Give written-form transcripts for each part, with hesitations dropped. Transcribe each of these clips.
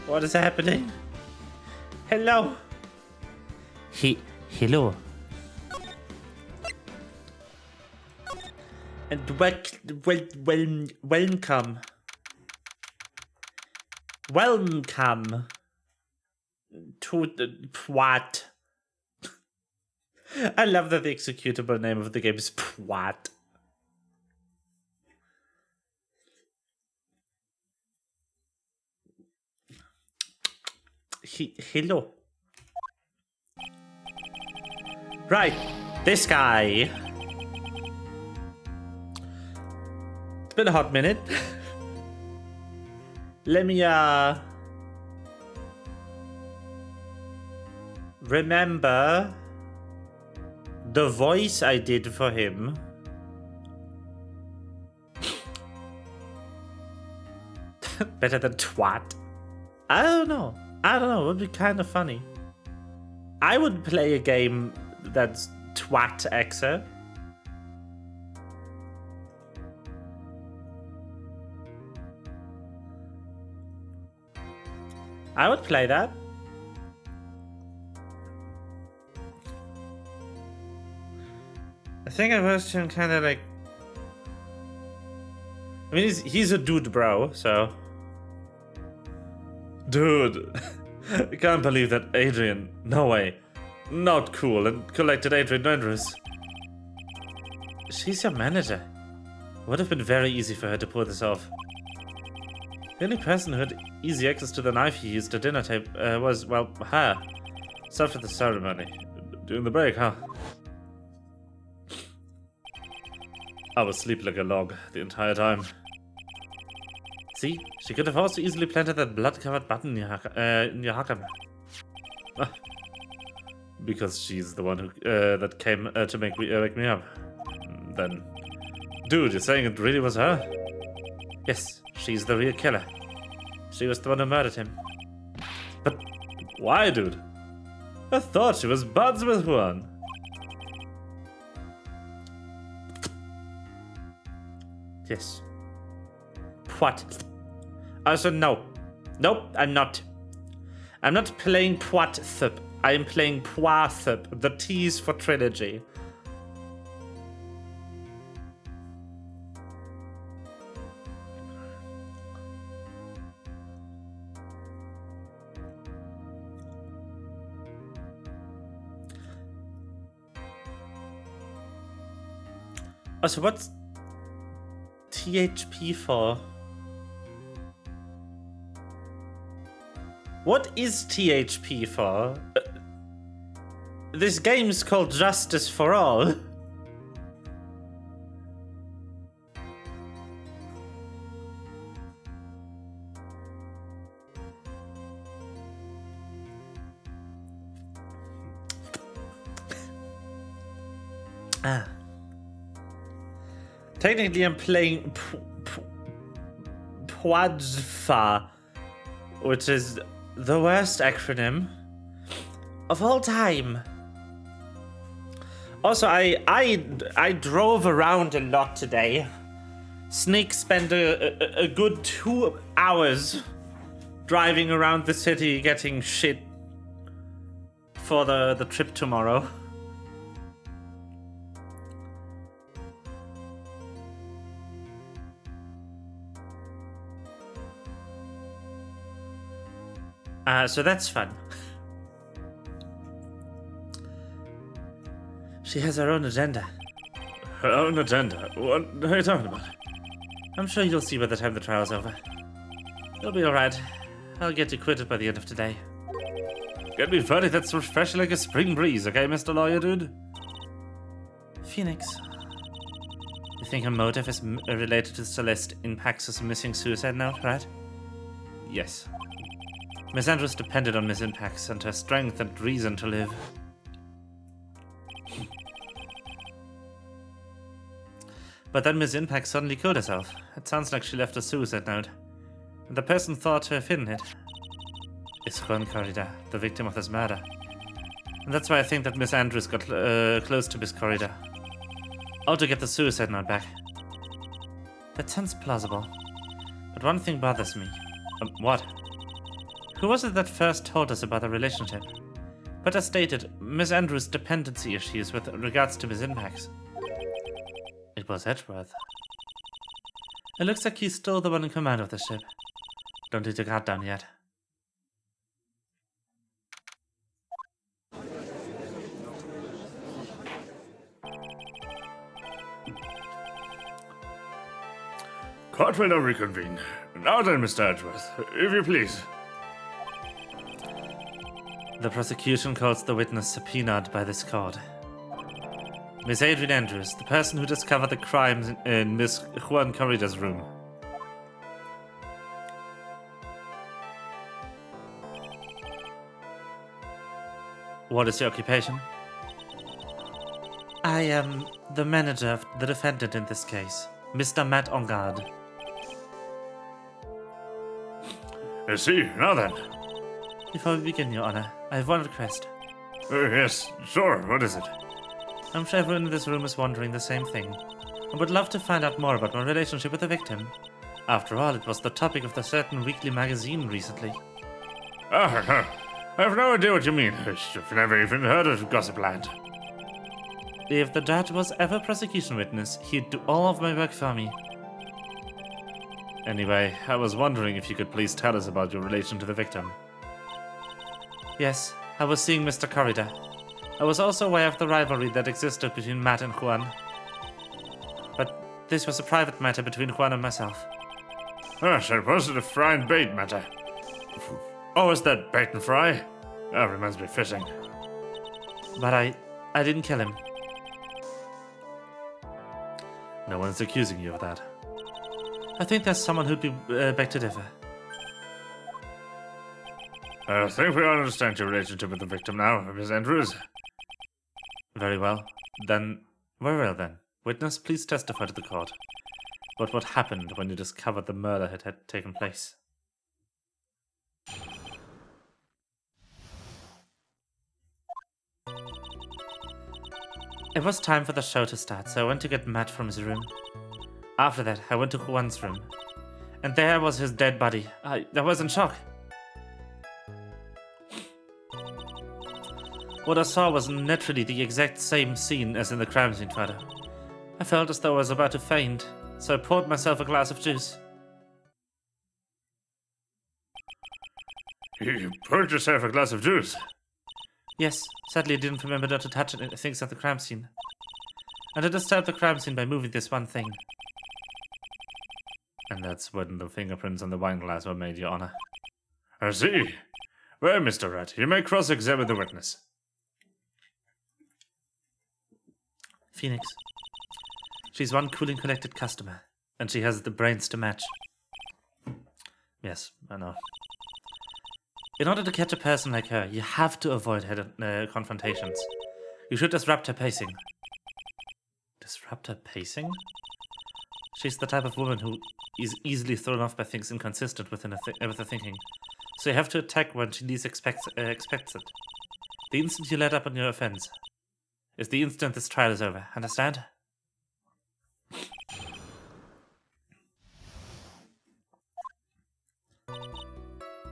What is happening? Hello. Hello. And welcome. Welcome to the what? I love that the executable name of the game is Pwat. Hello. Right, this guy. It's been a hot minute. Let me remember the voice I did for him. Better than twat. I don't know. It would be kind of funny. I would play a game that's twat exa. I would play that. I think I was kind of like. I mean, he's a dude, bro. So, dude, I can't believe that Adrian. No way, not cool. And collected Adrian Andrews. She's your manager. Would have been very easy for her to pull this off. The only person who had easy access to the knife he used at dinner tape was, well, her. So after the ceremony. During the break, huh? I was sleeping like a log the entire time. See? She could have also easily planted that blood-covered button in your hakan. Because she's the one who that came to wake me up. Then... Dude, you're saying it really was her? Yes, she's the real killer. She was the one who murdered him. But why, dude? I thought she was buds with one. Yes. What? Also, no. Nope, I'm not. I'm not playing Pwatthip. I am playing Pwathip. The T's for trilogy. Also, what's THP for? What is THP for? This game's called Justice for All. Technically, I'm playing Pwadfa, which is the worst acronym of all time. Also, I drove around a lot today. Snake spent a good 2 hours driving around the city getting shit for the trip tomorrow. So that's fun. She has her own agenda. Her own agenda? What are you talking about? I'm sure you'll see by the time the trial's over. You'll be alright. I'll get you quitted by the end of today. Get me funny, that's fresh like a spring breeze, okay, Mr. Lawyer Dude? Phoenix. You think her motive is related to Celeste in Pax's missing suicide note, right? Yes. Miss Andrews depended on Miss Impax and her strength and reason to live. But then Miss Impax suddenly killed herself. It sounds like she left a suicide note. And the person thought to have hidden it is Ron Corrida, the victim of this murder. And that's why I think that Miss Andrews got close to Miss Corrida. All to get the suicide note back. That sounds plausible. But one thing bothers me. What? Who was it that first told us about the relationship? But as stated, Miss Andrews' dependency issues with regards to Miss Impacts. It was Edgeworth. It looks like he's still the one in command of the ship. Don't let your guard down yet. Court will now reconvene. Now then, Mr. Edgeworth, if you please. The prosecution calls the witness subpoenaed by this court. Miss Adrian Andrews, the person who discovered the crimes in Miss Juan Corrida's room. What is your occupation? I am the manager of the defendant in this case, Mr. Matt Ongard. I see. Now then. Before we begin, Your Honor, I have one request. Yes, sure. What is it? I'm sure everyone in this room is wondering the same thing. I would love to find out more about my relationship with the victim. After all, it was the topic of the certain weekly magazine recently. I have no idea what you mean. I've never even heard of Gossipland. If the judge was ever prosecution witness, he'd do all of my work for me. Anyway, I was wondering if you could please tell us about your relation to the victim. Yes, I was seeing Mr. Corrida. I was also aware of the rivalry that existed between Matt and Juan. But this was a private matter between Juan and myself. So was it a fry and bait matter? Oh, is that bait and fry? That reminds me of fishing. But I didn't kill him. No one's accusing you of that. I think there's someone who'd be beg to differ. I think we all understand your relationship with the victim now, Miss Andrews. Very well. Then, very well then. Witness, please testify to the court. But what happened when you discovered the murder had taken place? It was time for the show to start, so I went to get Matt from his room. After that, I went to Juan's room. And there was his dead body. I was in shock. What I saw was naturally the exact same scene as in the crime scene photo. I felt as though I was about to faint, so I poured myself a glass of juice. You poured yourself a glass of juice? Yes, sadly I didn't remember not to touch things at the crime scene. And I disturbed the crime scene by moving this one thing. And that's when the fingerprints on the wine glass were made, Your Honor. I see. Well, Mr. Wright, you may cross-examine the witness. Phoenix. She's one cool and collected customer, and she has the brains to match. Yes, I know. In order to catch a person like her, you have to avoid confrontations. You should disrupt her pacing. Disrupt her pacing? She's the type of woman who is easily thrown off by things inconsistent with her thinking. So you have to attack when she least expects it. The instant you let up on your offense is the instant this trial is over. Understand?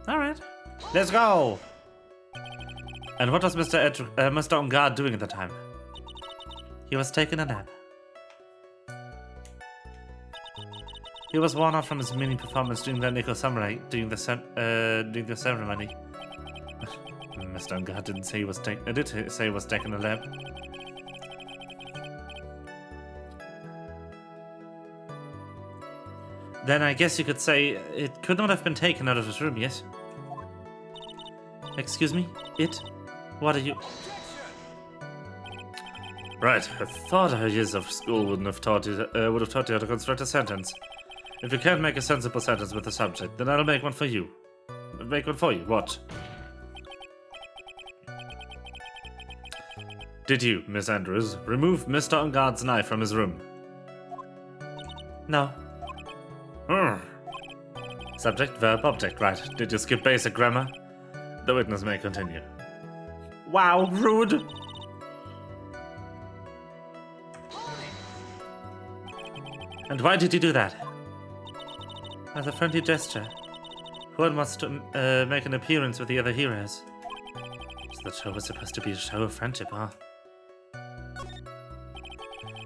Alright. Let's go! And what was Mr. Ongard doing at the time? He was taking a nap. He was worn out from his mini performance during the Nico Samurai during the ceremony. Mr. Ongard didn't say he was taking a nap. Then I guess you could say it could not have been taken out of his room, yes? Excuse me? It? What are you... Right, I thought our years of school would have taught you how to construct a sentence. If you can't make a sensible sentence with the subject, then I'll make one for you. Make one for you, what? Did you, Miss Andrews, remove Mr. Ongard's knife from his room? No. Subject, verb, object, right. Did you skip basic grammar? The witness may continue. Wow, rude! And why did you do that? As a friendly gesture. Who wants to make an appearance with the other heroes? So the show was supposed to be a show of friendship, huh?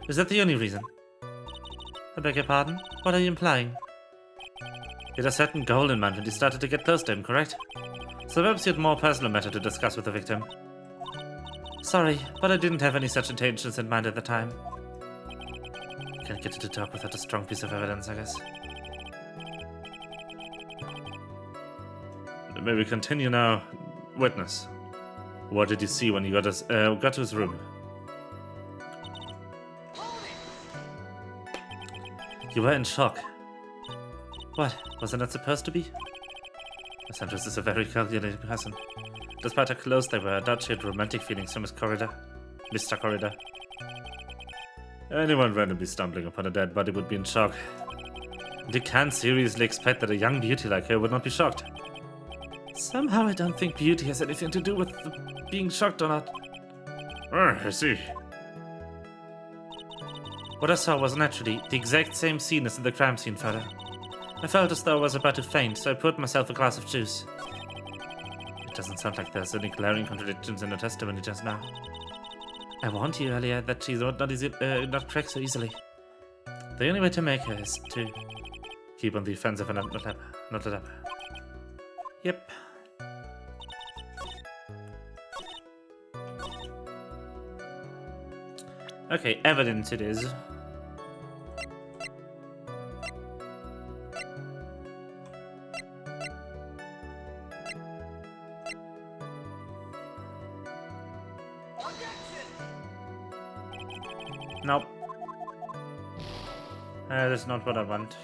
Is that the only reason? I beg your pardon? What are you implying? You had a certain goal in mind when you started to get close to him, correct? So perhaps you had more personal matter to discuss with the victim. Sorry, but I didn't have any such intentions in mind at the time. Can't get you to talk without a strong piece of evidence, I guess. May we continue now? Witness. What did you see when you got to his room? You were in shock. What? Wasn't that supposed to be? Miss Andrews is a very calculating person. Despite how close they were, I doubt she had romantic feelings for Mr. Corridor. Anyone randomly stumbling upon a dead body would be in shock. And you can't seriously expect that a young beauty like her would not be shocked. Somehow I don't think beauty has anything to do with being shocked or not. I see. What I saw was naturally the exact same scene as in the crime scene photo. I felt as though I was about to faint, so I poured myself a glass of juice. It doesn't sound like there's any glaring contradictions in her testimony just now. I warned you earlier that she's not cracked so easily. The only way to make her is to keep on the offensive and not let up. Yep. Okay, evidence it is. Nope. That's not what I want.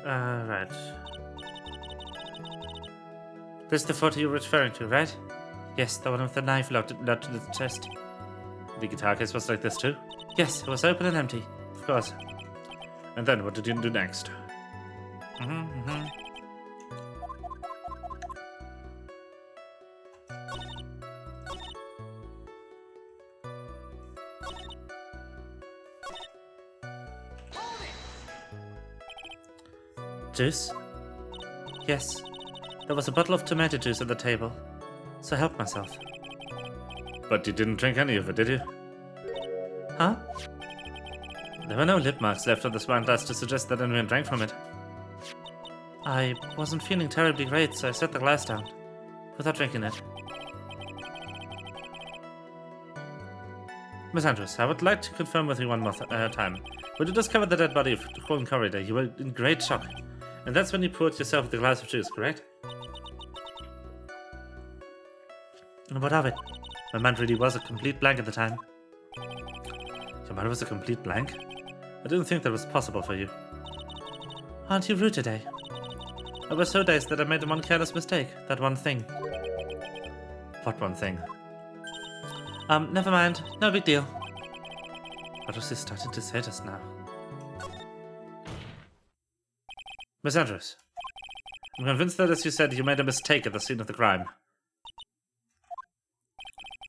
Right. This is the photo you're referring to, right? Yes, the one with the knife locked to the chest. The guitar case was like this too? Yes, it was open and empty. Of course. And then what did you do next? Juice? Yes. There was a bottle of tomato juice on the table, so I helped myself. But you didn't drink any of it, did you? Huh? There were no lip marks left on the wine glass to suggest that anyone drank from it. I wasn't feeling terribly great, so I set the glass down, without drinking it. Miss Andrews, I would like to confirm with you one more time. When you discovered the dead body of Colin Corridor, you were in great shock. And that's when you poured yourself the glass of juice, correct? And what of it? My mind really was a complete blank at the time. Your mind was a complete blank? I didn't think that was possible for you. Aren't you rude today? I was so dazed that I made one careless mistake. That one thing. What one thing? Never mind. No big deal. What was he starting to say just now? Miss Andrews, I'm convinced that, as you said, you made a mistake at the scene of the crime.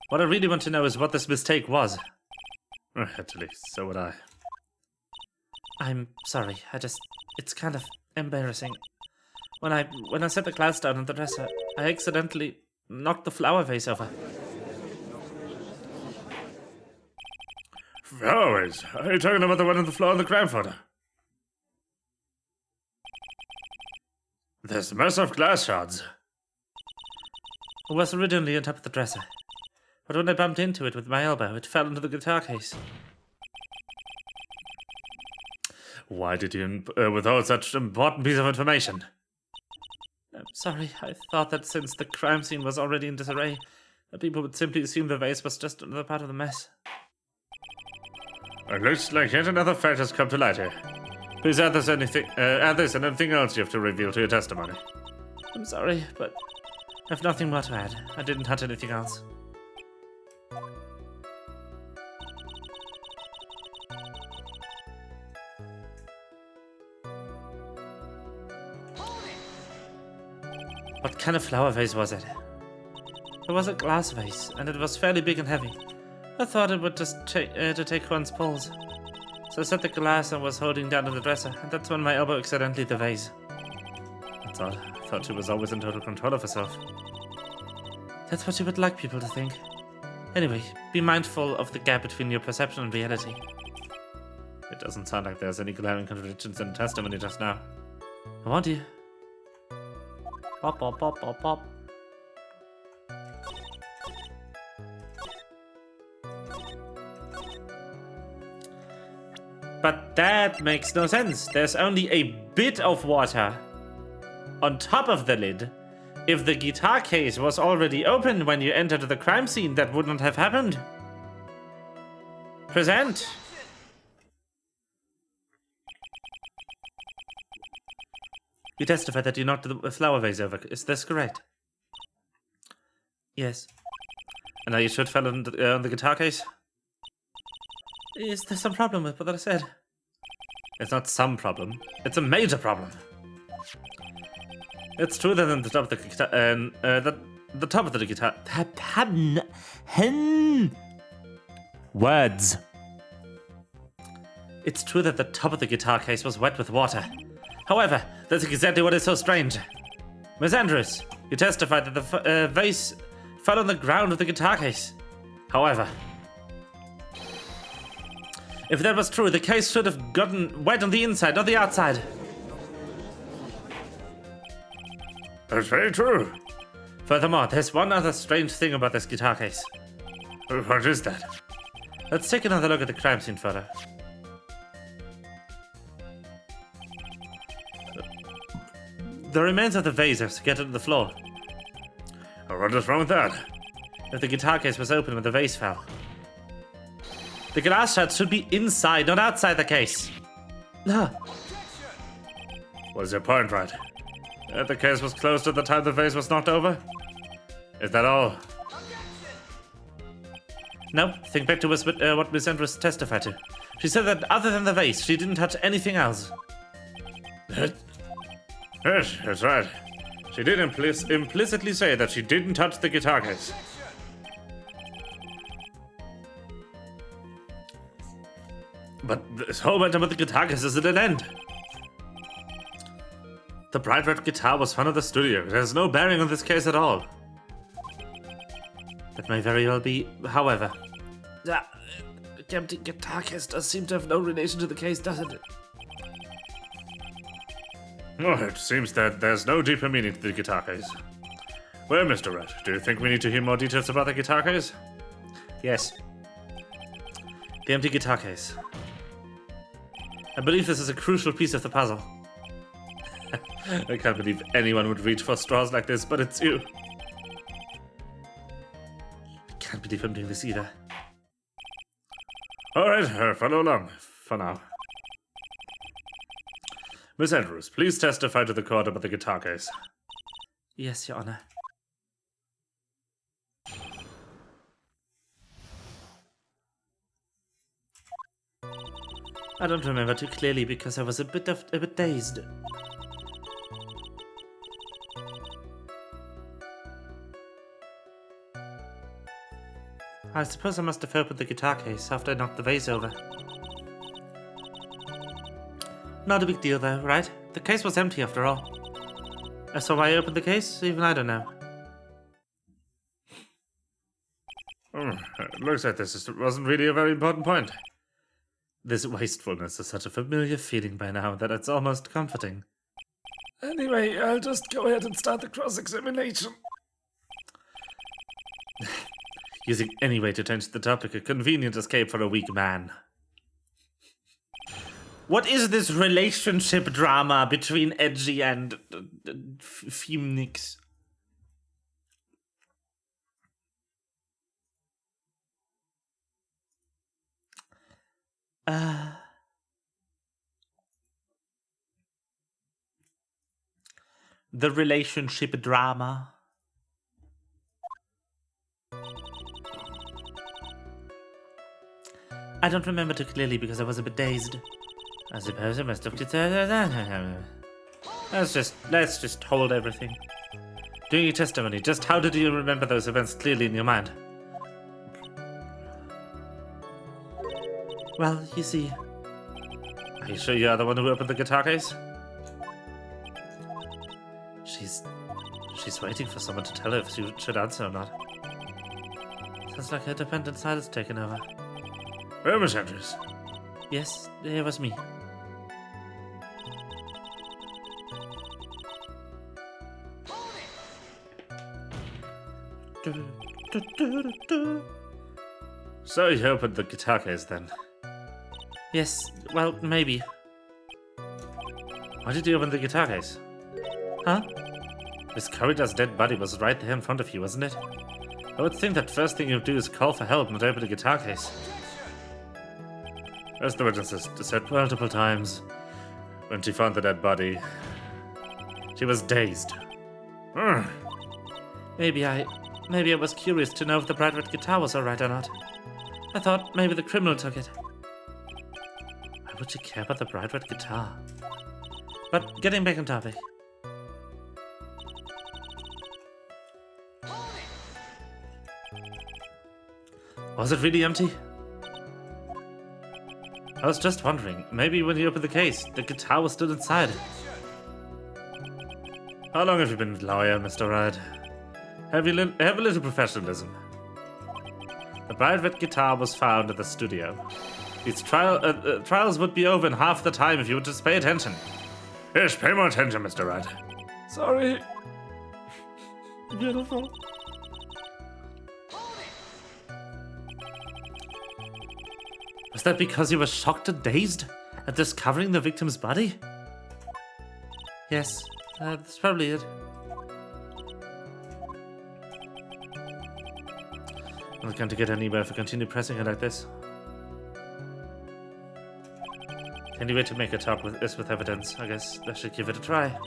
What I really want to know is what this mistake was. Actually, so would I. I'm sorry. It's kind of embarrassing. When I set the glass down on the dresser, I accidentally knocked the flower vase over. Flowers? Are you talking about the one on the floor in the crime photo? This mess of glass shards. It was originally on top of the dresser, but when I bumped into it with my elbow, it fell into the guitar case. Why did you withhold such important piece of information? I'm sorry, I thought that since the crime scene was already in disarray, that people would simply assume the vase was just another part of the mess. It looks like yet another fact has come to light here. Please add this and anything else you have to reveal to your testimony. I'm sorry, but I have nothing more to add. I didn't touch anything else. What kind of flower vase was it? It was a glass vase, and it was fairly big and heavy. I thought it would just to take one's pulls. So I set the glass and was holding down on the dresser, and that's when my elbow accidentally hit the vase. That's odd. I thought she was always in total control of herself. That's what you would like people to think. Anyway, be mindful of the gap between your perception and reality. It doesn't sound like there's any glaring contradictions in testimony just now. I want you. Pop, pop, pop, pop, pop. But that makes no sense. There's only a bit of water on top of the lid. If the guitar case was already open when you entered the crime scene, that wouldn't have happened. Present. You testified that you knocked the flower vase over. Is this correct? Yes. And are you sure it fell on the guitar case? Is there some problem with what I said? It's not some problem. It's a major problem. It's true that on the top of the guitar, the top of the guitar. Words. It's true that the top of the guitar case was wet with water. However, that's exactly what is so strange. Miss Andrews, you testified that the vase fell on the ground of the guitar case. However, if that was true, the case should have gotten wet on the inside, not the outside. That's very true. Furthermore, there's one other strange thing about this guitar case. What is that? Let's take another look at the crime scene photo. The remains of the vase are scattered on the floor. What is wrong with that? If the guitar case was open when the vase fell, the glass shards should be inside, not outside the case. No. What is your point, Wright? The case was closed at the time the vase was knocked over? Is that all? No, think back to what Miss Andrews testified to. She said that other than the vase, she didn't touch anything else. Yes, that's right. She did implicitly say that she didn't touch the guitar case. But this whole matter with the guitar case is at an end. The bright red guitar was found at the studio. It has no bearing on this case at all. That may very well be, however. The empty guitar case does seem to have no relation to the case, doesn't it? Oh, it seems that there's no deeper meaning to the guitar case. Well, Mr. Wright, do you think we need to hear more details about the guitar case? Yes. The empty guitar case. I believe this is a crucial piece of the puzzle. I can't believe anyone would reach for straws like this, but it's you. I can't believe I'm doing this either. Alright, follow along, for now. Miss Andrews, please testify to the court about the guitar case. Yes, Your Honor. I don't remember too clearly because I was a bit dazed. I suppose I must have opened the guitar case after I knocked the vase over. Not a big deal though, right? The case was empty after all. As for why I opened the case, even I don't know. It looks like this wasn't really a very important point. This wastefulness is such a familiar feeling by now that it's almost comforting. Anyway, I'll just go ahead and start the cross-examination. Using any way to change the topic, a convenient escape for a weak man. What is this relationship drama between Edgy and Phoenix? The relationship drama. I don't remember too clearly because I was a bit dazed. I suppose I must have... Let's just hold everything. During your testimony, just how did you remember those events clearly in your mind? Well, you see... Are you sure you are the one who opened the guitar case? She's waiting for someone to tell her if she should answer or not. Sounds like her dependent side has taken over. Where was Andrews? Yes, it was me. So you opened the guitar case then? Yes, well, maybe. Why did you open the guitar case? Huh? Miss Corrida's dead body was right there in front of you, wasn't it? I would think that first thing you'd do is call for help, not open the guitar case. As the witnesses said multiple times, when she found the dead body, she was dazed. Maybe I was curious to know if the bright red guitar was alright or not. I thought maybe the criminal took it. Why would she care about the bright red guitar? But getting back on topic. Was it really empty? I was just wondering, maybe when you opened the case, the guitar was still inside. How long have you been a lawyer, Mr. Wright? Have a little professionalism. The bright red guitar was found at the studio. These trials would be over in half the time if you would just pay attention. Yes, pay more attention, Mr. Wright. Sorry. Beautiful. Was that because you were shocked and dazed at discovering the victim's body? Yes, that's probably it. I'm not going to get anywhere if I continue pressing it like this. Any way to make her talk with evidence, I guess I should give it a try.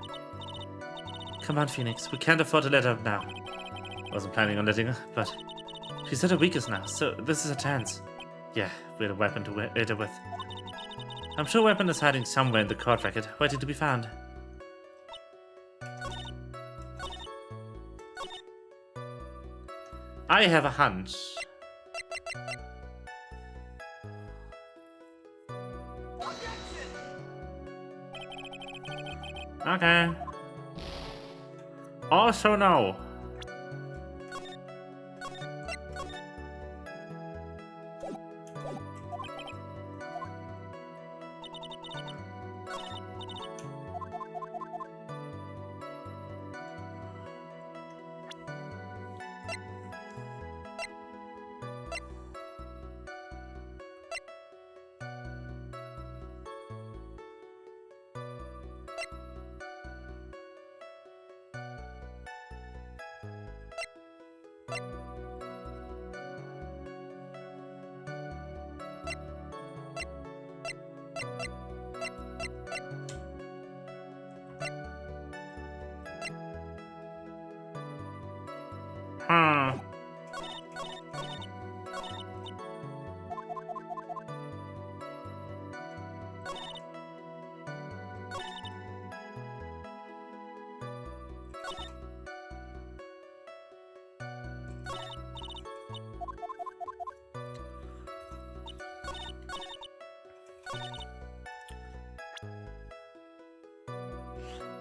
Come on, Phoenix, we can't afford to let her now. Wasn't planning on letting her, but she's at her weakest now, so this is a chance. Yeah, we had a weapon to hit her with. I'm sure weapon is hiding somewhere in the court record, waiting to be found. I have a hunch. Okay. Also no.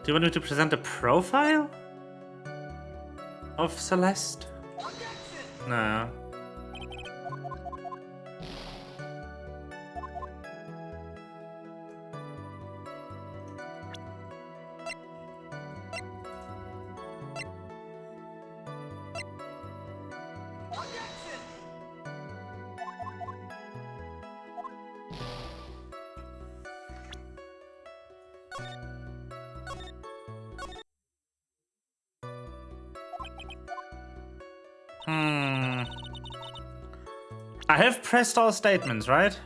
Do you want me to present a profile of Celeste? No. I have pressed all statements, right?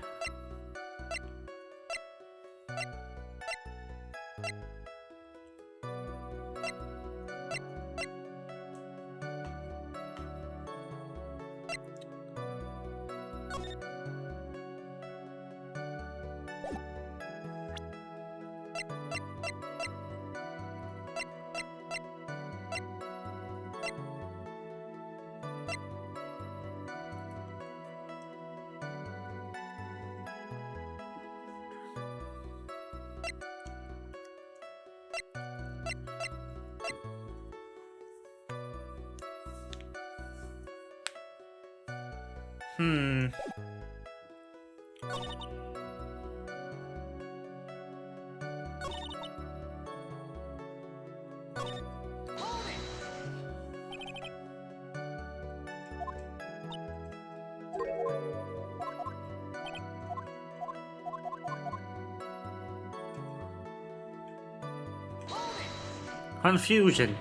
Confusion.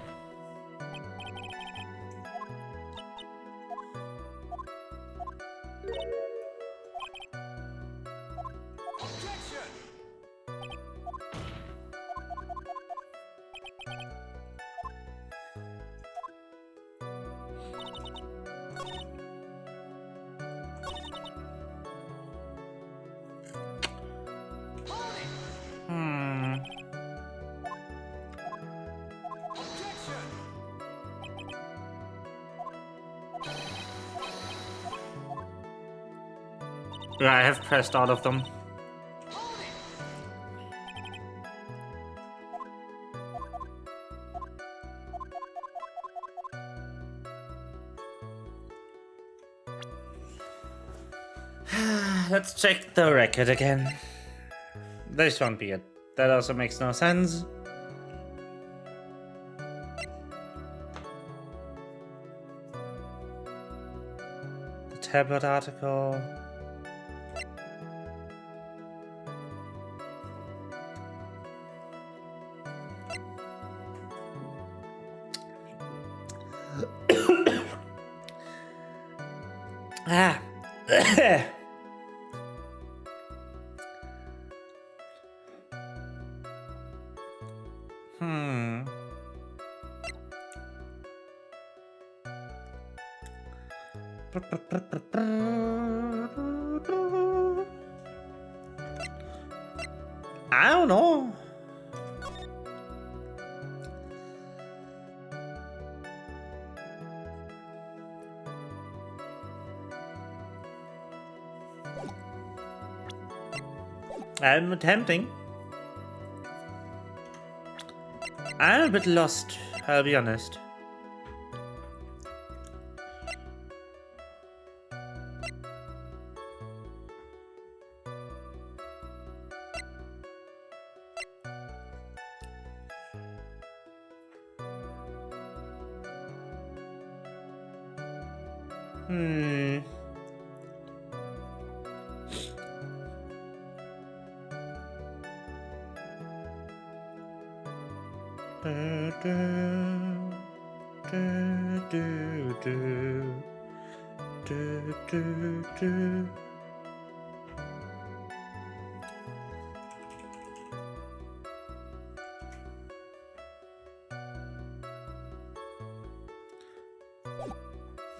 Yeah, I have pressed all of them. Let's check the record again. This won't be it. That also makes no sense. The tablet article. Ah. I don't know. I'm attempting. I'm a bit lost, I'll be honest.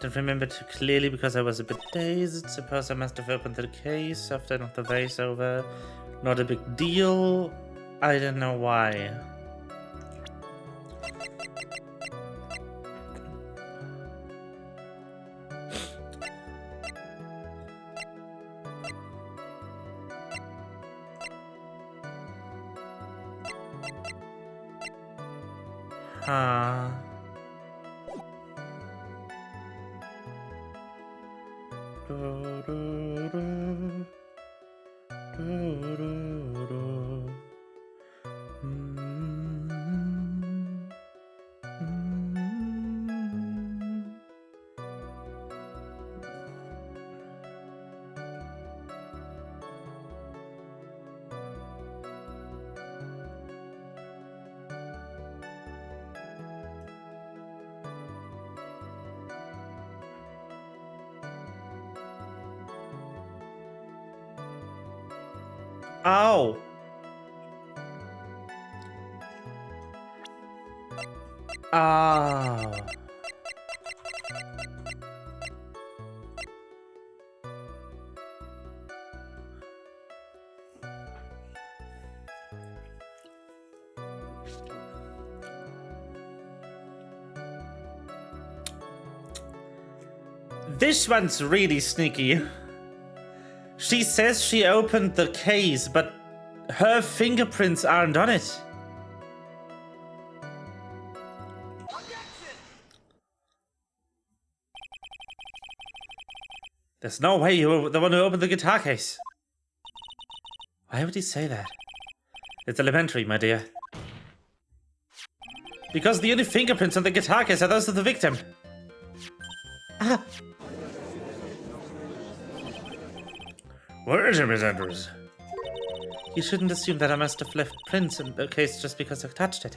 Don't remember too clearly because I was a bit dazed. Suppose I must have opened the case after knocked the vase over. Not a big deal. I don't know why. Huh. Ow! Oh. This one's really sneaky. She says she opened the case, but her fingerprints aren't on it. There's no way you were the one who opened the guitar case. Why would he say that? It's elementary, my dear. Because the only fingerprints on the guitar case are those of the victim. Ah. Where is it, Miss Andrews? You shouldn't assume that I must have left prints in the case just because I touched it.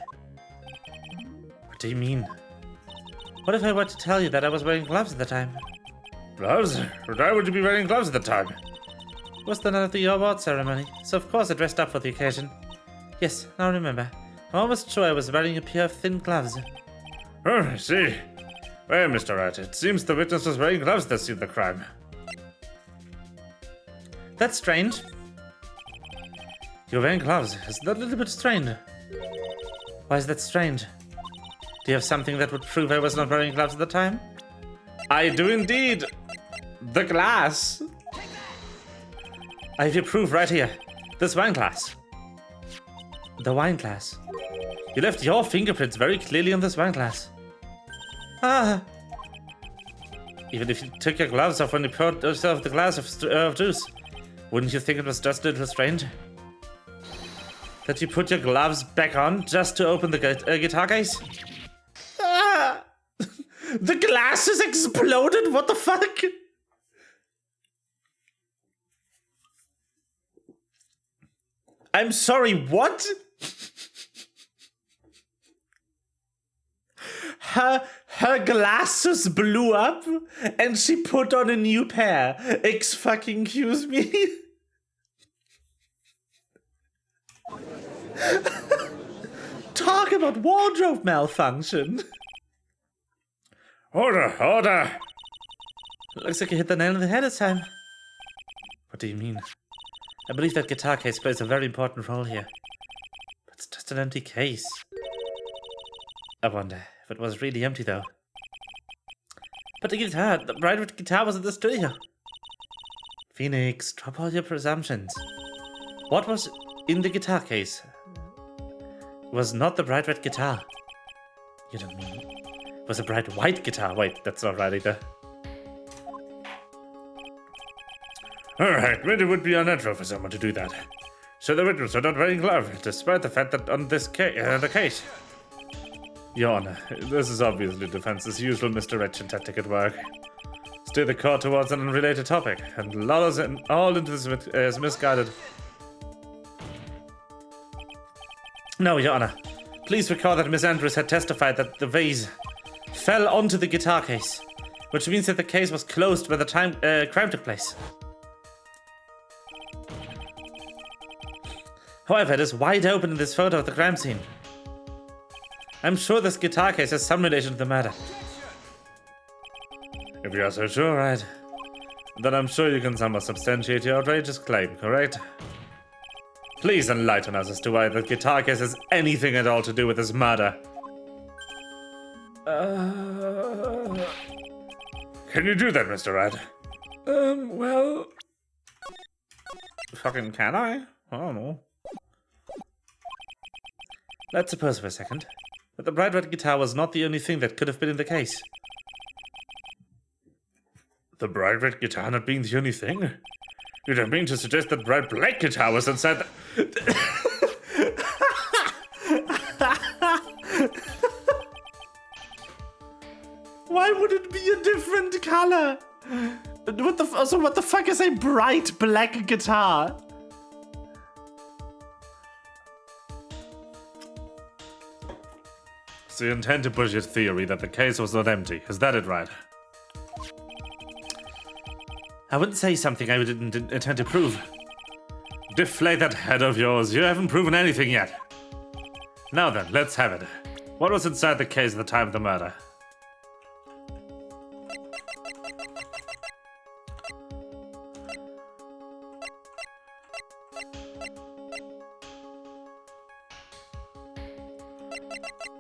What do you mean? What if I were to tell you that I was wearing gloves at the time? Gloves? Why would you be wearing gloves at the time? It was the night of the award ceremony, so of course I dressed up for the occasion. Yes, now remember. I'm almost sure I was wearing a pair of thin gloves. Oh, I see. Well, Mr. Wright, it seems the witness was wearing gloves that seen the crime. That's strange. You're wearing gloves. Isn't that a little bit strange? Why is that strange? Do you have something that would prove I was not wearing gloves at the time? I do indeed. The glass. I have your proof right here. This wine glass. The wine glass. You left your fingerprints very clearly on this wine glass. Ah. Even if you took your gloves off when you poured yourself the glass of juice, wouldn't you think it was just a little strange? That you put your gloves back on just to open the guitar case? Ah! The glass has exploded? What the fuck? I'm sorry, what? Her glasses blew up and she put on a new pair. Excuse me? Talk about wardrobe malfunction. Order! Looks like you hit the nail on the head this time. What do you mean? I believe that guitar case plays a very important role here. But it's just an empty case. I wonder if it was really empty, though. But the Wright guitar was in the studio. Phoenix, drop all your presumptions. What was in the guitar case was not the bright red guitar. You don't mean it was a bright white guitar? Wait, that's not right either. Alright, but it would be unnatural for someone to do that. So the witness are not wearing gloves, despite the fact that on this the case. Your Honor, this is obviously defense's usual misdirection tactic at work. Steer the court towards an unrelated topic, and lull us all into this as misguided. No, Your Honor. Please recall that Miss Andrews had testified that the vase fell onto the guitar case, which means that the case was closed when the crime took place. However, it is wide open in this photo of the crime scene. I'm sure this guitar case has some relation to the murder. If you are so sure, right, then I'm sure you can somehow substantiate your outrageous claim, correct? Please enlighten us as to why the guitar case has anything at all to do with this murder. Can you do that, Mr. Wright? Well... Fucking can I? I don't know. Let's suppose for a second that the bright red guitar was not the only thing that could have been in the case. The bright red guitar not being the only thing? You don't mean to suggest that bright black guitar was inside the... Why would it be a different color? What the fuck is a bright black guitar? So you intend to push your theory that the case was not empty, is that it, right? I wouldn't say something I didn't intend to prove. Deflate that head of yours. You haven't proven anything yet. Now then, let's have it. What was inside the case at the time of the murder?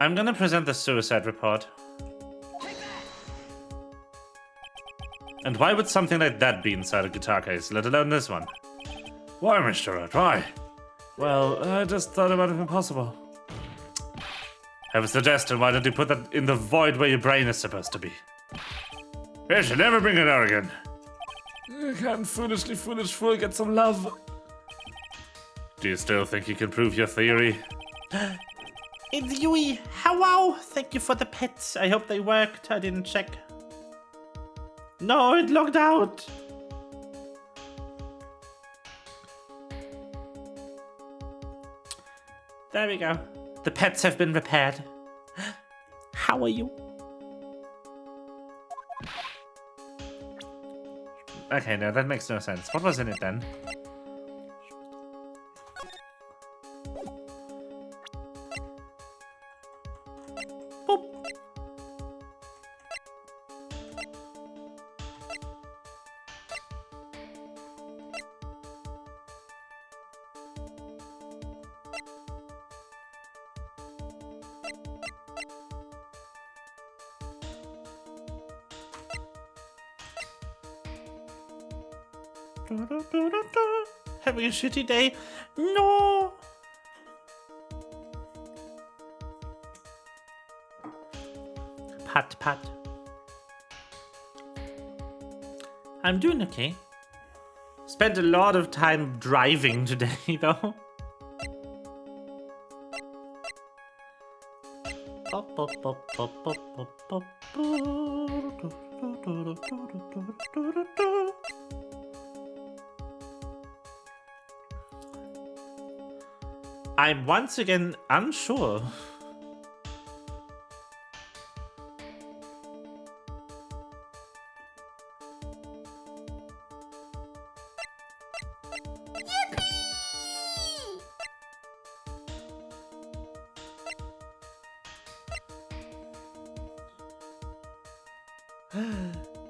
I'm gonna present the suicide report. And why would something like that be inside a guitar case, let alone this one? Why, Mr. Wright, why? Well, I just thought it might have been possible. Have a suggestion, why don't you put that in the void where your brain is supposed to be? You should never bring it out again. Can't foolish fool get some love? Do you still think you can prove your theory? It's Yui. Hello. Thank you for the pets. I hope they worked. I didn't check. No, it logged out. There we go. The pets have been repaired. How are you? Okay, no, that makes no sense. What was in it then? Boop. Having a shitty day? No. Pat, pat. I'm doing okay. Spent a lot of time driving today, though. I'm once again unsure.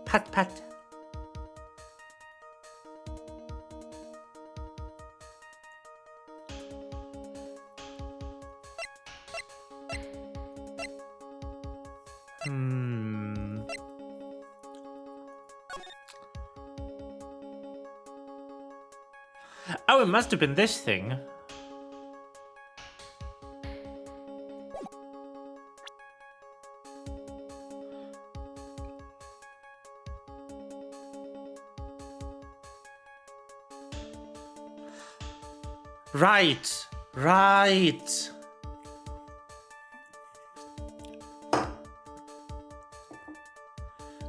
Pat, pat. Oh, it must have been this thing. Right, right.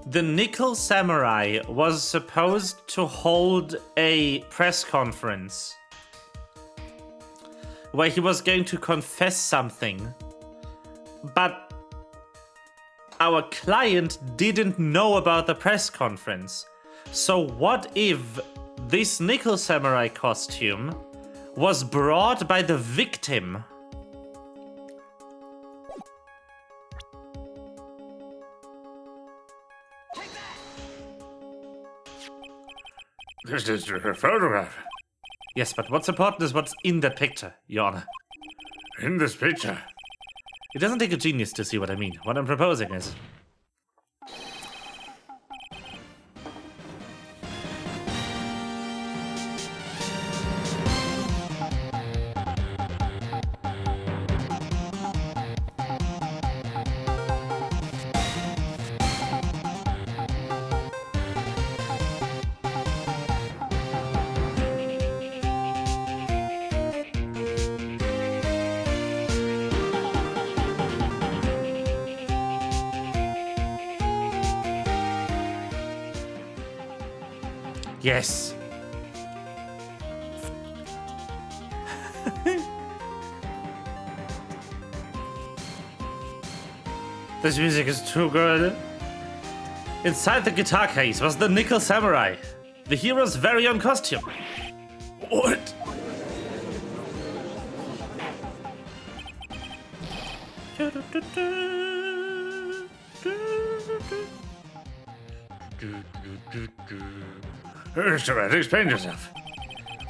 The Nickel Samurai was supposed to hold a press conference where he was going to confess something, but our client didn't know about the press conference. So what if this Nickel Samurai costume was brought by the victim? This is her photograph. Yes, but what's important is what's in that picture, Your Honor. In this picture? It doesn't take a genius to see what I mean. What I'm proposing is... Yes. This music is too good. Inside the guitar case was the Nickel Samurai, the hero's very own costume. What? Mr. Wright, explain yourself.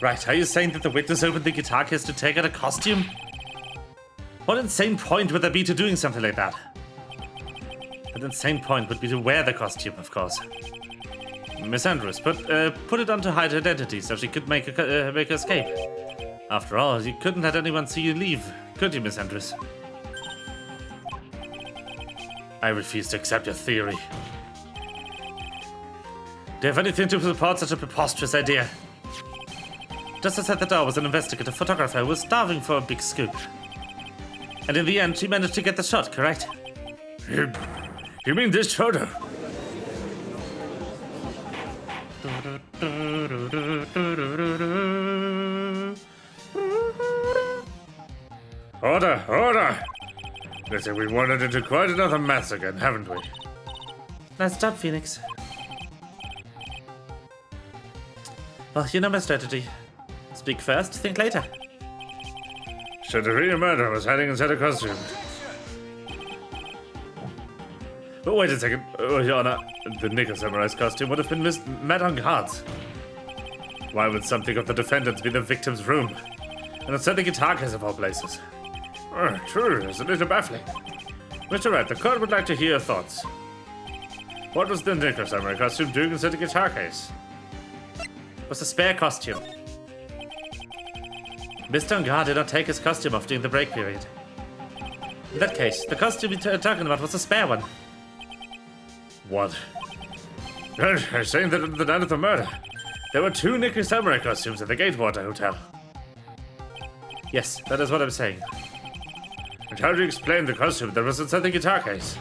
Right, are you saying that the witness opened the guitar case to take out a costume? What insane point would there be to doing something like that? An insane point would be to wear the costume, of course. Miss Andrews, put it on to hide her identity so she could make her escape. After all, you couldn't let anyone see you leave, could you, Miss Andrews? I refuse to accept your theory. Do you have anything to support such a preposterous idea? Just outside the door was an investigative photographer who was starving for a big scoop. And in the end, she managed to get the shot, correct? You mean this photo? Order, order! Looks like we've wandered into quite another mess again, haven't we? Nice job, Phoenix. Well, you know my strategy. Speak first, think later. So the real murderer was hiding inside a costume. But wait a second, Your Honor. The Nickel Samurai's costume would have been met on guard. Why would something of the defendants be in the victim's room? And inside the guitar case of all places? True, it's a little baffling. Mr. Wright, the court would like to hear your thoughts. What was the Nickel Samurai costume doing inside the guitar case? It was a spare costume. Mr. Ungar did not take his costume off during the break period. In that case, the costume you're talking about was a spare one. What? You're saying that on the night of the murder, there were 2 Nickel Samurai costumes at the Gatewater Hotel. Yes, that is what I'm saying. And how do you explain the costume that was inside the guitar case?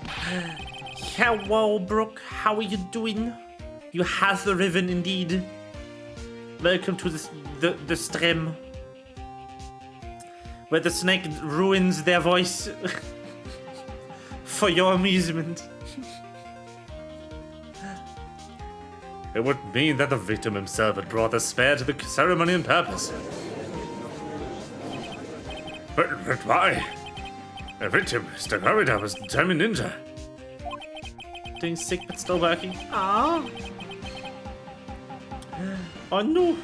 Hello, Brooke. How are you doing? You have the ribbon indeed. Welcome to the stream, where the snake ruins their voice for your amusement. It would mean that the victim himself had brought the spare to the ceremony on purpose. But why? The victim, Mr. Corridor, was a determined ninja. Doing sick but still working. Ah. Oh no.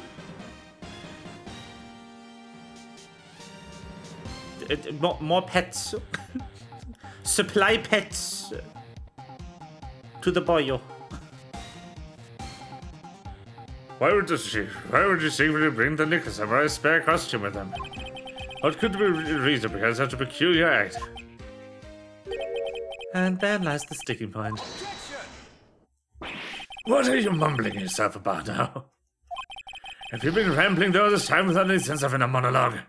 More pets. Supply pets to the boyo. Why would you secretly bring the Nickel Samurai's spare costume with them? What could be the reason behind such a peculiar act? And there lies the sticking point. What are you mumbling yourself about now? Have you been rambling all this time without any sense of a monologue?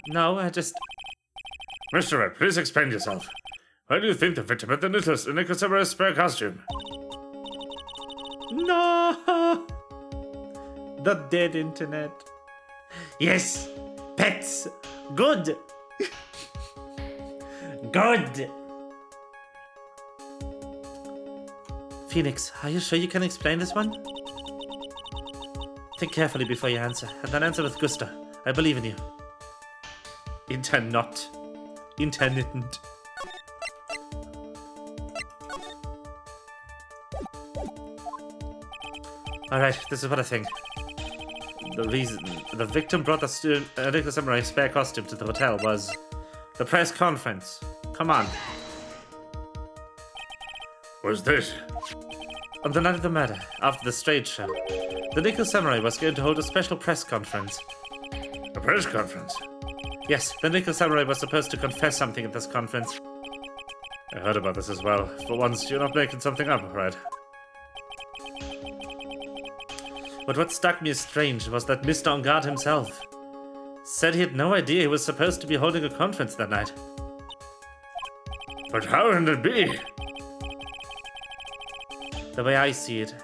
No, I just... Mr. Wright, please explain yourself. Why do you think the victim had the Nickel Samurai's spare costume? No! The dead internet. Yes! Pets! Good! Good! Phoenix, are you sure you can explain this one? Think carefully before you answer, and then answer with gusto. I believe in you. Not. Intermittent. Alright, this is what I think. The reason the victim brought the Nickel Samurai spare costume to the hotel was the press conference. Come on. What's this? On the night of the murder, after the stage show, the Nickel Samurai was going to hold a special press conference. A press conference? Yes, the Nickel Samurai was supposed to confess something at this conference. I heard about this as well. For once, you're not making something up, right? But what struck me as strange was that Mr. On Guard himself said he had no idea he was supposed to be holding a conference that night. But how can it be? The way I see it,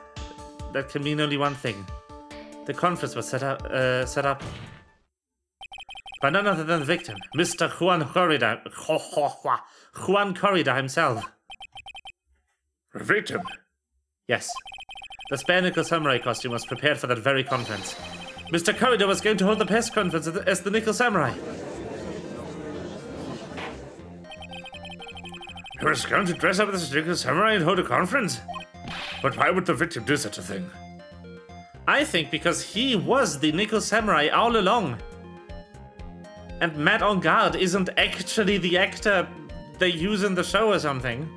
that can mean only one thing. The conference was set up by none other than the victim, Mr. Juan Corridor himself. The victim? Yes. The spare Nickel Samurai costume was prepared for that very conference. Mr. Corridor was going to hold the press conference as the Nickel Samurai. He was going to dress up as a Nickel Samurai and hold a conference? But why would the victim do such a thing? I think because he was the Nickel Samurai all along. And Matt on Guard isn't actually the actor they use in the show or something.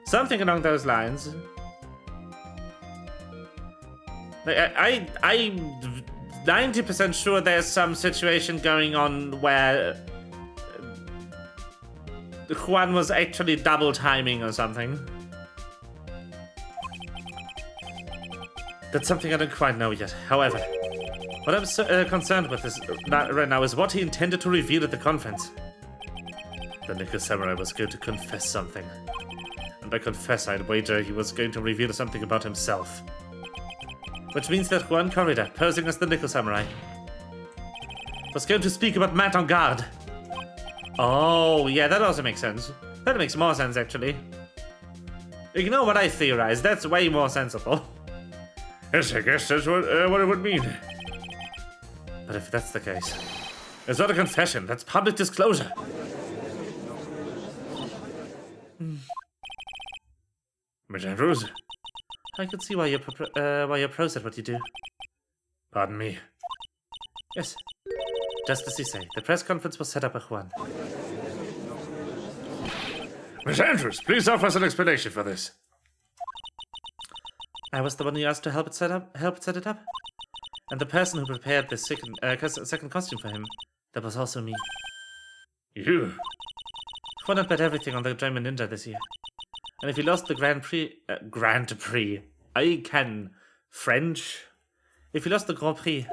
Something along those lines. I'm 90% sure there's some situation going on where Juan was actually double timing or something. That's something I don't quite know yet. However, what I'm concerned with right now is what he intended to reveal at the conference. The Nickel Samurai was going to confess something. And by confess, I'd wager he was going to reveal something about himself. Which means that Juan Corrida, posing as the Nickel Samurai, was going to speak about Matt on Guard. Oh, yeah, that also makes sense. That makes more sense, actually. Ignore what I theorized, that's way more sensible. Yes, I guess that's what it would mean. But if that's the case... It's not a confession, that's public disclosure. Miss Andrews? I can see why you're pros at what you do. Pardon me. Yes. Just as you say, the press conference was set up by Juan. Miss Andrews, please offer us an explanation for this. I was the one you asked to help set it up. And the person who prepared the second costume for him, that was also me. You? Juan had bet everything on the German Ninja this year. And if he lost the Grand Prix, I can French. If he lost the Grand Prix,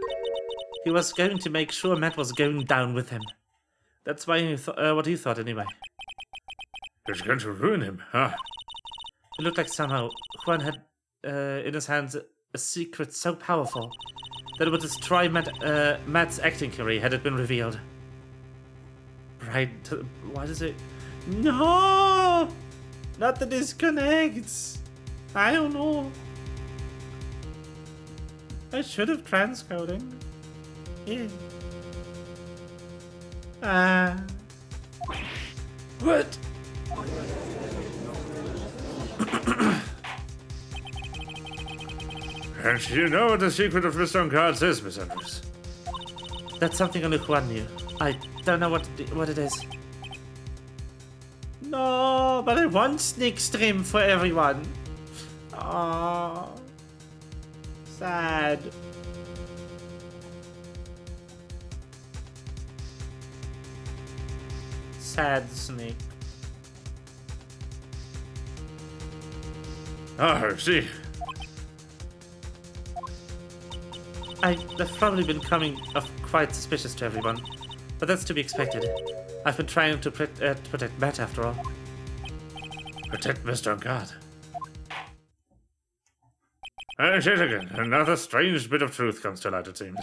he was going to make sure Matt was going down with him. That's why he what he thought anyway. He was going to ruin him, huh? It looked like somehow Juan had in his hands a secret so powerful that it would destroy Matt's acting career had it been revealed. Right? What is it? No! Not the disconnects. I don't know. I should have transcoding. Yeah. What? And you know what the secret of Mr. on Cards is, Miss Andrews? That's something only Juan knew. I don't know what it is. No, but I want Sneak Stream for everyone. Oh, sad. Sad Snake. Ah, I see. I've probably been coming off quite suspicious to everyone, but that's to be expected. I've been trying to protect Matt after all. Protect Mr. on Guard. And yet again, another strange bit of truth comes to light, it seems.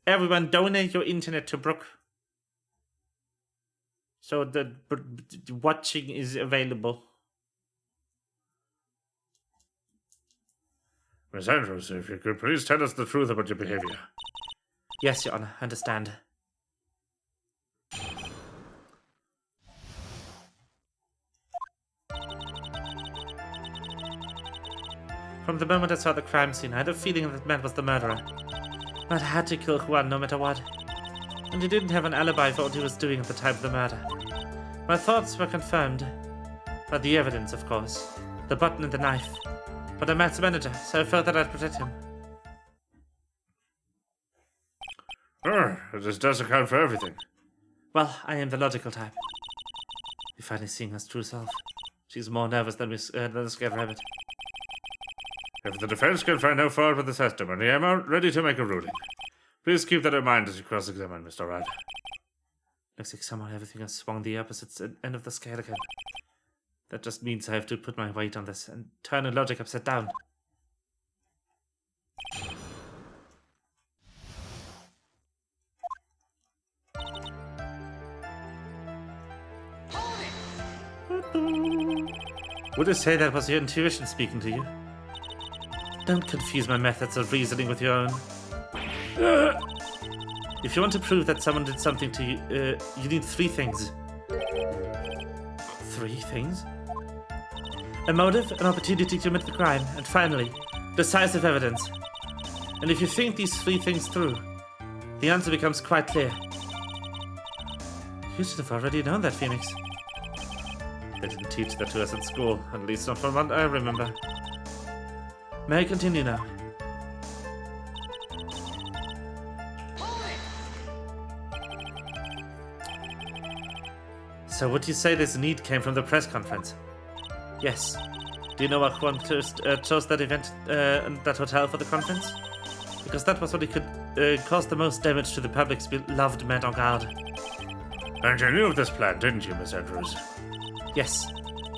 Everyone donate your internet to Brooke. So the watching is available. Miss Andrews, if you could please tell us the truth about your behavior. Yes, Your Honor, understand. From the moment I saw the crime scene, I had a feeling that Matt was the murderer. Matt had to kill Juan no matter what. And he didn't have an alibi for what he was doing at the time of the murder. My thoughts were confirmed by the evidence, of course. The button and the knife. But I'm Matt's manager, so I felt that I'd protect him. This does account for everything. Well, I am the logical type. You're finally seeing her true self. She's more nervous than a scared rabbit. If the defense can find no fault with the testimony, I'm ready to make a ruling. Please keep that in mind as you cross-examine, Mr. Wright. Looks like somehow everything has swung the opposite end of the scale again. That just means I have to put my weight on this and turn the logic upside down. Would you say that was your intuition speaking to you? Don't confuse my methods of reasoning with your own. If you want to prove that someone did something to you, you need 3 things. 3 things? A motive, an opportunity to commit the crime, and finally, decisive evidence. And if you think these 3 things through, the answer becomes quite clear. You should have already known that, Phoenix. They didn't teach that to us in school, at least not from what I remember. May I continue now? So would you say this need came from the press conference? Yes. Do you know what one chose that event and that hotel for the conference? Because that was what it could cause the most damage to the public's beloved man en garde. And you knew of this plan, didn't you, Miss Andrews? Yes,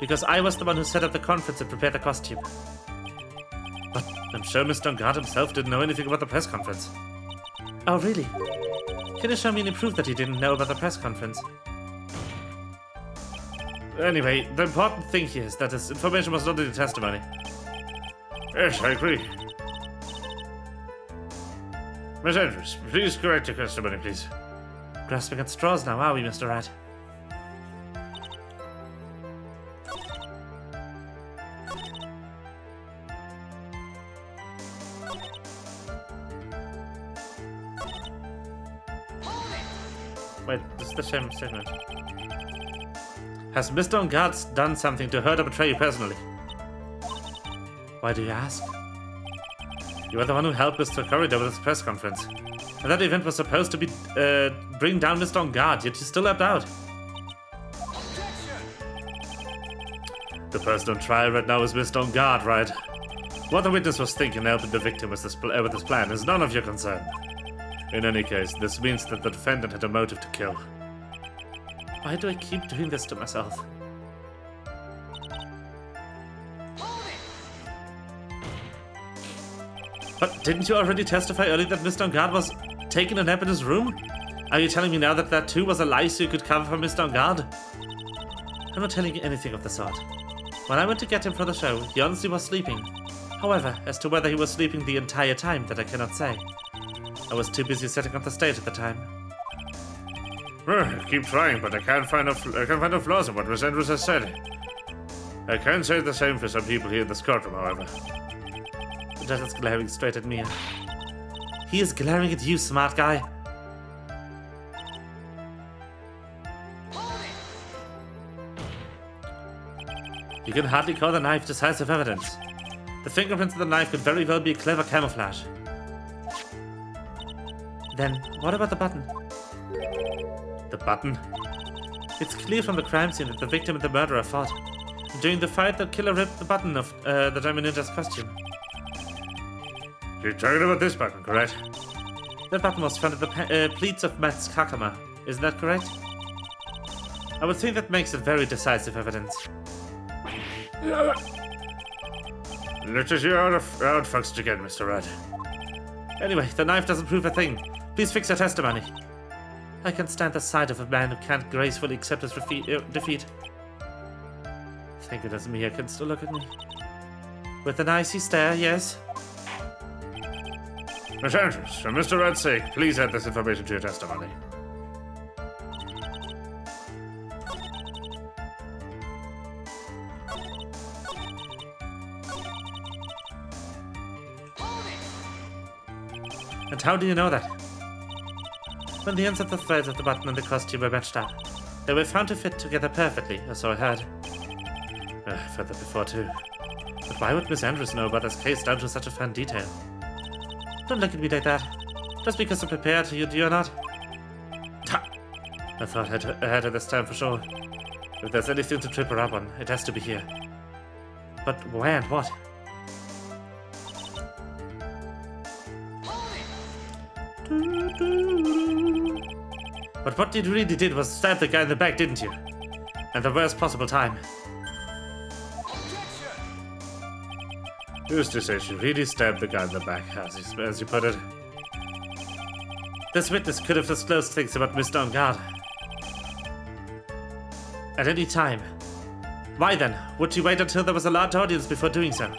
because I was the one who set up the conference and prepared the costume. But I'm sure Mr. Dungard himself didn't know anything about the press conference. Oh, really? Can you show me any proof that he didn't know about the press conference? Anyway, the important thing here is that this information was not in the testimony. Yes, I agree. Miss Andrews, please correct your testimony, please. Grasping at straws now, are we, Mr. Wright? Wait, this is the same statement. Has Mr. Dungard done something to hurt or betray you personally? Why do you ask? You are the one who helped Mr. Corridor with his press conference. And that event was supposed to be bring down Mr. Dungard, yet you still left out. The person on trial right now is Mr. Dungard, right? What the witness was thinking helping the victim with this plan is none of your concern. In any case, this means that the defendant had a motive to kill. Why do I keep doing this to myself? But didn't you already testify earlier that Mr. Dungard was taking a nap in his room? Are you telling me now that that too was a lie so you could cover for Mr. Dungard? I'm not telling you anything of the sort. When I went to get him for the show, he honestly was sleeping. However, as to whether he was sleeping the entire time, that I cannot say. I was too busy setting up the stage at the time. I keep trying, but I can't find no flaws in what Miss Andrews has said. I can't say the same for some people here in this courtroom, however. The judge is glaring straight at me. He is glaring at you, smart guy. You can hardly call the knife decisive evidence. The fingerprints of the knife could very well be a clever camouflage. Then, what about the button? The button? It's clear from the crime scene that the victim and the murderer fought. During the fight, the killer ripped the button of the Diamond Ninja's costume. You're talking about this button, correct? That button was found at the pleats of Matt's Kakama. Isn't that correct? I would think that makes it very decisive evidence. Let us hear out fucks again, Mr. Wright. Anyway, the knife doesn't prove a thing. Please fix your testimony. I can't stand the sight of a man who can't gracefully accept his defeat. Thank goodness Mia can still look at me. With an icy stare, yes? Miss Andrews, for Mr. Wright's sake, please add this information to your testimony. And how do you know that? When the ends of the threads of the button and the costume were matched up, they were found to fit together perfectly, or so I heard. I've heard that before too. But why would Miss Andrews know about this case down to such a fine detail? Don't look at me like that. Just because I'm prepared, you're not. I thought I had her this time for sure. If there's anything to trip her up on, it has to be here. But where and what? But what you really did was stab the guy in the back, didn't you? At the worst possible time. Who's to say she really stabbed the guy in the back, as you put it? This witness could have disclosed things about Mr. Dungard. At any time. Why then, would she wait until there was a large audience before doing so?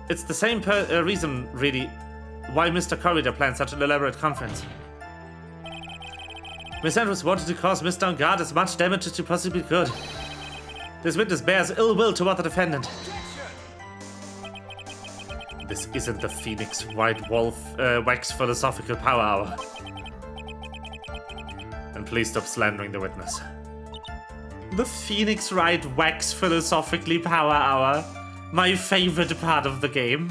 It's the same reason, really, why Mr. Corridor planned such an elaborate conference. Miss Andrews wanted to cause Mr. Dungard as much damage as she possibly could. This witness bears ill will toward the defendant. This isn't the Phoenix White Wolf Wax Philosophical Power Hour. And please stop slandering the witness. The Phoenix Wright Wax Philosophically Power Hour. My favorite part of the game.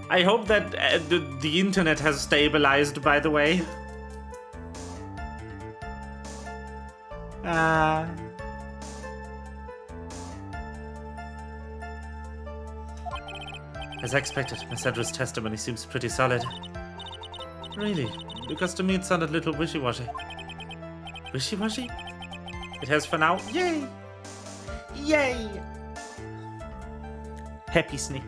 I hope that the internet has stabilized, by the way. As expected, Miss Edra's testimony seems pretty solid. Really? Because to me it sounded a little wishy-washy. Wishy-washy? It has for now. Yay! Yay! Happy Snick.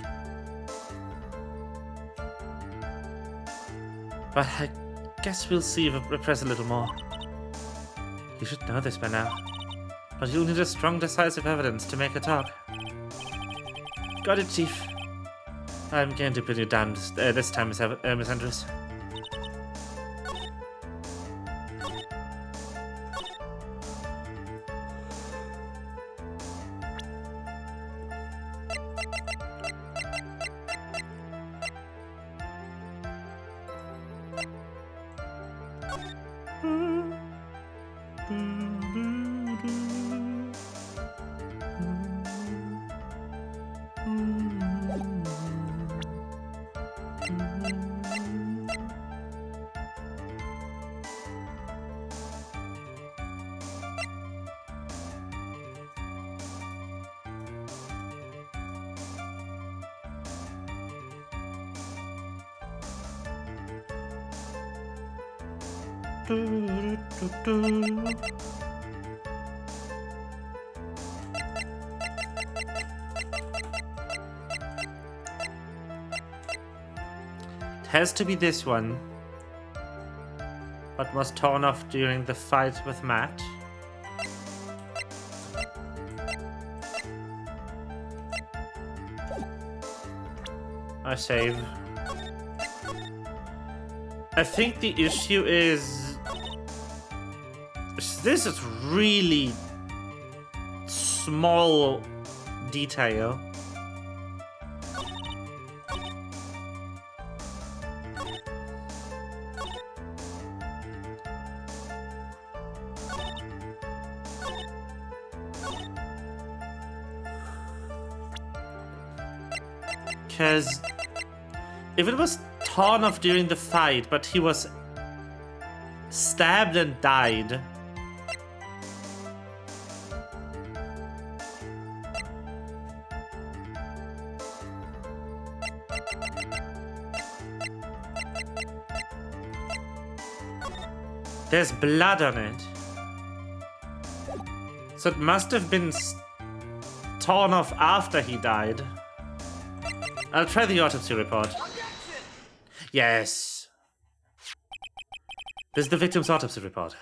But I guess we'll see if we press a little more. You should know this by now. But you'll need a strong, decisive evidence to make a talk. Got it, Chief. I'm going to put you down this time, Miss Andrews. It has to be this one, but was torn off during the fight with Matt. I save. I think the issue is this is really small detail. Because if it was torn off during the fight, but he was stabbed and died, there's blood on it. So it must have been torn off after he died. I'll try the autopsy report. Yes. This is the victim's autopsy report.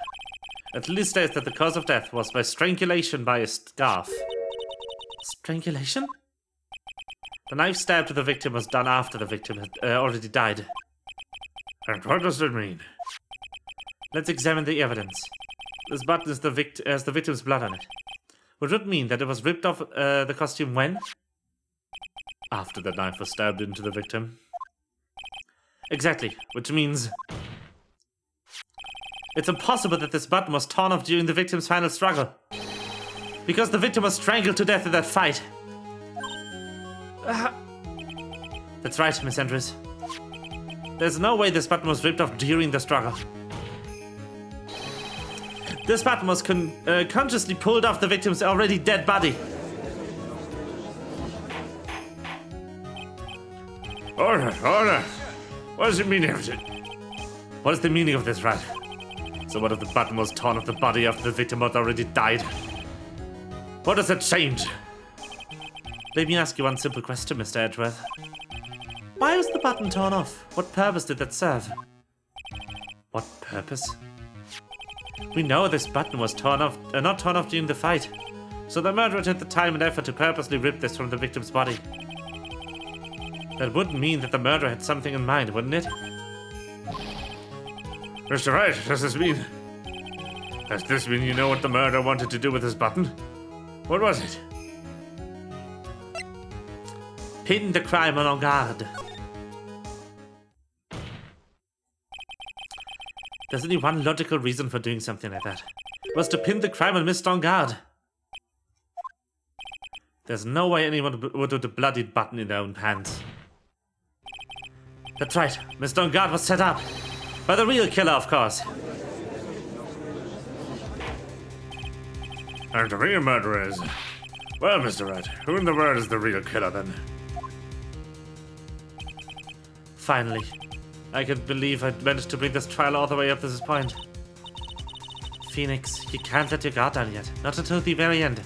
It clearly states that the cause of death was by strangulation by a scarf. Strangulation? The knife stab to the victim was done after the victim had already died. And what does that mean? Let's examine the evidence. This button is has the victim's blood on it. Which would mean that it was ripped off the costume when? After the knife was stabbed into the victim. Exactly, which means it's impossible that this button was torn off during the victim's final struggle. Because the victim was strangled to death in that fight. That's right, Miss Andrews. There's no way this button was ripped off during the struggle. This button was consciously pulled off the victim's already dead body. Order. What is the meaning of it? What is the meaning of this, Wright? So what if the button was torn off the body after the victim had already died? What does that change? Let me ask you one simple question, Mr. Edgeworth. Why was the button torn off? What purpose did that serve? What purpose? We know this button was not torn off during the fight. So the murderer took the time and effort to purposely rip this from the victim's body. That would mean that the murderer had something in mind, wouldn't it? Mr. Wright, does this mean Does this mean you know what the murderer wanted to do with his button? What was it? Pin the criminal on guard. There's only one logical reason for doing something like that. It was to pin the criminal missed on guard. There's no way anyone would do the bloody button in their own hands. That's right, Mr. On Guard was set up. By the real killer, of course. And the real murderer is... Well, Mr. Wright, who in the world is the real killer then? Finally. I can't believe I managed to bring this trial all the way up to this point. Phoenix, you can't let your guard down yet. Not until the very end.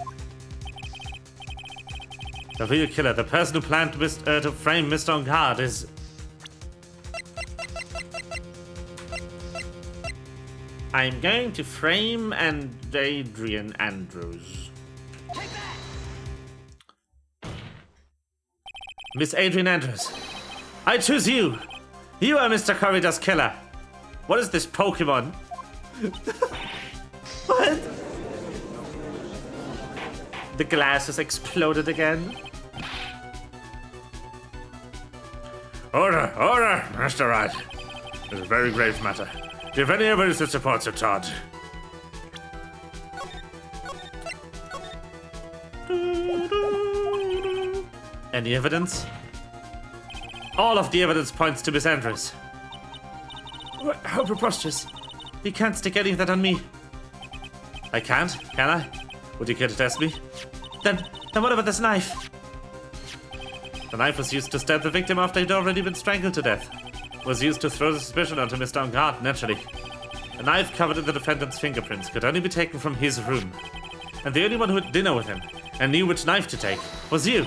The real killer, the person who planned to frame Mr. On Guard is... I'm going to frame Adrian Andrews. Miss Adrian Andrews, I choose you! You are Mr. Corridor's killer! What is this Pokemon? What? The glass has exploded again. Order! Order! Mr. Wright. It's a very grave matter. Do you have any evidence that supports your charge? Any evidence? All of the evidence points to Miss Andrews. How preposterous. You can't stick any of that on me. I can't, can I? Would you care to test me? Then what about this knife? The knife was used to stab the victim after he'd already been strangled to death. It was used to throw the suspicion onto Mr. On Guard, naturally. A knife covered in the defendant's fingerprints could only be taken from his room. And the only one who had dinner with him and knew which knife to take was you.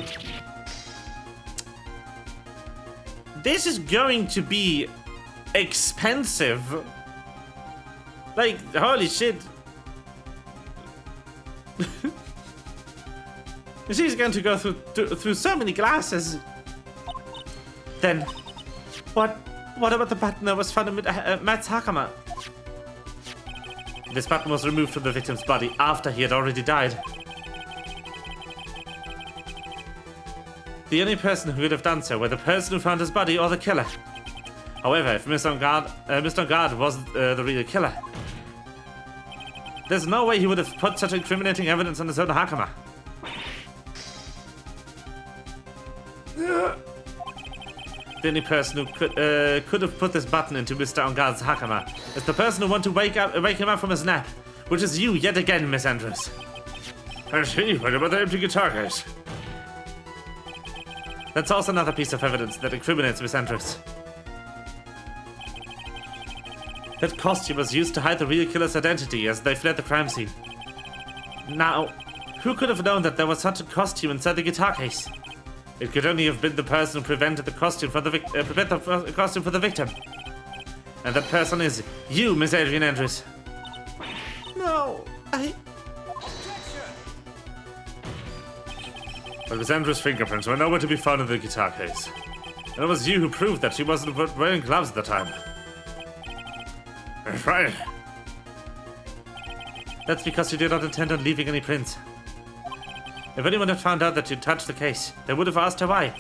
This is going to be expensive. Like, holy shit. She's going to go through so many glasses. Then, what about the button that was found in Matt's Hakama? This button was removed from the victim's body after he had already died. The only person who would have done so were the person who found his body or the killer. However, if Mr. On Guard was the real killer, there's no way he would have put such incriminating evidence on his own Hakama. The only person who could have put this button into Mr. On Guard's Hakama is the person who wanted to wake him up from his nap, which is you yet again, Miss Andrews. I see. What about the empty guitar case? That's also another piece of evidence that incriminates Miss Andrews. That costume was used to hide the real killer's identity as they fled the crime scene. Now, who could have known that there was such a costume inside the guitar case? It could only have been the person who prevented the costume for the victim. And that person is you, Miss Adrian Andrews. No, But Miss Andrews' fingerprints were nowhere to be found in the guitar case. And it was you who proved that she wasn't wearing gloves at the time. That's right. That's because you did not intend on leaving any prints. If anyone had found out that you touched the case, they would have asked her why.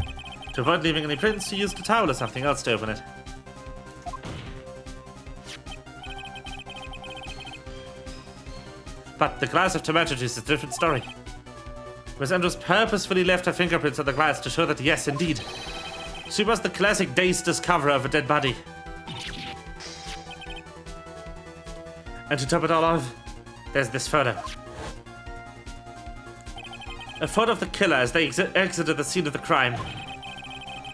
To avoid leaving any prints, she used a towel or something else to open it. But the glass of tomato juice is a different story. Miss Andrews purposefully left her fingerprints on the glass to show that, yes, indeed, she was the classic dazed discoverer of a dead body. And to top it all off, there's this photo. A photo of the killer as they exited the scene of the crime.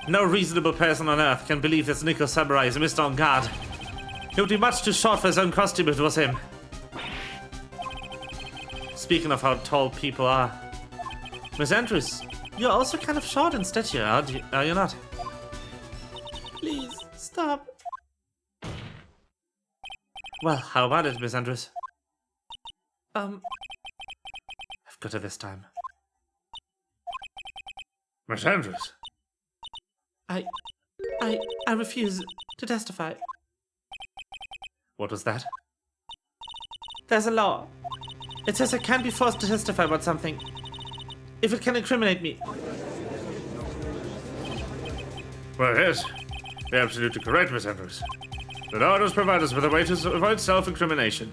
No reasonable person on Earth can believe this Nico Samurai is Mr. On Guard. He would be much too short for his own costume if it was him. Speaking of how tall people are, Miss Andrews, you're also kind of short in stature, are you not? Please, stop. Well, how about it, Miss Andrews? I've got her this time. Miss Andrews? I refuse to testify. What was that? There's a law. It says I can't be forced to testify about something if it can incriminate me. Well, yes. You're absolutely correct, Miss Andrews. The law does provide us with a way to avoid self-incrimination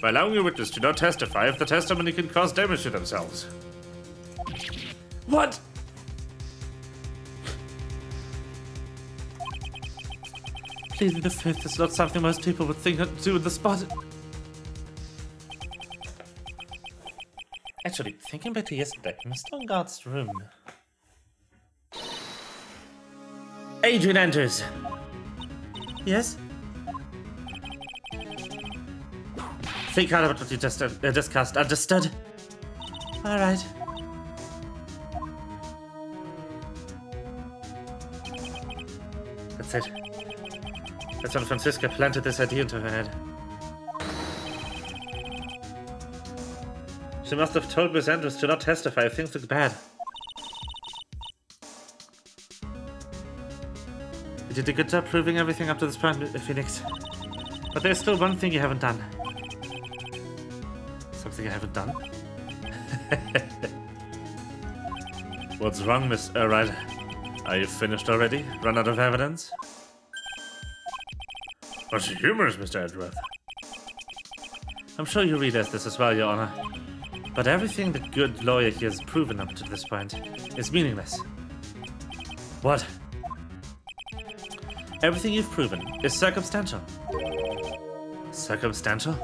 by allowing a witness to not testify if the testimony can cause damage to themselves. What? Pleading the fifth is not something most people would think to do in the spot. Actually, thinking back to yesterday, I'm still in God's room. Adrian enters. Yes? Think hard about what you just discussed. Understood? Alright. That's it. That's when Francisca planted this idea into her head. She must have told Miss Andrews to not testify if things look bad. You did a good job proving everything up to this point, Phoenix. But there's still one thing you haven't done. Something I haven't done? What's wrong, Miss Wright? Are you finished already? Run out of evidence? What's your humorous, Mr. Edgeworth? I'm sure you realize this as well, Your Honor. But everything the good lawyer here has proven up to this point is meaningless. What? Everything you've proven is circumstantial. Circumstantial?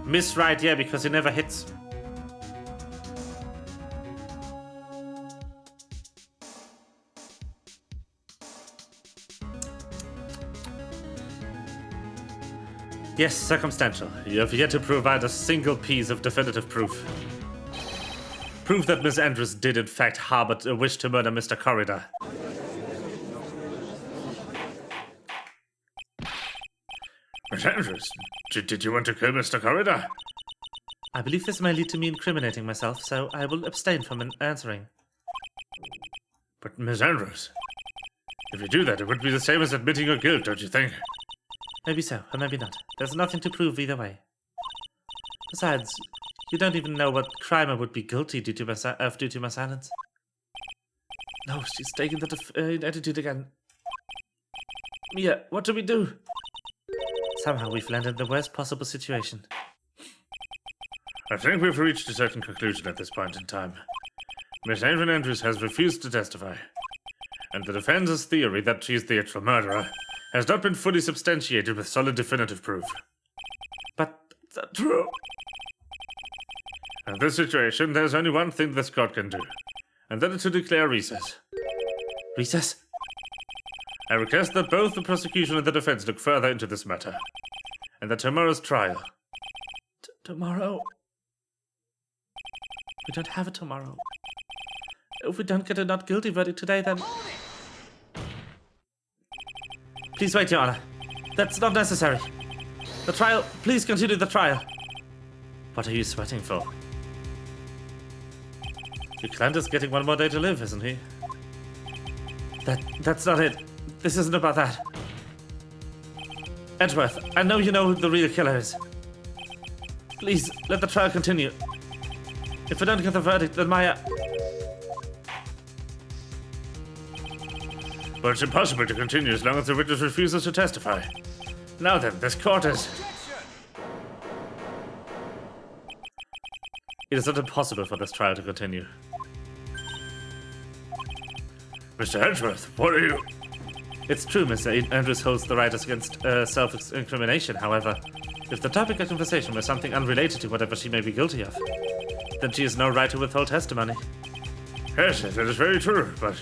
Miss Wright, yeah, because he never hits. Yes, circumstantial. You have yet to provide a single piece of definitive proof. Proof that Miss Andrews did in fact harbor a wish to murder Mr. Corridor. Miss Andrews, did you want to kill Mr. Corridor? I believe this may lead to me incriminating myself, so I will abstain from answering. But Miss Andrews, if you do that, it would be the same as admitting your guilt, don't you think? Maybe so, or maybe not. There's nothing to prove either way. Besides, you don't even know what crime I would be guilty due to my silence. No, she's taking that attitude again. Mia, what do we do? Somehow we've landed in the worst possible situation. I think we've reached a certain conclusion at this point in time. Miss Adrian Andrews has refused to testify, and the defense's theory that she is the actual murderer has not been fully substantiated with solid definitive proof. But that's true. In this situation, there's only one thing this court can do, and that is to declare recess. Recess? I request that both the prosecution and the defense look further into this matter, and that tomorrow's trial... Tomorrow? We don't have a tomorrow. If we don't get a not guilty verdict today, then... Please wait, Your Honor. That's not necessary. The trial... Please continue the trial. What are you sweating for? Your client is getting one more day to live, isn't he? That's not it. This isn't about that. Edgeworth, I know you know who the real killer is. Please, let the trial continue. If we don't get the verdict, then Maya... But it's impossible to continue as long as the witness refuses to testify. Now then, this court is... It is not impossible for this trial to continue. Mr. Edgeworth, what are you... It's true, Mr. Andrews holds the right against self-incrimination. However, if the topic of conversation was something unrelated to whatever she may be guilty of, then she has no right to withhold testimony. Yes, that is very true, but...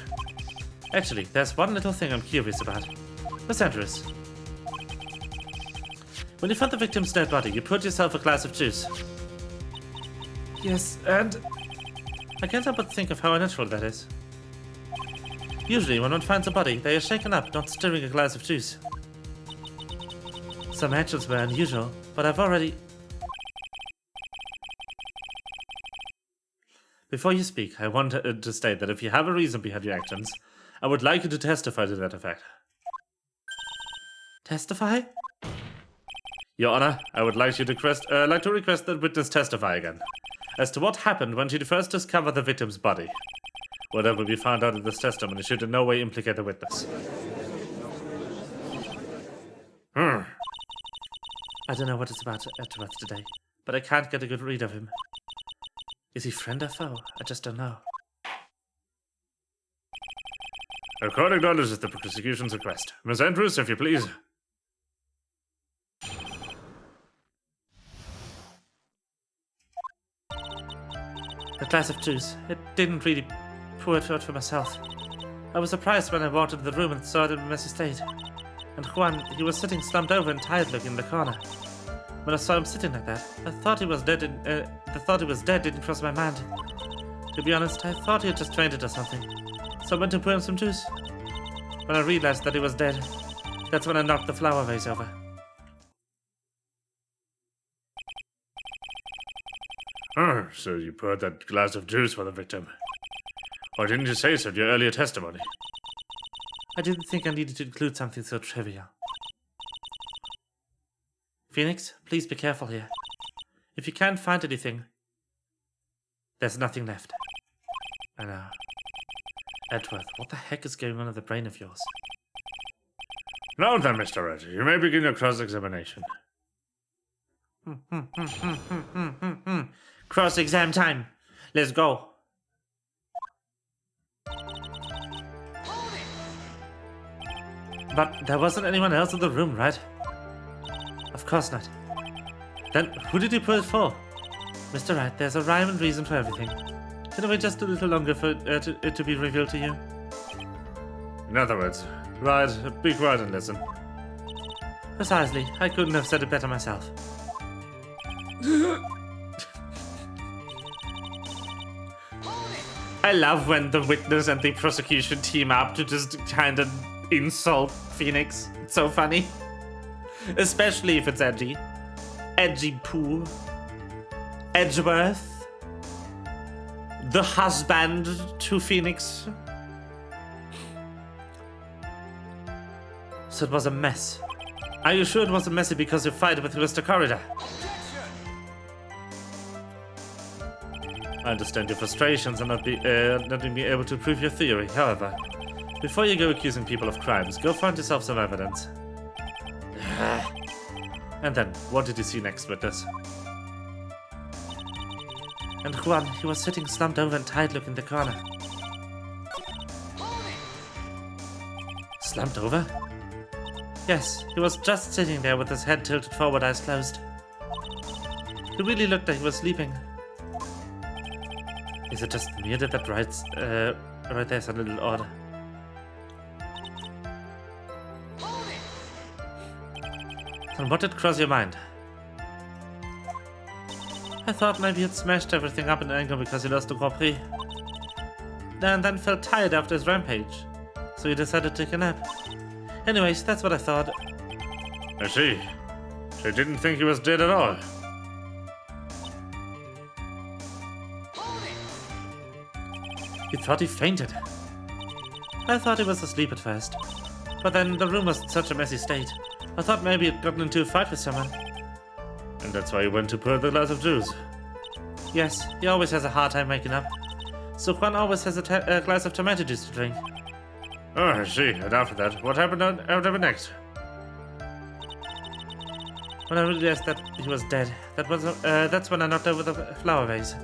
Actually, there's one little thing I'm curious about. Miss Andrews, when you found the victim's dead body, you poured yourself a glass of juice. Yes, and... I can't help but think of how unnatural that is. Usually, when one finds a body, they are shaken up, not stirring a glass of juice. Some actions were unusual, but I've already... Before you speak, I want to state that if you have a reason behind your actions, I would like you to testify to that effect. Testify? Your Honor, I would like to request that witness testify again as to what happened when she first discovered the victim's body. Whatever we found out in this testimony should in no way implicate the witness. I don't know what it's about Attourney today, but I can't get a good read of him. Is he friend or foe? I just don't know. The court acknowledges the prosecution's request. Miss Andrews, if you please. The glass of juice. It didn't really pour it out for myself. I was surprised when I walked into the room and saw it in a messy state. And Juan, he was sitting slumped over and tired looking in the corner. When I saw him sitting like that, I thought he was dead. The thought he was dead didn't cross my mind. To be honest, I thought he had just fainted or something. So I went to pour him some juice. When I realized that he was dead, that's when I knocked the flower vase over. So you poured that glass of juice for the victim. Why didn't you say so in your earlier testimony? I didn't think I needed to include something so trivial. Phoenix, please be careful here. If you can't find anything, there's nothing left. I know. Edward, what the heck is going on in the brain of yours? Now then, Mr. Wright, you may begin your cross-examination. Cross-exam time. Let's go. But there wasn't anyone else in the room, right? Of course not. Then who did you put it for? Mr. Wright, there's a rhyme and reason for everything. Can I wait just a little longer for it to be revealed to you? In other words, Wright, be quiet and listen. Precisely. I couldn't have said it better myself. I love when the witness and the prosecution team up to just kind of insult Phoenix. It's so funny. Especially if it's edgy. Edgy Pooh. Edgeworth. The husband to Phoenix. So it was a mess. Are you sure it was a messy because you fight with Mr. Corridor? I understand your frustrations and not being able to prove your theory. However, before you go accusing people of crimes, go find yourself some evidence. And then, what did you see next, witness? And Juan, he was sitting slumped over and tired looking in the corner. Slumped over? Yes, he was just sitting there with his head tilted forward, eyes closed. He really looked like he was sleeping. Is it just me that right there's a little odd? And what did cross your mind? I thought maybe he'd smashed everything up in anger because he lost the Grand Prix. And then felt tired after his rampage, so he decided to take a nap. Anyways, that's what I thought. I see. She didn't think he was dead at all. You thought he fainted? I thought he was asleep at first. But then the room was in such a messy state. I thought maybe he'd gotten into a fight with someone. And that's why you went to pour the glass of juice? Yes, he always has a hard time waking up. So Juan always has a glass of tomato juice to drink. Oh, I see. And after that, what happened next? When I realized that he was dead, that's when I knocked over the flower vase.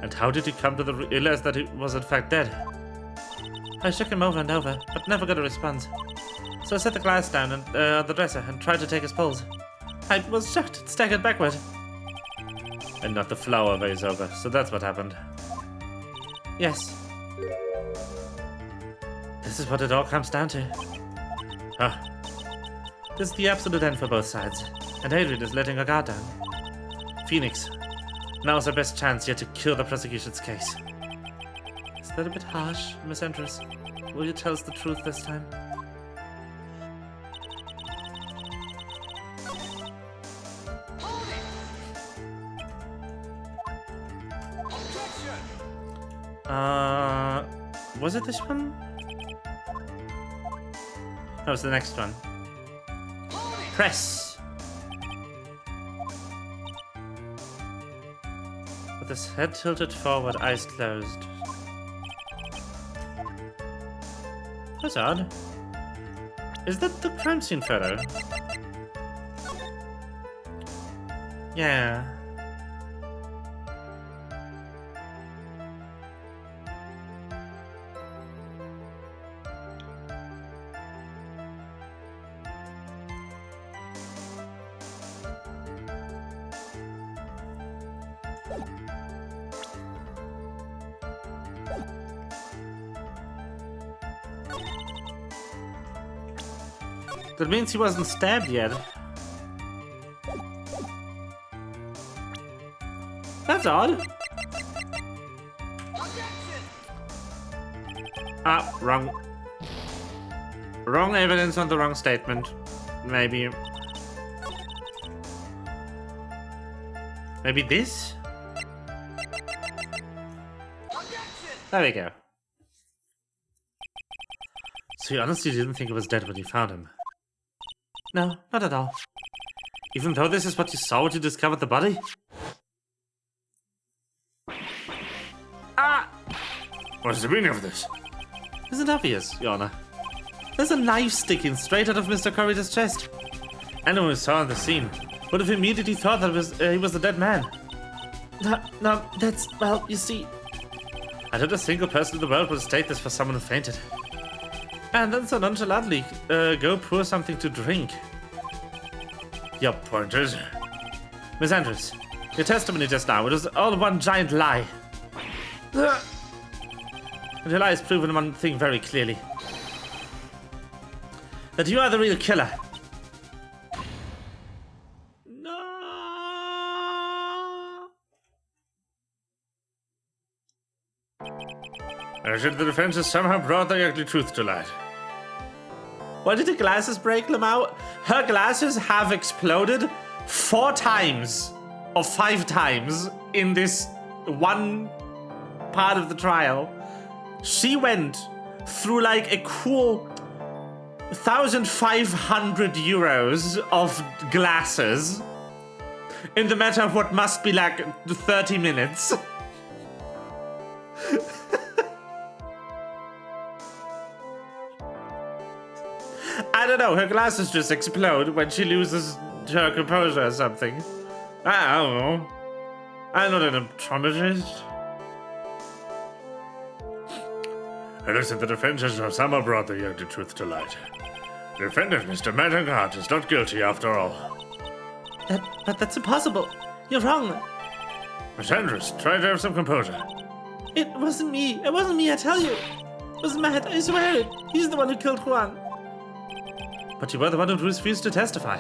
And how did you come to realize that he was in fact dead? I shook him over and over, but never got a response. So I set the glass down on the dresser and tried to take his pulse. I was shocked and staggered backward. And knocked the flower vase over, so that's what happened. Yes. This is what it all comes down to. Huh. This is the absolute end for both sides, and Adrian is letting her guard down. Phoenix, now's our best chance yet to kill the prosecution's case. Is that a bit harsh, Miss Andrews? Will you tell us the truth this time? Was it this one? That was the next one. Press. With his head tilted forward, eyes closed. That's odd. Is that the crime scene photo? Yeah. That means he wasn't stabbed yet. That's odd. Ah, wrong. Wrong evidence on the wrong statement. Maybe. Maybe this? There we go. So you honestly didn't think he was dead when you found him? No, not at all. Even though this is what you saw when you discovered the body? Ah! What's the meaning of this? Isn't it obvious, Your Honor? There's a knife sticking straight out of Mr. Corrida's chest. Anyone who saw the scene would have immediately thought that he was a dead man. No, that's, well, you see... I don't a single person in the world would state this for someone who fainted. And then so nonchalantly go pour something to drink. Your point is? Miss Andrews, your testimony just now, it was all one giant lie. And your lie has proven one thing very clearly. That you are the real killer. No. I said the defense has somehow brought the ugly truth to light. Why did the glasses break, Lamau? Her glasses have exploded 4 times or 5 times in this one part of the trial. She went through like a cool 1,500 euros of glasses in the matter of what must be like 30 minutes. I don't know, her glasses just explode when she loses her composure or something. I don't know. I'm not an optometrist. And listen, the defense has somehow brought the ugly truth to light. The defendant, Mr. Madangard, is not guilty after all. But that's impossible. You're wrong. Miss Andrews, try to have some composure. It wasn't me. It wasn't me, I tell you. It was Matt, I swear it. He's the one who killed Juan. But you were the one who refused to testify.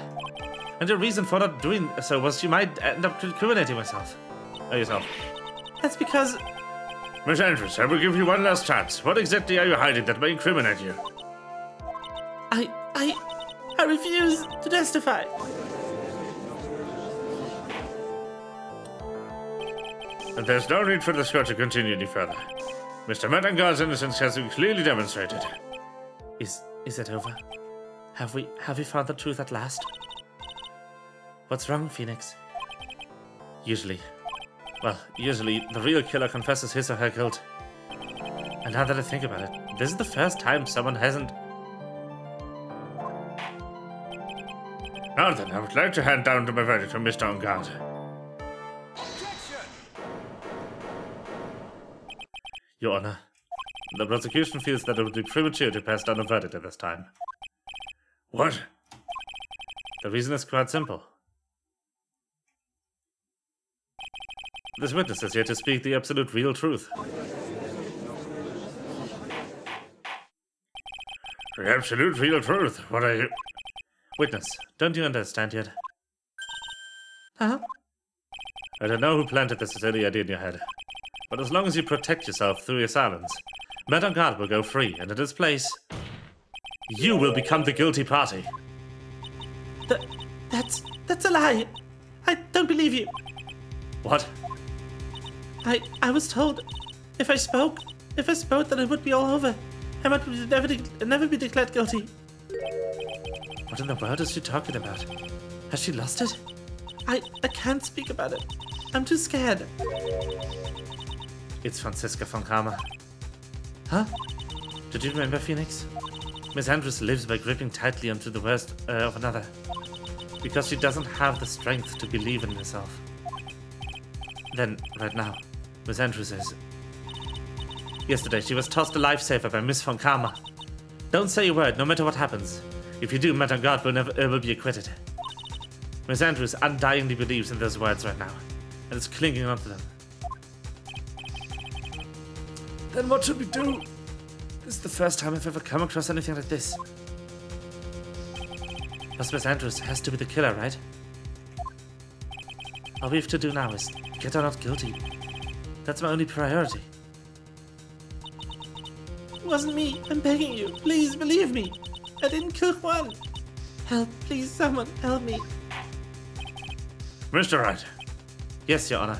And your reason for not doing so was you might end up incriminating yourself. That's because... Miss Andrews, I will give you one last chance. What exactly are you hiding that may incriminate you? I refuse to testify. And there's no need for this court to continue any further. Mr. Madangard's innocence has been clearly demonstrated. Is it over? Have we found the truth at last? What's wrong, Phoenix? Usually the real killer confesses his or her guilt. And now that I think about it, this is the first time someone hasn't... Now then, I would like to hand down to my verdict from Mr. Ongard. Your Honor, the prosecution feels that it would be premature to pass down a verdict at this time. What? The reason is quite simple. This witness is here to speak the absolute real truth. The absolute real truth? What are you... Witness, don't you understand yet? Huh? I don't know who planted this silly idea in your head, but as long as you protect yourself through your silence, Madame Garde will go free, and in its place, you will become the guilty party. That's a lie. I don't believe you. What? I was told if I spoke, then it would be all over. I might never be declared guilty. What in the world is she talking about? Has she lost it? I can't speak about it. I'm too scared. It's Franziska von Kramer. Huh? Did you remember, Phoenix? Miss Andrews lives by gripping tightly onto the worst of another. Because she doesn't have the strength to believe in herself. Then, right now, Miss Andrews is. Yesterday, she was tossed a lifesaver by Miss von Kramer. Don't say a word, no matter what happens. If you do, Madame God will be acquitted. Miss Andrews undyingly believes in those words right now, and is clinging onto them. Then what should we do? This is the first time I've ever come across anything like this. But Miss Andrews has to be the killer, right? All we have to do now is get her not guilty. That's my only priority. It wasn't me. I'm begging you. Please believe me. I didn't kill Juan. Help, please, someone help me. Mr. Wright, Yes, Your Honor.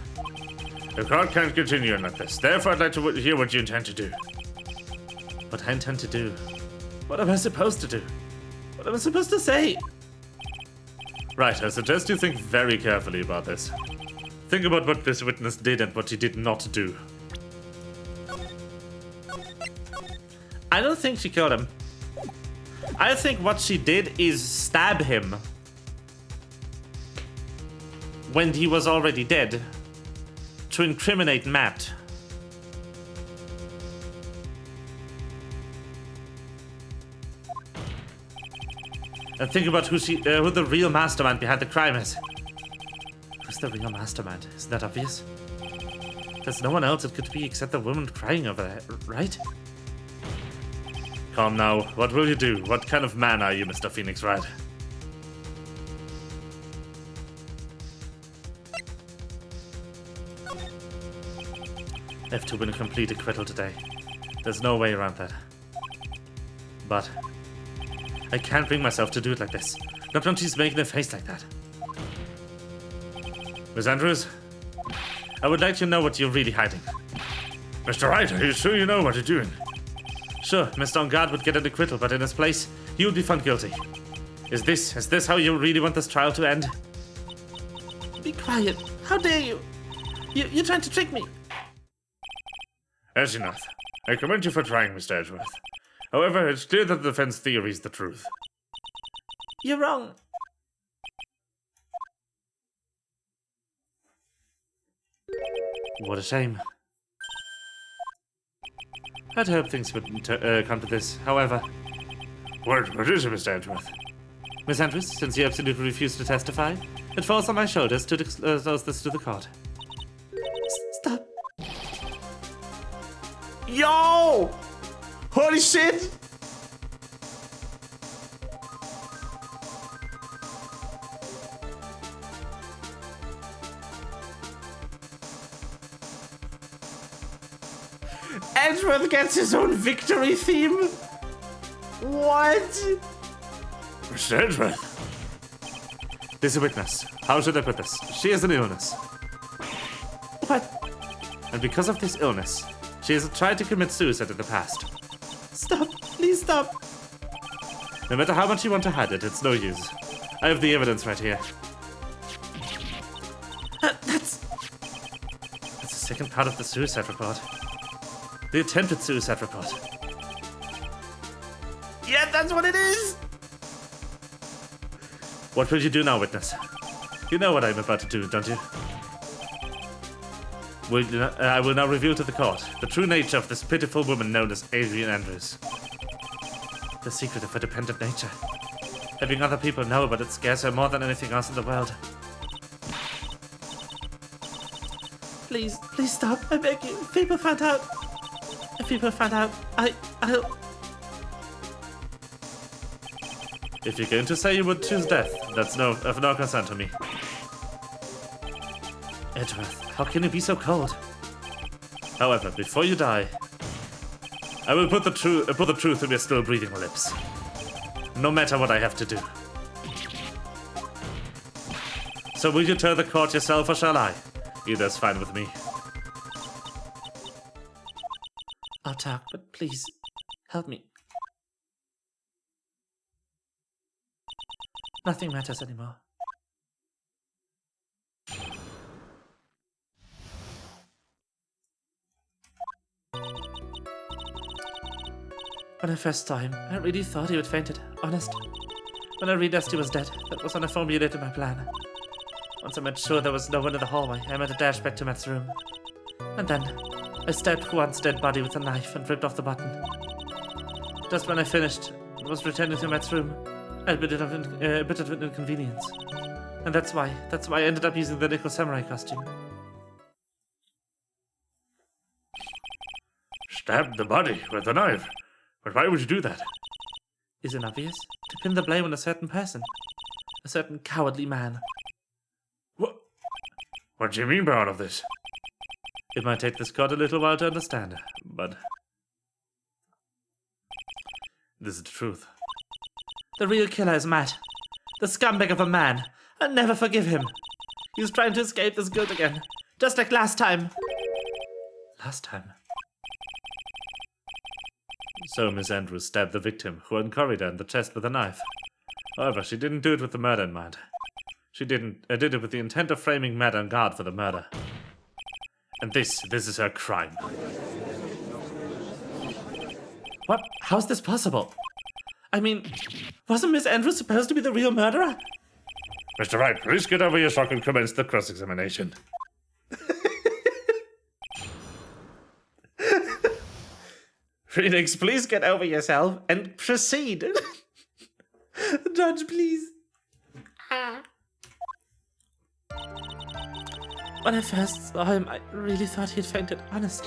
the court can't continue like this. Therefore, I'd like to hear what you intend to do. What I intend to do. What am I supposed to do? What am I supposed to say? Right, I suggest you think very carefully about this. Think about what this witness did and what he did not do. I don't think she killed him. I think what she did is stab him when he was already dead to incriminate Matt. And think about who the real mastermind behind the crime is. Who's the real mastermind? Isn't that obvious? There's no one else it could be except the woman crying over there, right? Calm now. What will you do? What kind of man are you, Mr. Phoenix Wright? I have to win a complete acquittal today. There's no way around that. But I can't bring myself to do it like this. Not when she's making a face like that. Miss Andrews? I would like to know what you're really hiding. Mr. Wright, are you sure you know what you're doing? Sure, Mr. On Guard would get an acquittal, but in his place, he would be found guilty. Is this how you really want this trial to end? Be quiet. How dare you? You're trying to trick me. That's enough. I commend you for trying, Mr. Edgeworth. However, it's clear that the defense theory is the truth. You're wrong. What a shame. I'd hoped things wouldn't come to this. However, What is it, Mr. Edgeworth? Miss Andrews, since you absolutely refuse to testify, it falls on my shoulders to disclose this to the court. Stop. Yo! Holy shit! Edgeworth gets his own victory theme? What? Mr. Edgeworth? There's a witness. How should I put this? She has an illness. What? And because of this illness, she has tried to commit suicide in the past. Stop. Please stop. No matter how much you want to hide it, it's no use. I have the evidence right here. That's It's the second part of the suicide report. The attempted suicide report. Yeah, that's what it is. What will you do now, witness? You know what I'm about to do, don't you? I will now reveal to the court the true nature of this pitiful woman known as Adrian Andrews. The secret of her dependent nature. Having other people know about it scares her more than anything else in the world. Please stop. I beg you. If people find out. If people find out, I'll. If you're going to say you would choose death, that's of no concern to me. Edgeworth, how can you be so cold? However, before you die, I will put the truth in your still breathing lips. No matter what I have to do. So will you tell the court yourself or shall I? Either's fine with me. I'll talk, but please help me. Nothing matters anymore. When I first saw him, I really thought he had fainted, honest. When I realized he was dead, that was when I formulated my plan. Once I made sure there was no one in the hallway, I made a dash back to Matt's room. And then, I stabbed Juan's dead body with a knife and ripped off the button. Just when I finished and was returning to Matt's room, I had a bit of an inconvenience. And that's why I ended up using the Nickel Samurai costume. Stabbed the body with a knife? But why would you do that? Isn't obvious? To pin the blame on a certain person. A certain cowardly man. What do you mean by all of this? It might take this court a little while to understand, but this is the truth. The real killer is Matt. The scumbag of a man. I'll never forgive him. He's trying to escape this guilt again. Just like last time. Last time? So Miss Andrews stabbed the victim, Juan Corrida, in the chest with a knife. However, she didn't do it with the murder in mind. She did it with the intent of framing Matt on guard for the murder. And this is her crime. What? How's this possible? I mean, wasn't Miss Andrews supposed to be the real murderer? Mr. Wright, please get over your shock and commence the cross-examination. Phoenix, please get over yourself and proceed. Judge, please. When I first saw him, I really thought he had fainted, honest.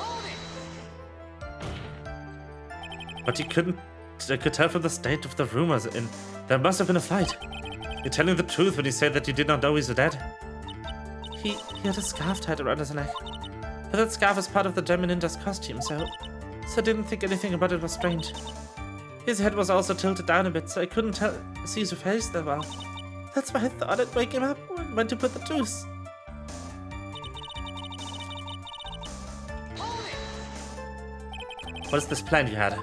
But I could tell from the state of the rumors, and there must have been a fight. You're telling the truth when you say that you did not know he's dead. He had a scarf tied around his neck. But that scarf was part of the German ninja's costume, so I didn't think anything about it was strange. His head was also tilted down a bit, so I couldn't see his face that well. That's why I thought I'd wake him up and went to put the juice. What is this plan you had?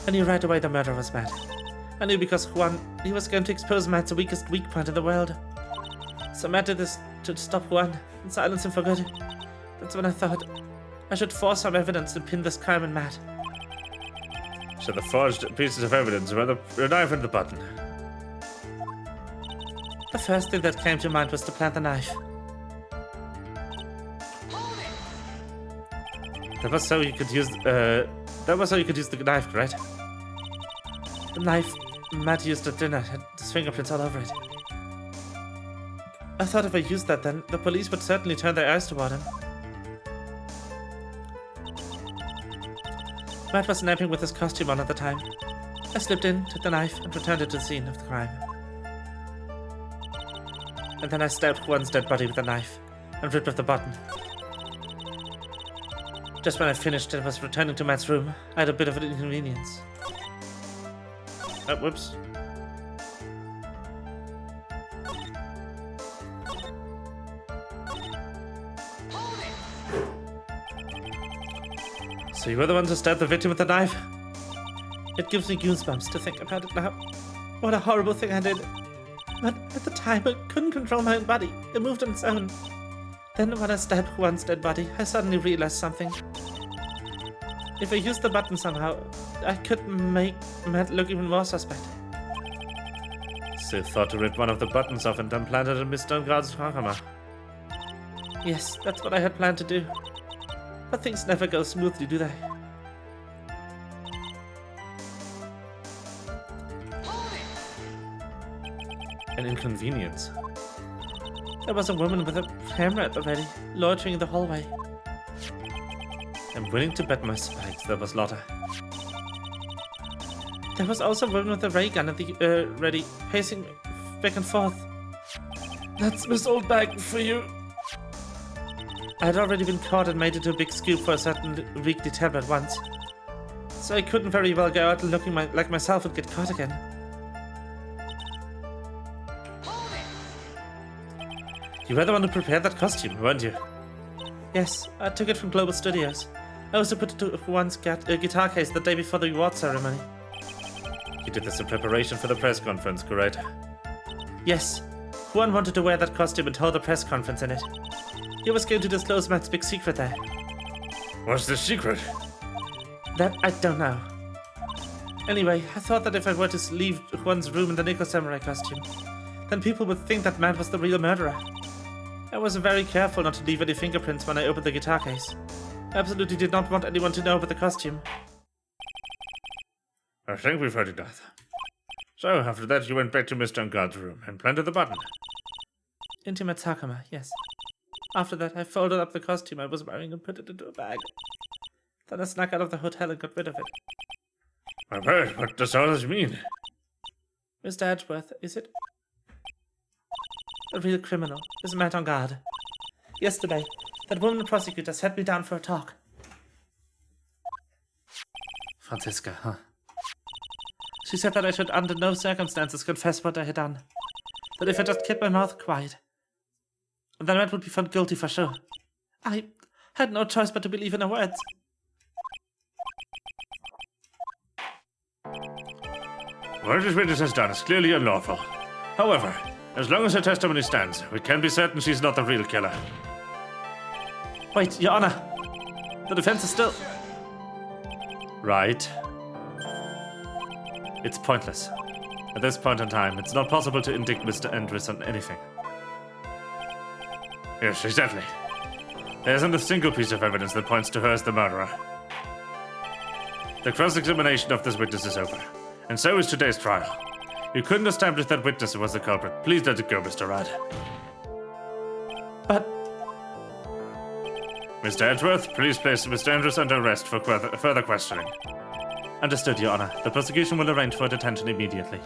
I knew right away the murderer was Matt. I knew because Juan, he was going to expose Matt's weakest weak point in the world. So Matt did this to stop Juan and silence him for good. That's when I thought I should force some evidence to pin this crime on Matt. So the forged pieces of evidence were the knife and the button. The first thing that came to mind was to plant the knife. That was so you could use the knife, right? The knife Matt used at dinner had his fingerprints all over it. I thought if I used that then, the police would certainly turn their eyes toward him. Matt was napping with his costume on at the time. I slipped in, took the knife, and returned it to the scene of the crime. And then I stabbed Juan's dead body with a knife, and ripped off the button. Just when I finished and was returning to Matt's room, I had a bit of an inconvenience. Oh, whoops. So you were the one to stab the victim with the knife? It gives me goosebumps to think about it now. What a horrible thing I did. But at the time, I couldn't control my own body. It moved on its own. Then when I stabbed Juan's dead body, I suddenly realized something. If I used the button somehow, I could make Matt look even more suspect. So you thought to rip one of the buttons off and then plant it in Miss Dungar's armor? Yes, that's what I had planned to do. But things never go smoothly, do they? An inconvenience. There was a woman with a camera at the ready, loitering in the hallway. I'm willing to bet my spikes there was Lotta. There was also a woman with a ray gun at the ready, pacing back and forth. That's Miss Oldbag for you. I had already been caught and made into a big scoop for a certain weekly tablet once. So I couldn't very well go out looking like myself and get caught again. You were the one who prepared that costume, weren't you? Yes, I took it from Global Studios. I also put it to Juan's guitar case the day before the award ceremony. You did this in preparation for the press conference, correct? Yes. Juan wanted to wear that costume and hold a press conference in it. He was going to disclose Matt's big secret there. What's the secret? That I don't know. Anyway, I thought that if I were to leave Juan's room in the Nickel Samurai costume, then people would think that Matt was the real murderer. I was very careful not to leave any fingerprints when I opened the guitar case. I absolutely did not want anyone to know about the costume. I think we've heard enough. So, after that, you went back to Mr. Ungod's room and planted the button. Into Matsakama, yes. After that, I folded up the costume I was wearing and put it into a bag. Then I snuck out of the hotel and got rid of it. My word, what does all this mean? Mr. Edgeworth, is it? The real criminal is Matt on guard. Yesterday, that woman prosecutor sat me down for a talk. Franziska, huh? She said that I should under no circumstances confess what I had done. That if I just kept my mouth quiet, then Matt would be found guilty for sure. I had no choice but to believe in her words. What this witness has done is clearly unlawful. However, as long as her testimony stands, we can be certain she's not the real killer. Wait, Your Honor. The defense is still... Right. It's pointless. At this point in time, it's not possible to indict Mr. Andrus on anything. Yes, exactly. There isn't a single piece of evidence that points to her as the murderer. The cross-examination of this witness is over, and so is today's trial. You couldn't establish that witness was the culprit. Please let it go, Mr. Wright. But... Mr. Edgeworth, please place Mr. Andrus under arrest for further questioning. Understood, Your Honor. The prosecution will arrange for detention immediately.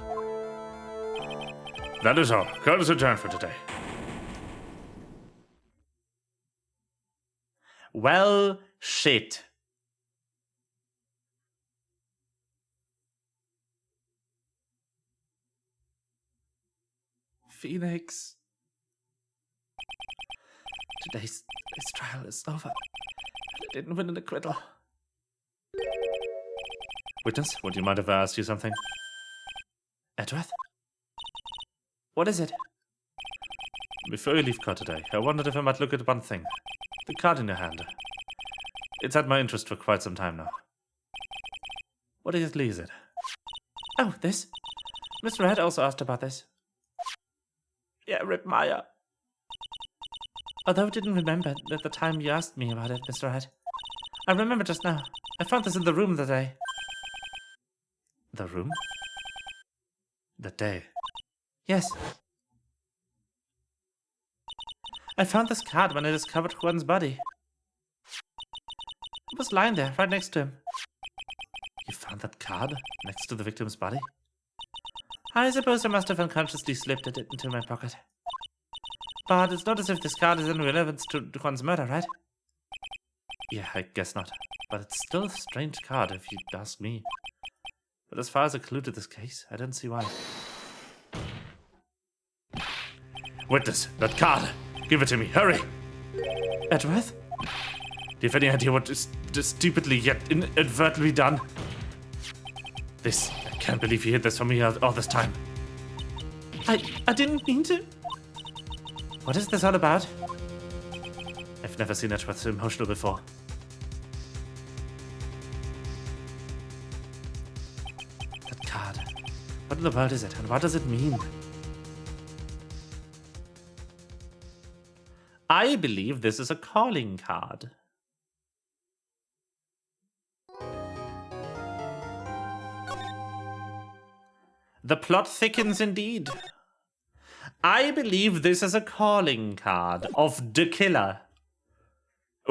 That is all. Court is adjourned for today. Well, shit. Phoenix. Today's trial is over. I didn't win an acquittal. Witness, would you mind if I asked you something? Edgeworth? What is it? Before you leave court today, I wondered if I might look at one thing. The card in your hand. It's had my interest for quite some time now. What exactly is it? Oh, this? Mr. Red also asked about this. Yeah, Rip Meyer. Although I didn't remember at the time you asked me about it, Mr. Red. I remember just now. I found this in the room that day. The room? That day? Yes. I found this card when I discovered Juan's body. It was lying there, right next to him. You found that card next to the victim's body? I suppose I must have unconsciously slipped it into my pocket. But it's not as if this card is in relevance to Juan's murder, right? Yeah, I guess not. But it's still a strange card, if you ask me. But as far as a clue to this case, I don't see why. Witness, that card! Give it to me, hurry! Edgeworth? Do you have any idea what is stupidly yet inadvertently done? This, I can't believe you hid this from me all this time. I didn't mean to. What is this all about? I've never seen Edgeworth so emotional before. That card. What in the world is it, and what does it mean? I believe this is a calling card. The plot thickens indeed. I believe this is a calling card of the killer,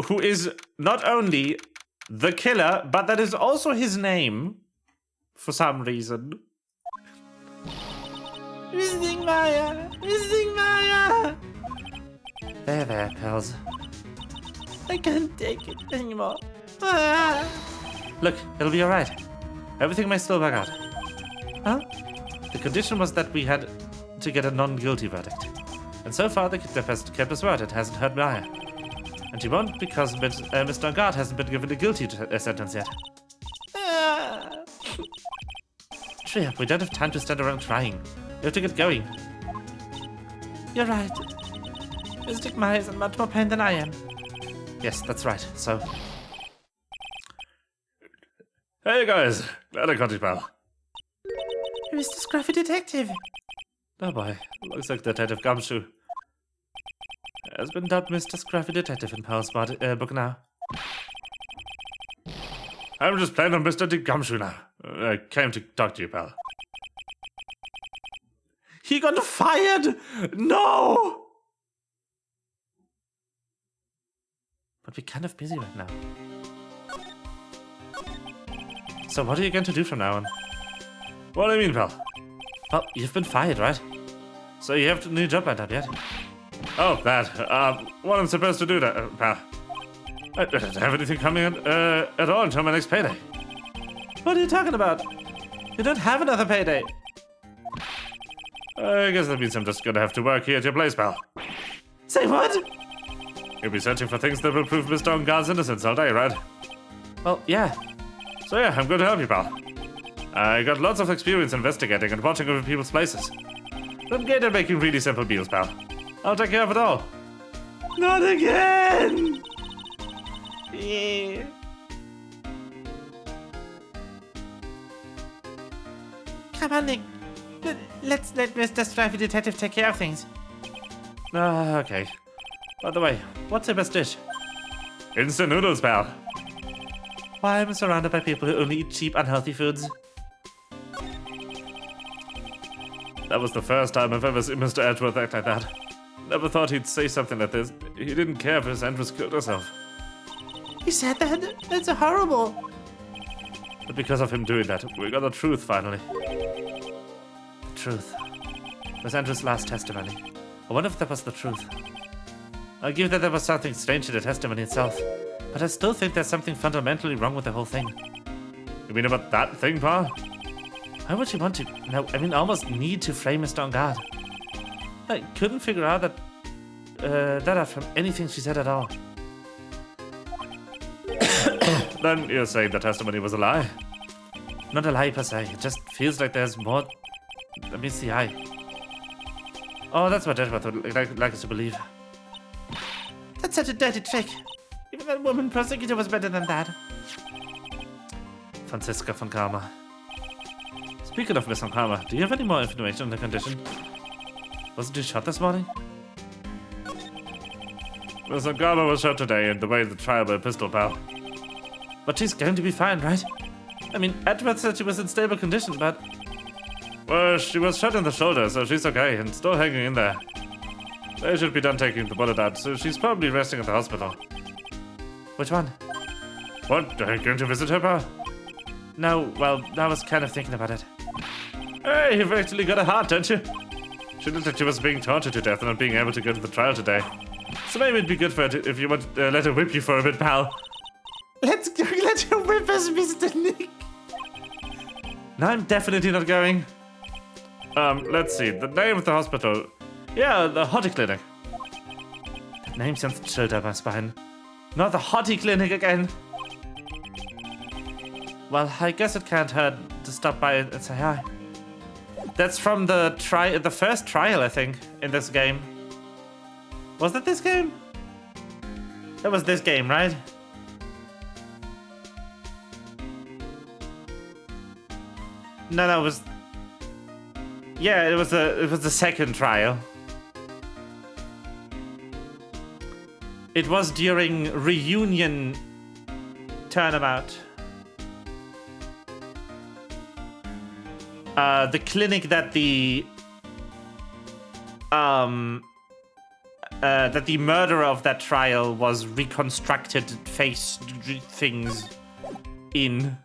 who is not only the killer, but that is also his name, for some reason. Missing Maya! Missing Maya! There, pals. I can't take it anymore. Ah. Look, it'll be alright. Everything may still work out. Huh? The condition was that we had to get a non-guilty verdict. And so far, the kidnapper has kept his word. It hasn't hurt Maya. And he won't because Mr. Unguard hasn't been given a guilty sentence yet. Hurry up, we don't have time to stand around crying. We have to get going. You're right. Mystic Maya is in much more pain than I am. Yes, that's right. So, Hey guys, glad I caught you, pal. Mr. Scruffy Detective. oh boy, looks like Detective Gumshoe has been dubbed Mr. Scruffy Detective in Pal's book now. I'm just playing on Mr. Dick Gumshoe now. I came to talk to you, pal. He got fired! No! But we're kind of busy right now. So what are you going to do from now on? What do you mean, pal? Well, you've been fired, right? So you have a new job lined up yet? Oh, that. What I'm supposed to do, pal? I don't have anything coming in, at all until my next payday. What are you talking about? You don't have another payday. I guess that means I'm just gonna have to work here at your place, pal. Say what? You'll be searching for things that will prove Mr. On Guard's innocence all day, right? Well, yeah. So yeah, I'm going to help you, pal. I got lots of experience investigating and watching over people's places. I'm good at making really simple deals, pal. I'll take care of it all. Not again! Yeah. Come on, Nick. Let's let Mr. Scruffy Detective take care of things. Okay. By the way, what's your best dish? Instant noodles, pal. Why am I surrounded by people who only eat cheap, unhealthy foods? That was the first time I've ever seen Mr. Edgeworth act like that. Never thought he'd say something like this. He didn't care if his Andrews killed herself. He said that? That's horrible. But because of him doing that, we got the truth finally. The truth. Was Andrew's last testimony. I wonder if that was the truth. I'll give that there was something strange in the testimony itself, but I still think there's something fundamentally wrong with the whole thing. You mean about that thing, pal? Why would you want to, almost need to frame Mr. On Guard? I couldn't figure out that out from anything she said at all. Then you're saying the testimony was a lie? Not a lie per se, it just feels like there's more. Let me see, oh, that's what Edgeworth would like us to believe. That's such a dirty trick. Even that woman prosecutor was better than that. Franziska von Karma. Speaking of Miss von Karma, do you have any more information on the condition? Wasn't she shot this morning? Mr. Garber was shot today in the way of the trial by a pistol, pal. But she's going to be fine, right? I mean, Edgeworth said she was in stable condition, but... Well, she was shot in the shoulder, so she's okay and still hanging in there. They should be done taking the bullet out, so she's probably resting at the hospital. Which one? What? Are you going to visit her, pal? No, well, I was kind of thinking about it. Hey, you've actually got a heart, don't you? She looked like she was being tortured to death and not being able to go to the trial today. So maybe it'd be good for her if you want to let her whip you for a bit, pal. Let's go, let her whip us, Mr. Nick. No, I'm definitely not going. Let's see. The name of the hospital. Yeah, the Hottie Clinic. That name sounds chilled down my spine. Not the Hottie Clinic again. Well, I guess it can't hurt to stop by and say hi. That's from the first trial, I think, in this game. Was that this game? That was this game, right? No, it was... Yeah, it was the second trial. It was during Reunion Turnabout. The clinic that the murderer of that trial was reconstructed face things in.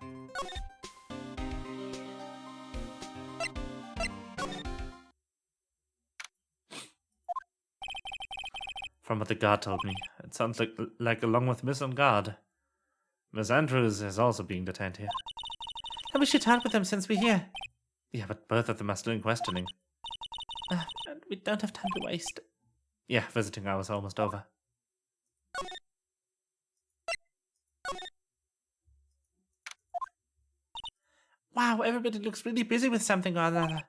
From what the guard told me, it sounds like along with Miss On Guard, Miss Andrews is also being detained here. And we should talk with them since we're here. Yeah, but both of them are still in questioning. And we don't have time to waste. Yeah, visiting hours are almost over. Wow, everybody looks really busy with something or other.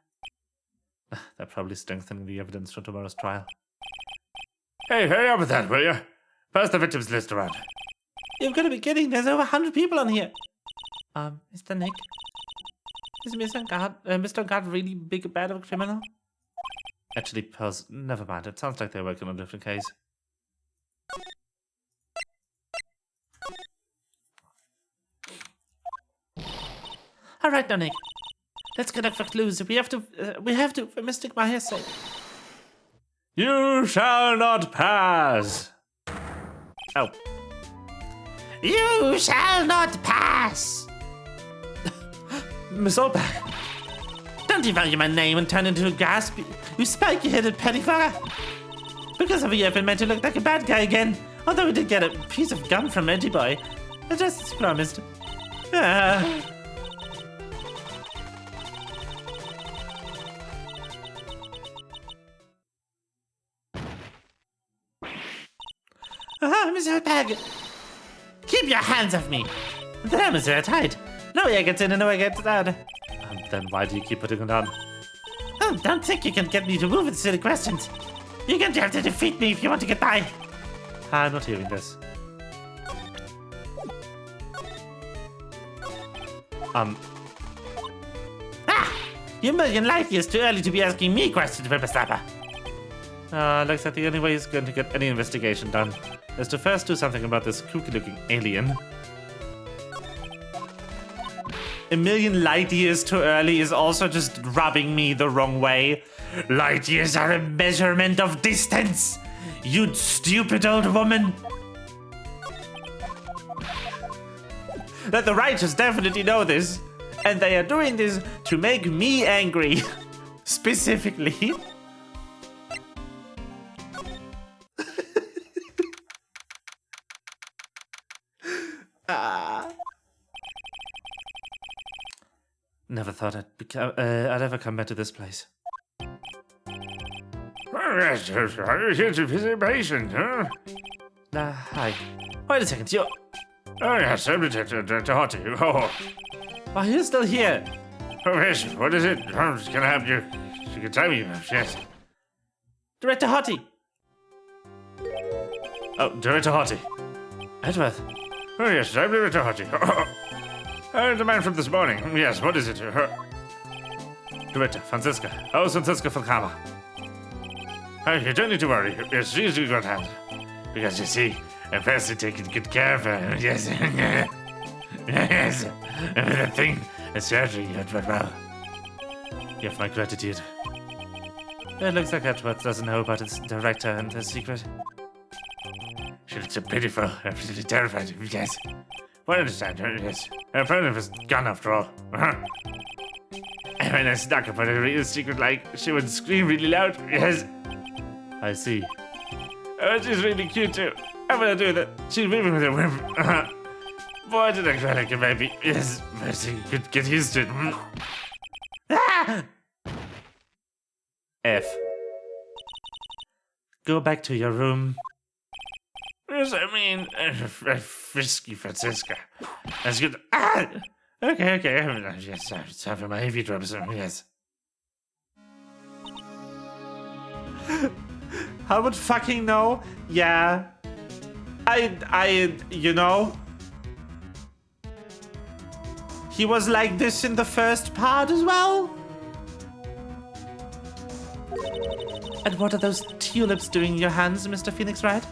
They're probably strengthening the evidence for tomorrow's trial. Hey, hurry up with that, will you? Pass the victims list around. You've got to be kidding. There's over 100 people on here. Mr. Nick, is Mr. Guard really big bad of a criminal? Actually, Pearls, never mind. It sounds like they're working on a different case. All right, now, Nick. Let's get up for clues. We have to, for Mystic Maya's sake. You shall not pass! Oh. You shall not pass! Miss Oldback. Don't devalue my name and turn into a gasp, you spiky-headed pettifogger. Because of you, I've been made to look like a bad guy again. Although we did get a piece of gum from Reggie Boy. Just as promised. Miss Oldbag! Keep your hands off me! The dam is airtight. No way gets in and no way gets out. Then why do you keep putting it on? Oh, don't think you can get me to move with silly questions. You're going to have to defeat me if you want to get by. I'm not hearing this. You're a million light years too early to be asking me questions, Whippersnapper. Looks like the only way he's going to get any investigation done is to first do something about this kooky-looking alien. A million light years too early is also just rubbing me the wrong way. Light years are a measurement of distance, you stupid old woman. That the righteous definitely know this, and they are doing this to make me angry. Specifically. Never thought I'd ever come back to this place. Yes, I'm here to visit a patient, huh? Hi. Wait a second, you're... Oh, yes, I'm Detective Attourney. Oh, Why, you're still here. yes, what is it? Can I help you? You can tell me, yes. Director Hottie. Oh, Director Hottie. Edworth. Oh, yes, I'm Director Hottie. The man from this morning. Yes, what is it? Director, Franziska. How's Franziska von Kramer? You don't need to worry. Yes, she's in good hands. Because you see, I'm first taking good care of her. Yes. Yes. The thing, the surgery, it went well. You have my gratitude. It looks like Edworth doesn't know about his director and his secret. She looks so pitiful, absolutely terrified. Yes. Well, I understand her, yes. Her friend was gone after all. And when I snuck up on her real secret, like, she would scream really loud. Yes. I see. Oh, she's really cute too. I'm gonna do that. She's moving with her whip. Boy, did I cry like a baby. Yes, but she could get used to it. Ah! F. Go back to your room. Yes, I mean, frisky Franziska. That's good. Ah! Okay. Yes, it's time for my heavy drops. Yes. I would fucking know. Yeah. You know. He was like this in the first part as well. And what are those tulips doing in your hands, Mr. Phoenix Wright?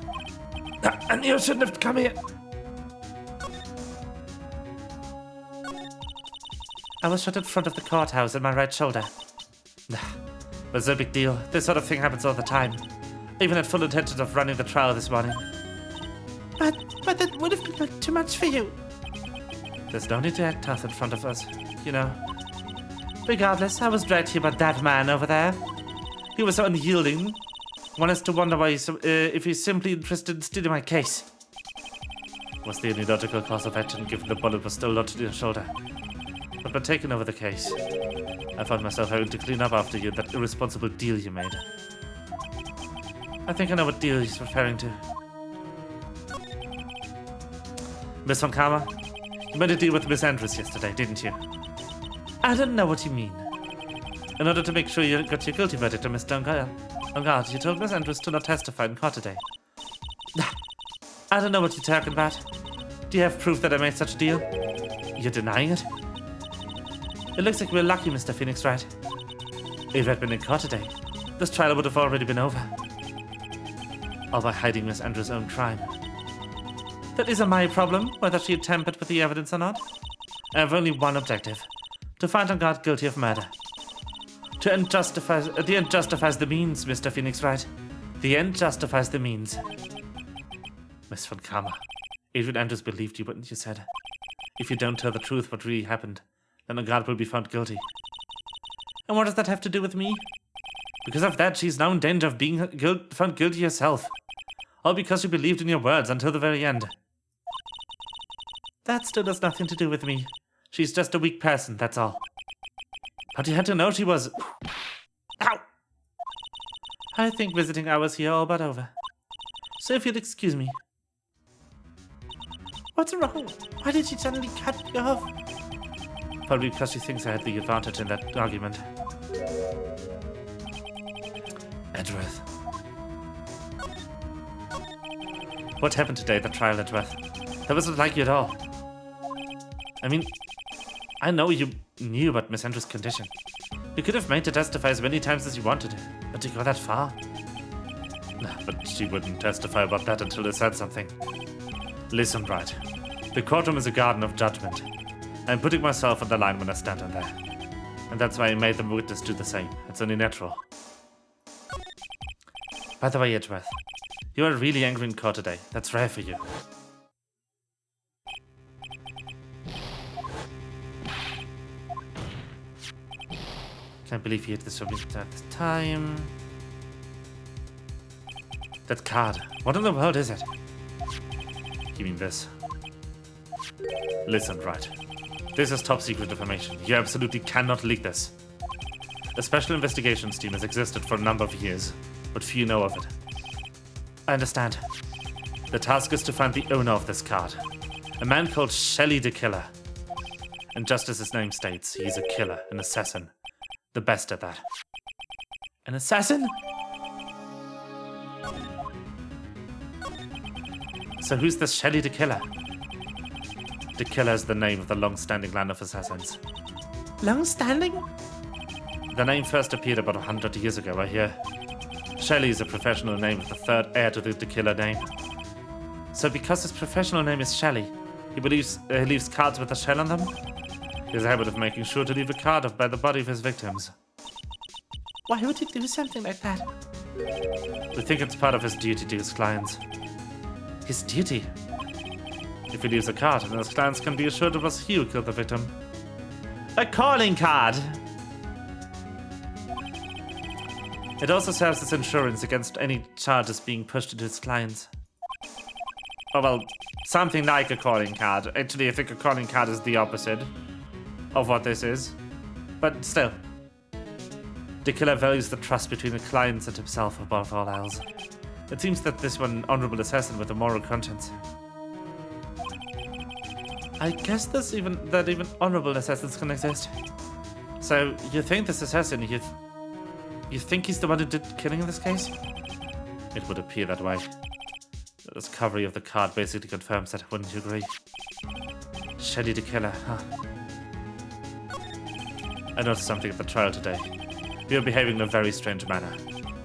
And you shouldn't have come here. I was shot in front of the courthouse in my right shoulder. But it's no big deal. This sort of thing happens all the time. I even had full intention of running the trial this morning. But that would have been too much for you. There's no need to act tough in front of us, you know. Regardless, I was dragged here by that man over there. He was so unyielding. One has to wonder why if he's simply interested in stealing my case. Was the only logical course of action given the bullet was still lodged in your shoulder. But by taking over the case, I found myself having to clean up after you that irresponsible deal you made. I think I know what deal he's referring to. Miss von Karma, you made a deal with Miss Andrews yesterday, didn't you? I don't know what you mean. In order to make sure you got your guilty verdict on Mr. Ungard, you told Miss Andrews to not testify in court today. I don't know what you're talking about. Do you have proof that I made such a deal? You're denying it? It looks like we're lucky, Mr. Phoenix, right? If I'd been in court today, this trial would have already been over. All by hiding Miss Andrews' own crime. That isn't my problem, whether she had tampered with the evidence or not. I have only one objective. To find Ungard guilty of murder. The end justifies the means, Mr. Phoenix, right? The end justifies the means. Miss Von Karma, Adrian Andrews believed you, what you said. If you don't tell the truth what really happened, then Ungard will be found guilty. And what does that have to do with me? Because of that, she's now in danger of being found guilty herself. All because she believed in your words until the very end. That still has nothing to do with me. She's just a weak person, that's all. But you had to know she was... Ow! I think visiting hours here are all but over. So if you'll excuse me. What's wrong? Why did she suddenly cut me off? Probably because she thinks I had the advantage in that argument. Edgeworth. What happened today at the trial, Edgeworth? That wasn't like you at all. I mean, I know you knew about Miss Andrews' condition. You could have made her testify as many times as you wanted, but to go that far? Nah, but she wouldn't testify about that until they said something. Listen, Wright. The courtroom is a garden of judgment. I'm putting myself on the line when I stand on there. And that's why I made the witness do the same. It's only natural. By the way, Edgeworth, you are really angry in court today. That's rare for you. Can't believe he hit this at this time. That card. What in the world is it? Give me this. Listen, Wright. This is top secret information. You absolutely cannot leak this. A special investigations team has existed for a number of years, but few know of it. I understand. The task is to find the owner of this card. A man called Shelly the Killer. And just as his name states, he's a killer, an assassin. The best at that. An assassin? So who's this Shelly the Killer? The Killer is the name of the long-standing line of assassins. Long-standing? The name first appeared about 100 years ago, I hear. Shelly is a professional name of the third heir to the Killer name. So because his professional name is Shelly, he leaves cards with a shell on them? He has a habit of making sure to leave a card by the body of his victims. Why would he do something like that? We think it's part of his duty to his clients. His duty? If he leaves a card, then his clients can be assured it was he who killed the victim. A calling card! It also serves as insurance against any charges being pushed into his clients. Oh well, something like a calling card. Actually, I think a calling card is the opposite of what this is. But still. The Killer values the trust between the clients and himself above all else. It seems that this one honorable assassin with a moral conscience. I guess that even honorable assassins can exist. So, you think this assassin, you think he's the one who did killing in this case? It would appear that way. The discovery of the card basically confirms that, wouldn't you agree? Shelly the Killer, huh? I noticed something at the trial today. You are behaving in a very strange manner.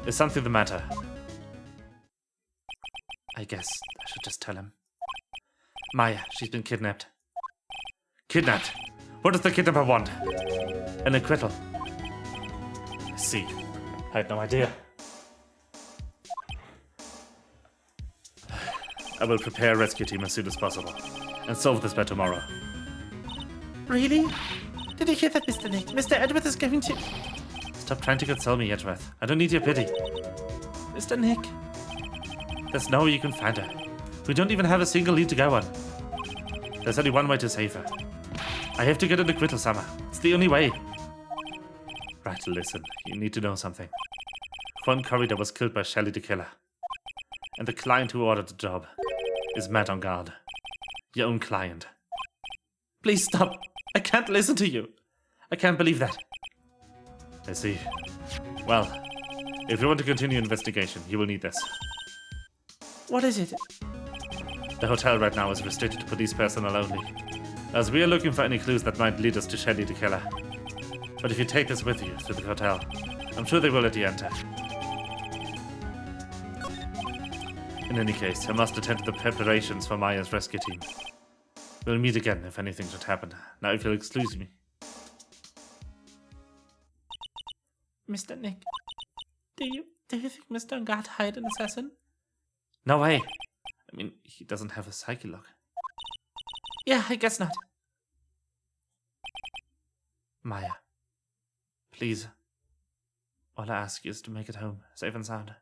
Is something the matter? I guess I should just tell him. Maya, she's been kidnapped. Kidnapped? What does the kidnapper want? An acquittal. I see. I had no idea. I will prepare a rescue team as soon as possible and solve this by tomorrow. Really? Did you hear that, Mr. Nick? Mr. Edgeworth is going to... Stop trying to console me, Edgeworth. I don't need your pity. Mr. Nick. There's no way you can find her. We don't even have a single lead to go on. There's only one way to save her. I have to get an acquittal, Summer. It's the only way. Right, listen. You need to know something. Juan Corridor was killed by Shelly the Killer. And the client who ordered the job is Matt on guard. Your own client. Please stop. I can't listen to you. I can't believe that. I see. Well, if you want to continue investigation, you will need this. What is it? The hotel right now is restricted to police personnel only, as we are looking for any clues that might lead us to Shelly the killer. But if you take this with you to the hotel, I'm sure they will let you enter. In any case, I must attend to the preparations for Maya's rescue team. We'll meet again if anything should happen. Now if you'll excuse me. Mr. Nick, do you think Mr. Ungat hired an assassin? No way. I mean, he doesn't have a psyche lock. Yeah, I guess not. Maya, please. All I ask you is to make it home, safe and sound.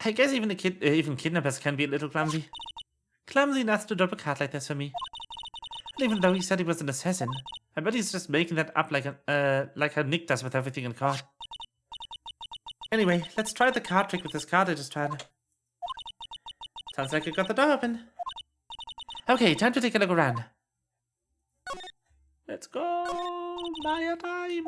I guess even kidnappers can be a little clumsy. Clumsy enough to drop a card like this for me. And even though he said he was an assassin, I bet he's just making that up like how Nick does with everything in card. Anyway, let's try the card trick with this card I just tried. Sounds like I got the door open. Okay, time to take a look around. Let's go, Maya time.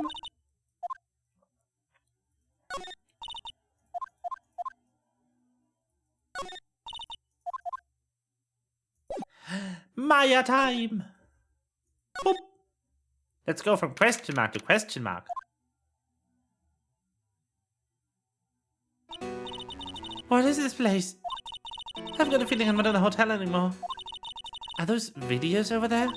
Maya time. Boop. Let's go from question mark to question mark. What is this place? I've got a feeling I'm not in a hotel anymore. Are those videos over there?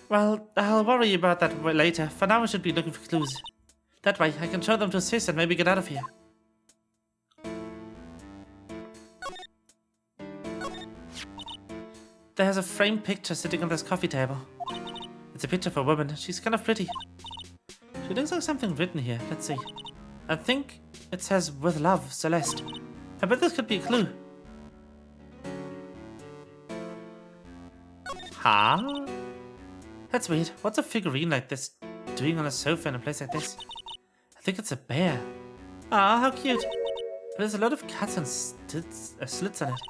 Well, I'll worry about that later. For now, I should be looking for clues. That way, I can show them to Sis and maybe get out of here. There's a framed picture sitting on this coffee table. It's a picture of a woman. She's kind of pretty. She looks like something written here. Let's see. I think it says, "With love, Celeste." I bet this could be a clue. Huh? That's weird. What's a figurine like this doing on a sofa in a place like this? I think it's a bear. Ah, how cute. But there's a lot of cuts and slits on it.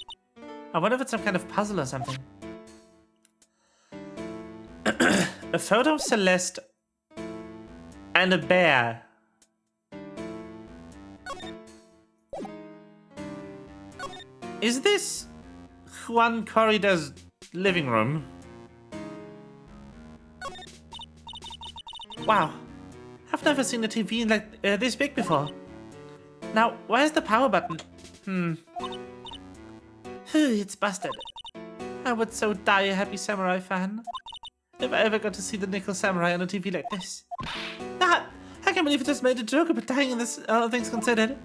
I wonder if it's some kind of puzzle or something. A photo of Celeste and a bear. Is this Juan Corrida's living room? Wow, I've never seen a TV like this big before. Now, where's the power button? It's busted. I would so die a Happy Samurai fan if I ever got to see the Nickel Samurai on a TV like this. Ah, I can't believe I just made a joke about dying in this, all things considered.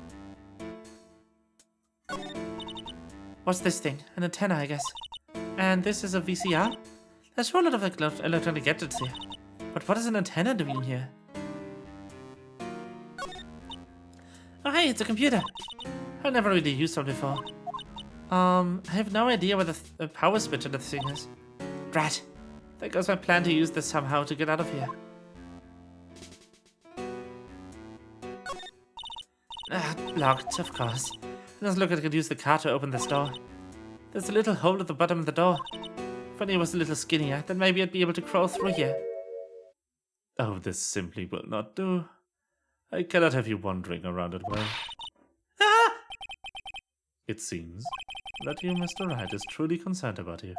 What's this thing? An antenna, I guess. And this is a VCR? There's sure a lot of electronic gadgets here. But what is an antenna doing here? Oh hey, it's a computer. I've never really used one before. I have no idea where the power switch on the thing is. Drat. There goes my plan to use this somehow to get out of here. Ah, locked, of course. It doesn't look like I could use the car to open this door. There's a little hole at the bottom of the door. If only it was a little skinnier, then maybe I'd be able to crawl through here. Oh, this simply will not do. I cannot have you wandering around it well. Ah! It seems that you, Mr. Wright, is truly concerned about you.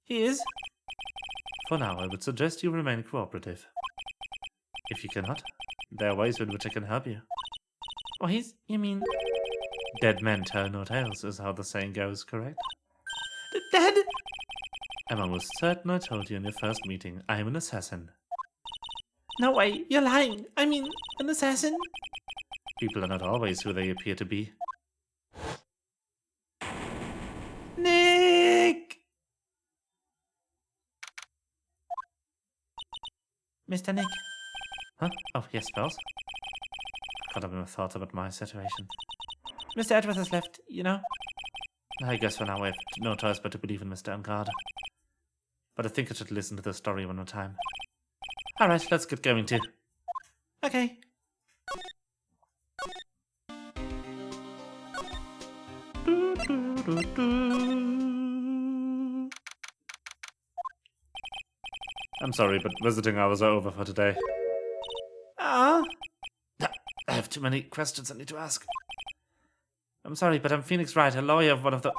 He is? For now, I would suggest you remain cooperative. If you cannot, there are ways in which I can help you. Ways? You mean... Dead men tell no tales is how the saying goes, correct? Dead? I'm almost certain I told you in your first meeting I am an assassin. No way, you're lying. I mean, an assassin? People are not always who they appear to be. Nick! Mr. Nick. Huh? Oh, yes, Bells? Caught up in my thoughts about my situation. Mr. Edwards has left, you know? I guess for now I have no choice but to believe in Mr. Angard. But I think I should listen to the story one more time. Alright, let's get going too. Okay. I'm sorry, but visiting hours are over for today. Ah. I have too many questions I need to ask. I'm sorry, but I'm Phoenix Wright, a lawyer of one of the...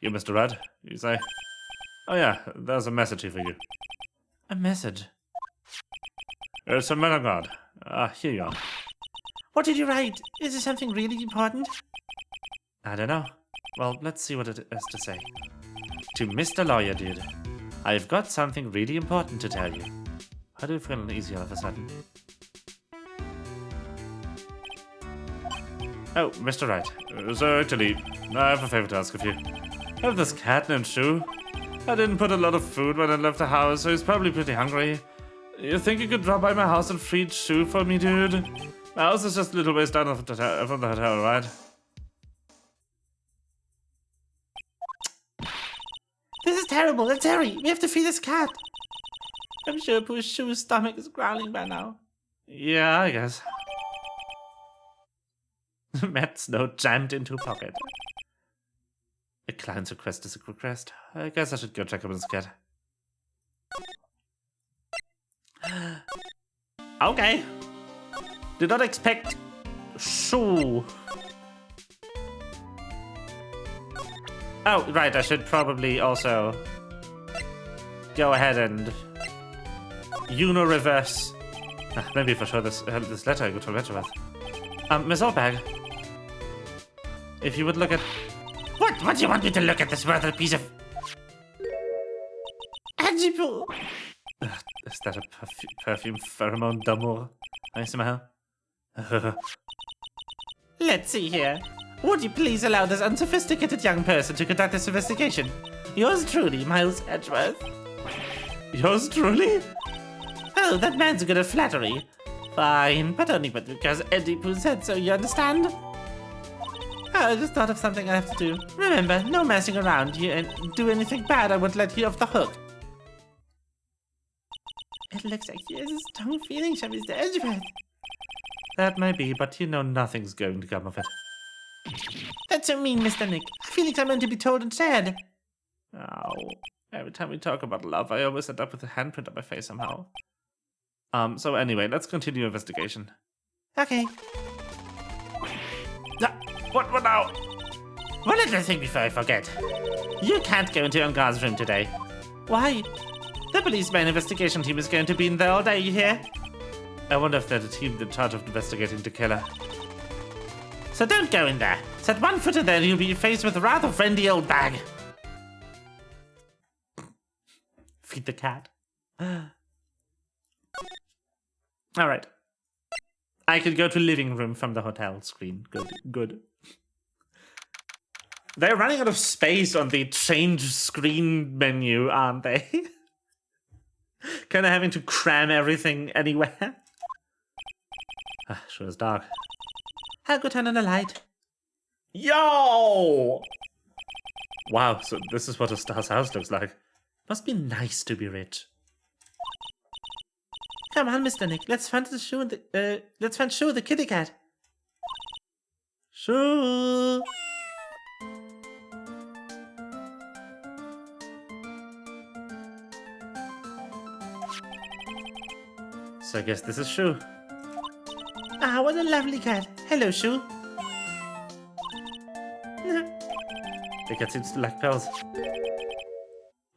You, Mr. Red, you say? Oh yeah, there's a message here for you. A message? It's from Man of God. Here you are. What did you write? Is it something really important? I don't know. Well, let's see what it has to say. To Mr. Lawyer Dude, I've got something really important to tell you. How do you feel uneasy all of a sudden? Oh, Mr. Wright. So actually, I have a favor to ask of you. I have this cat named Shu. I didn't put a lot of food when I left the house, so he's probably pretty hungry. You think you could drop by my house and feed Shu for me, dude? My house is just a little ways down from the hotel, right? This is terrible. Let's hurry. We have to feed this cat. I'm sure poor Shu's stomach is growling by now. Yeah, I guess. Matt's note jammed into a pocket. A client's request is a request. I guess I should go check up on this cat. Okay. Did not expect Shu. Oh, right, I should probably also go ahead and reverse. Maybe if I show this letter I go to Retro with. Miss Oldbag, if you would look at... What do you want me to look at, this worthless piece of... Angie-poo? Is that a perfume pheromone d'amour? I smell. Let's see here. Would you please allow this unsophisticated young person to conduct this investigation? Yours truly, Miles Edgeworth. Yours truly? Oh, that man's good at flattery. Fine, but only because Eddie Pooh said so, you understand? I just thought of something I have to do. Remember, no messing around here, and do anything bad, I won't let you off the hook. It looks like he has a strong feeling for Mr. Edgeworth. That may be, but you know nothing's going to come of it. That's so mean, Mr. Nick. Feelings are meant to be told and shared. Oh, every time we talk about love, I always end up with a handprint on my face somehow. So anyway, let's continue investigation. Okay. What now? One little thing before I forget. You can't go into Ungar's room today. Why? The policeman investigation team is going to be in there all day, you hear? I wonder if they're the team in charge of investigating the killer. So don't go in there. Set one foot in there and you'll be faced with a rather friendly old bag. Feed the cat. Alright. I could go to living room from the hotel screen. Good. They're running out of space on the change screen menu, aren't they? Kind of having to cram everything anywhere. Sure is dark. I'll go turn on the light. Yo! Wow, so this is what a star's house looks like. Must be nice to be rich. Come on, Mr. Nick. Let's find Shu the kitty cat. Shu. So I guess this is Shu. Ah, what a lovely cat. Hello, Shu. The cat seems to like pills.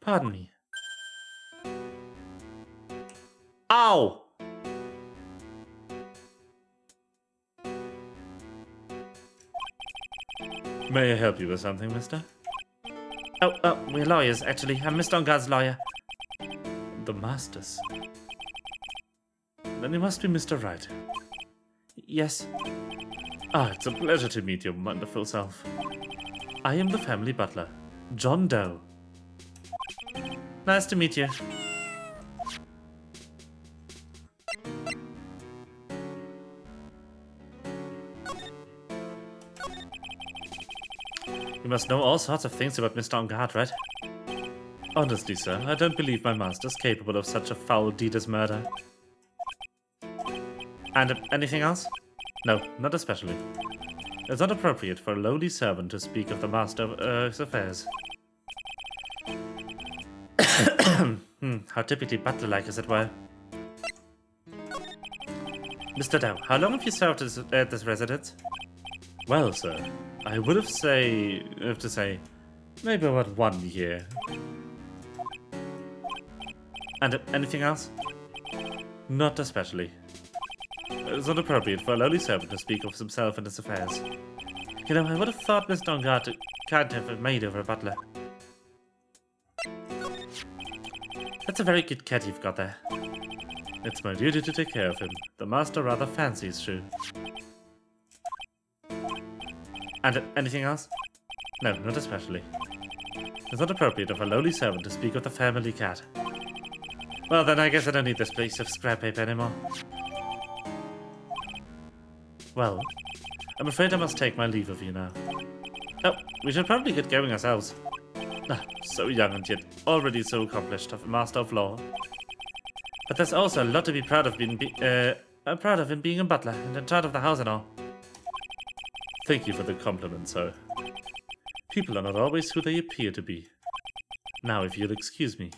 Pardon me. Ow! May I help you with something, mister? Oh, we're lawyers, actually. I'm Mr. Ungar's lawyer. The Masters. Then you must be Mr. Wright. Yes. It's a pleasure to meet your wonderful self. I am the family butler, John Doe. Nice to meet you. You must know all sorts of things about Mr. Ungar, right? Honestly, sir, I don't believe my master's capable of such a foul deed as murder. And anything else? No, not especially. It's not appropriate for a lowly servant to speak of the master of his affairs. How typically butler-like, as it were. Mr. Dow, how long have you served at this residence? Well, sir, I would have to say, maybe about 1 year. And anything else? Not especially. It's not appropriate for a lowly servant to speak of himself and his affairs. You know, I would have thought Miss Dongard can't have a maid over a butler. That's a very good cat you've got there. It's my duty to take care of him. The master rather fancies Shu. And anything else? No, not especially. It's not appropriate of a lowly servant to speak of the family cat. Well, then I guess I don't need this piece of scrap paper anymore. Well, I'm afraid I must take my leave of you now. Oh, we should probably get going ourselves. Ah, so young and yet already so accomplished, of a master of law. But there's also a lot to be proud of in being a butler and in charge of the house and all. Thank you for the compliment, sir. People are not always who they appear to be. Now, if you'll excuse me.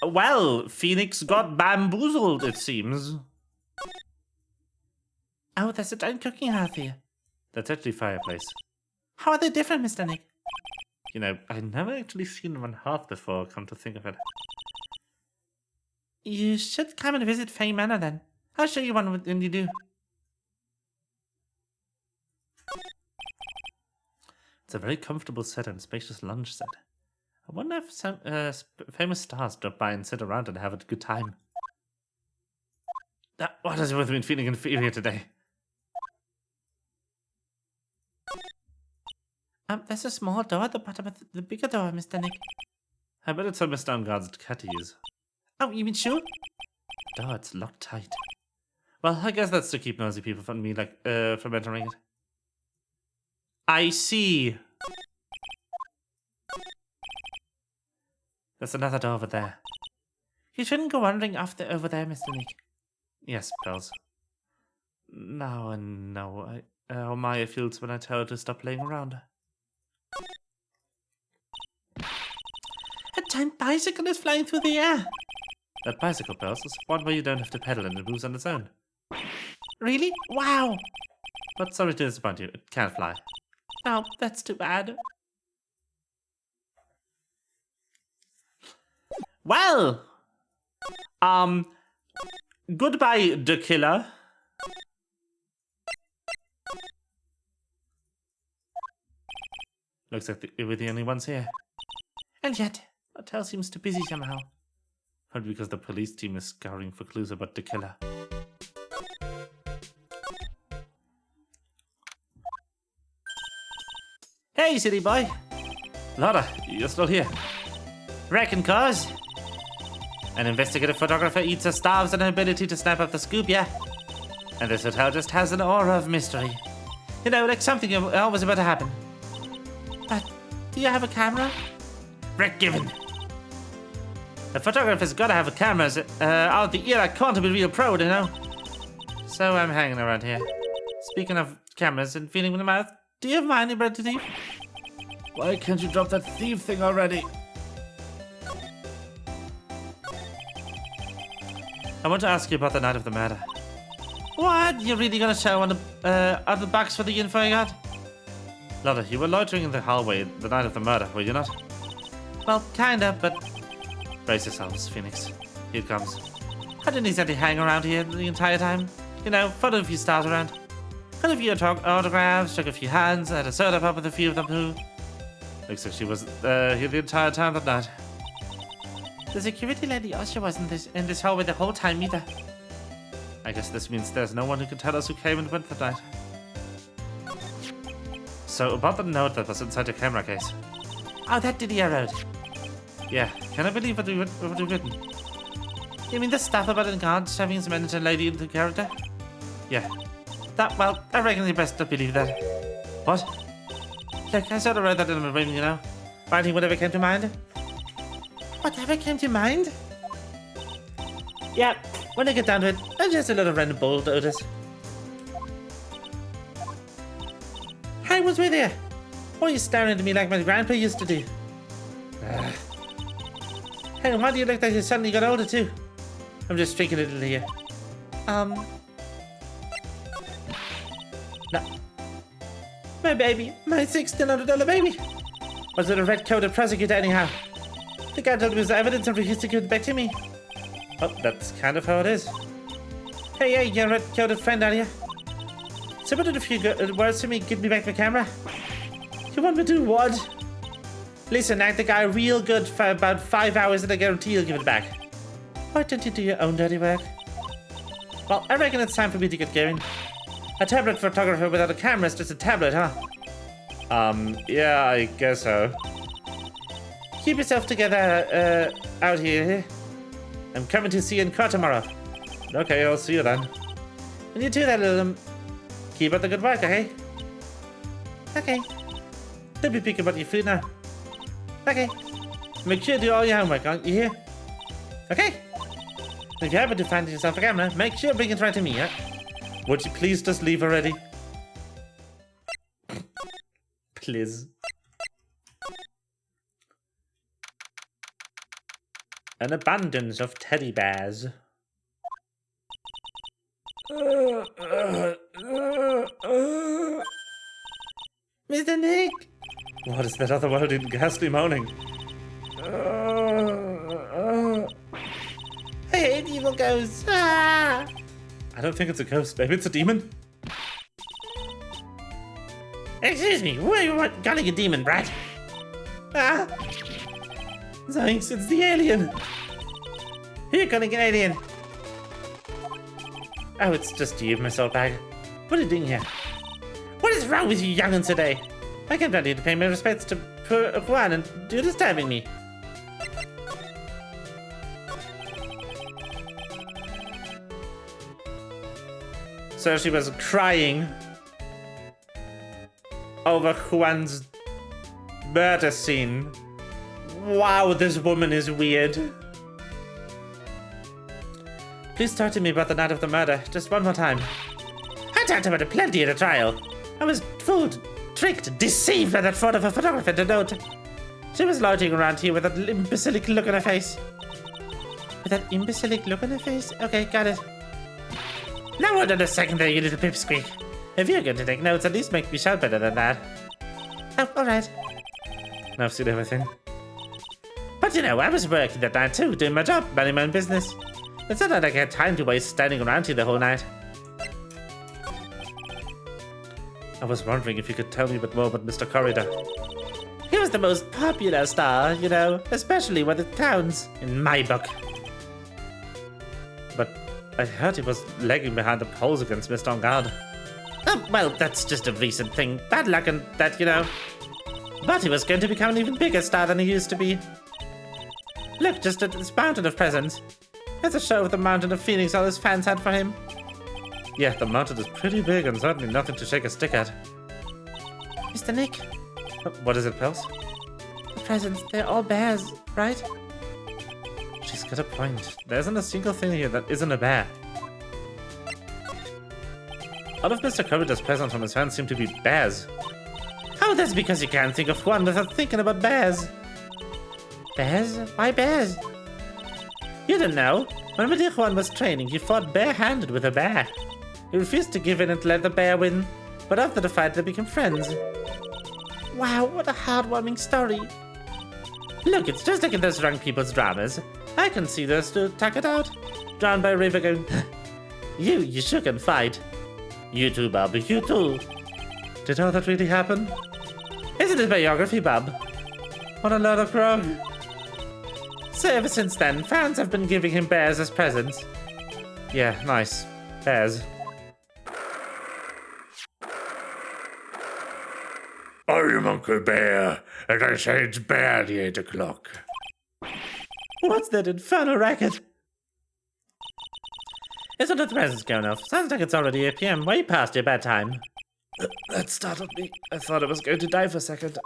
Well, Phoenix got bamboozled, it seems. Oh, there's a giant cooking hearth here. That's actually fireplace. How are they different, Mr. Nick? You know, I've never actually seen one hearth before, come to think of it. You should come and visit Fay Manor then. I'll show you one when you do. It's a very comfortable set and spacious lunch set. I wonder if some famous stars drop by and sit around and have a good time. What is it with me feeling inferior today? There's a small door at the bottom of the bigger door, Mr. Nick. I bet it's on Miss Downguard's cat to use. Oh, you mean sure? The door, it's locked tight. Well, I guess that's to keep nosy people from me, from entering it. I see. There's another door over there. You shouldn't go wandering off over there, Mr. Nick. Yes, Bells. Now I know how Maya feels when I tell her to stop playing around. A giant bicycle is flying through the air. That bicycle, Bells, is one where you don't have to pedal and it moves on its own. Really? Wow. But sorry to disappoint you, it can't fly. Oh, that's too bad. Well, goodbye, the killer. Looks like we're the only ones here. And yet, the hotel seems too busy somehow. Probably because the police team is scouring for clues about the killer. Hey, city boy. Lotta, you're still here. Reckon cause. An investigative photographer eats or starves on her ability to snap up the scoop, yeah? And this hotel just has an aura of mystery. You know, like something always about to happen. But, do you have a camera? Rick Given. A photographer's gotta have a camera. Out the ear, I can't be real proud, you know? So I'm hanging around here. Speaking of cameras and feeling with the mouth, do you have my bread to thief? Why can't you drop that thief thing already? I want to ask you about the night of the murder. What? You're really gonna show on the box for the info I got? Lotta, you were loitering in the hallway the night of the murder, were you not? Well, kinda, but... Brace yourselves, Phoenix. Here it comes. I didn't exactly hang around here the entire time. You know, followed a few stars around. Got a few autographs, shook a few hands, had a soda pop with a few of them too. Looks like she was here the entire time that night. The security lady also wasn't in this hallway the whole time either. I guess this means there's no one who can tell us who came and went that night. So, about the note that was inside your camera case. Oh, that Didier wrote. Yeah, can I believe what you've written? You mean the stuff about the guard shoving his manager lady into character? Yeah. Well, I reckon you best not believe that. What? Look, I sort of wrote that in my brain, you know. Writing whatever came to mind. Whatever came to mind? Yeah, When I get down to it, I'm just a little random bulldozer. I was with you. Why are you staring at me like my grandpa used to do? Hey, why do you look like you suddenly got older too? I'm just drinking a little here. No. My baby. My $1,600 baby. Was it a red-coated prosecutor anyhow? The guy told me it was evidence and refused to give it back to me. Oh, that's kind of how it is. Hey, you're a red-coated friend, are you? So what did a few words to me give me back the camera? You want me to do what? Listen, act the guy real good for about 5 hours and I guarantee you'll give it back. Why don't you do your own dirty work? Well, I reckon it's time for me to get going. A tablet photographer without a camera is just a tablet, huh? Yeah, I guess so. Keep yourself together, out here. I'm coming to see you in court tomorrow. Okay, I'll see you then. And you too, that little... keep up the good work, okay? Okay. Don't be picky about your food now. Okay. Make sure you do all your homework, you hear? Okay. If you happen to find yourself a camera, make sure you bring it right to me, huh? Would you please just leave already? Please. An abundance of teddy bears. Mr. Nick! What is that otherworldly ghastly moaning? I hate evil ghosts. Ah! I don't think it's a ghost, baby. It's a demon. Excuse me, why are you calling a demon, Brad? Ah! Thanks, it's the alien. You're calling an alien. Oh, it's just you, my soul bag. What are you doing here? What is wrong with you young'uns today? I came down here to pay my respects to poor Juan and you're disturbing me. So she was crying over Juan's murder scene. Wow, this woman is weird. Please talk to me about the night of the murder, just one more time. I talked about it plenty at the trial. I was fooled, tricked, deceived by that photo of a photographer to note. She was loitering around here with that imbecilic look on her face. With that imbecilic look on her face? Okay, got it. Now hold on a second there, you little pipsqueak. If you're going to take notes, at least make me shout better than that. Oh, alright. Now I've seen everything. But you know, I was working that night too, doing my job, minding my own business. It's not like I had time to waste standing around here the whole night. I was wondering if you could tell me a bit more about Mr. Corridor. He was the most popular star, you know, especially with the towns, in my book. But I heard he was lagging behind the polls against Mr. On Guard. Oh, well, that's just a recent thing. Bad luck and that, you know. But he was going to become an even bigger star than he used to be. Look, just at this mountain of presents. There's a show of the mountain of feelings all his fans had for him. Yeah, the mountain is pretty big and certainly nothing to shake a stick at. Mr. Nick. What is it, Pels? The presents, they're all bears, right? She's got a point. There isn't a single thing here that isn't a bear. All of Mr. Corridor's presents from his fans seem to be bears. Oh, that's because you can't think of one without thinking about bears. Bears? Why bears? You don't know. When my dear Juan was training, he fought bare-handed with a bear. He refused to give in and let the bear win, but after the fight they became friends. Wow, what a heartwarming story. Look, it's just like in those drunk people's dramas. I can see those two tuck it out, drowned by a river going, You sure can fight. You too, Bob, you too. Did all that really happen? Isn't it biography, Bob? What a lot of grog. So ever since then, fans have been giving him bears as presents. Yeah, nice. Bears. I am Uncle Bear, and I say it's barely 8 o'clock. What's that infernal racket? Isn't the presents going off? Sounds like it's already 8 p.m. Way past your bedtime. That startled me. I thought I was going to die for a second.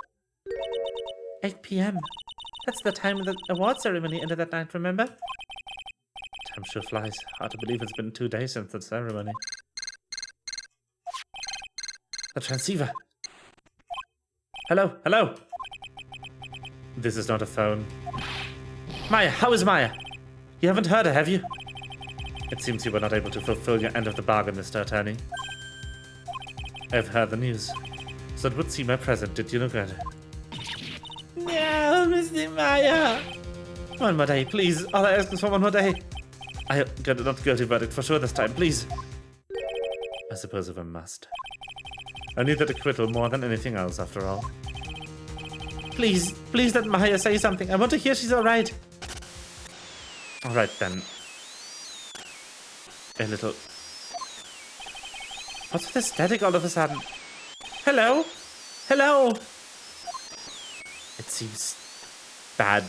8 p.m. That's the time of the award ceremony ended that night, remember? Time sure flies. Hard to believe it's been 2 days since the ceremony. The transceiver. Hello, hello. This is not a phone. Maya, how is Maya? You haven't heard her, have you? It seems you were not able to fulfill your end of the bargain, Mr. Attorney. I've heard the news. So it would seem my present did you no good. No, Mr. Maya. One more day, please. All I ask is for one more day. I got a not guilty verdict for sure this time, please. I suppose if I must. I need that acquittal more than anything else, after all. Please, please let Maya say something. I want to hear she's alright. Alright then. A little... What's with the static all of a sudden? Hello? Hello? It seems... bad.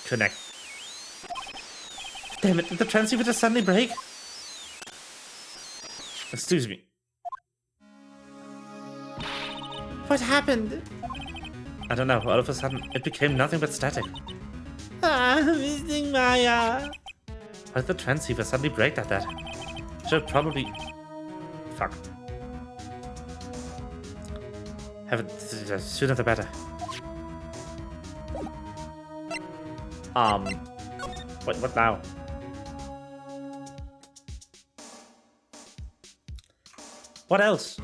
Connect. Damn it, did the transceiver just suddenly break? Excuse me. What happened? I don't know, all of a sudden it became nothing but static. I'm missing Maya. Why did the transceiver suddenly break like that? Should probably... Fuck. Sooner the better. What now? What else?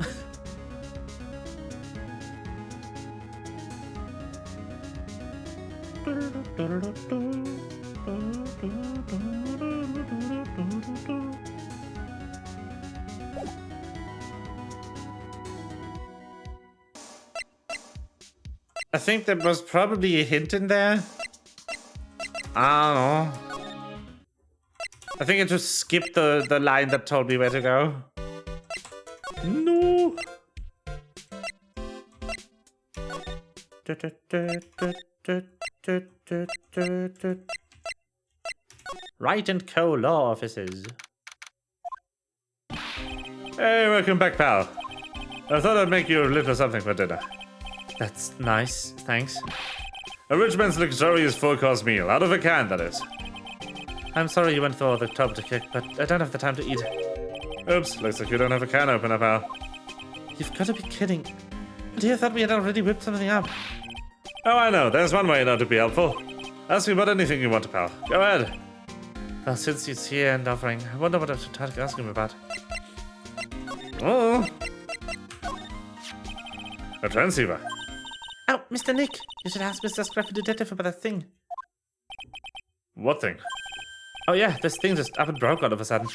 I think there was probably a hint in there. I don't know. I think I just skipped the line that told me where to go. No. Wright and Co. Law Offices. Hey, welcome back, pal. I thought I'd make you a little something for dinner. That's nice, thanks. A rich man's luxurious four-course meal, out of a can, that is. I'm sorry you went through all the trouble to kick, but I don't have the time to eat. Oops, looks like you don't have a can opener, pal. You've got to be kidding. But you thought we had already whipped something up. Oh, I know. There's one way you know to be helpful. Ask me about anything you want, pal. Go ahead. Well, since he's here and offering, I wonder what I should try to ask him about. Oh. A transceiver. Oh, Mr. Nick. You should ask Mr. Scruffy Detective about that thing. What thing? Oh yeah, this thing just up and broke all of a sudden.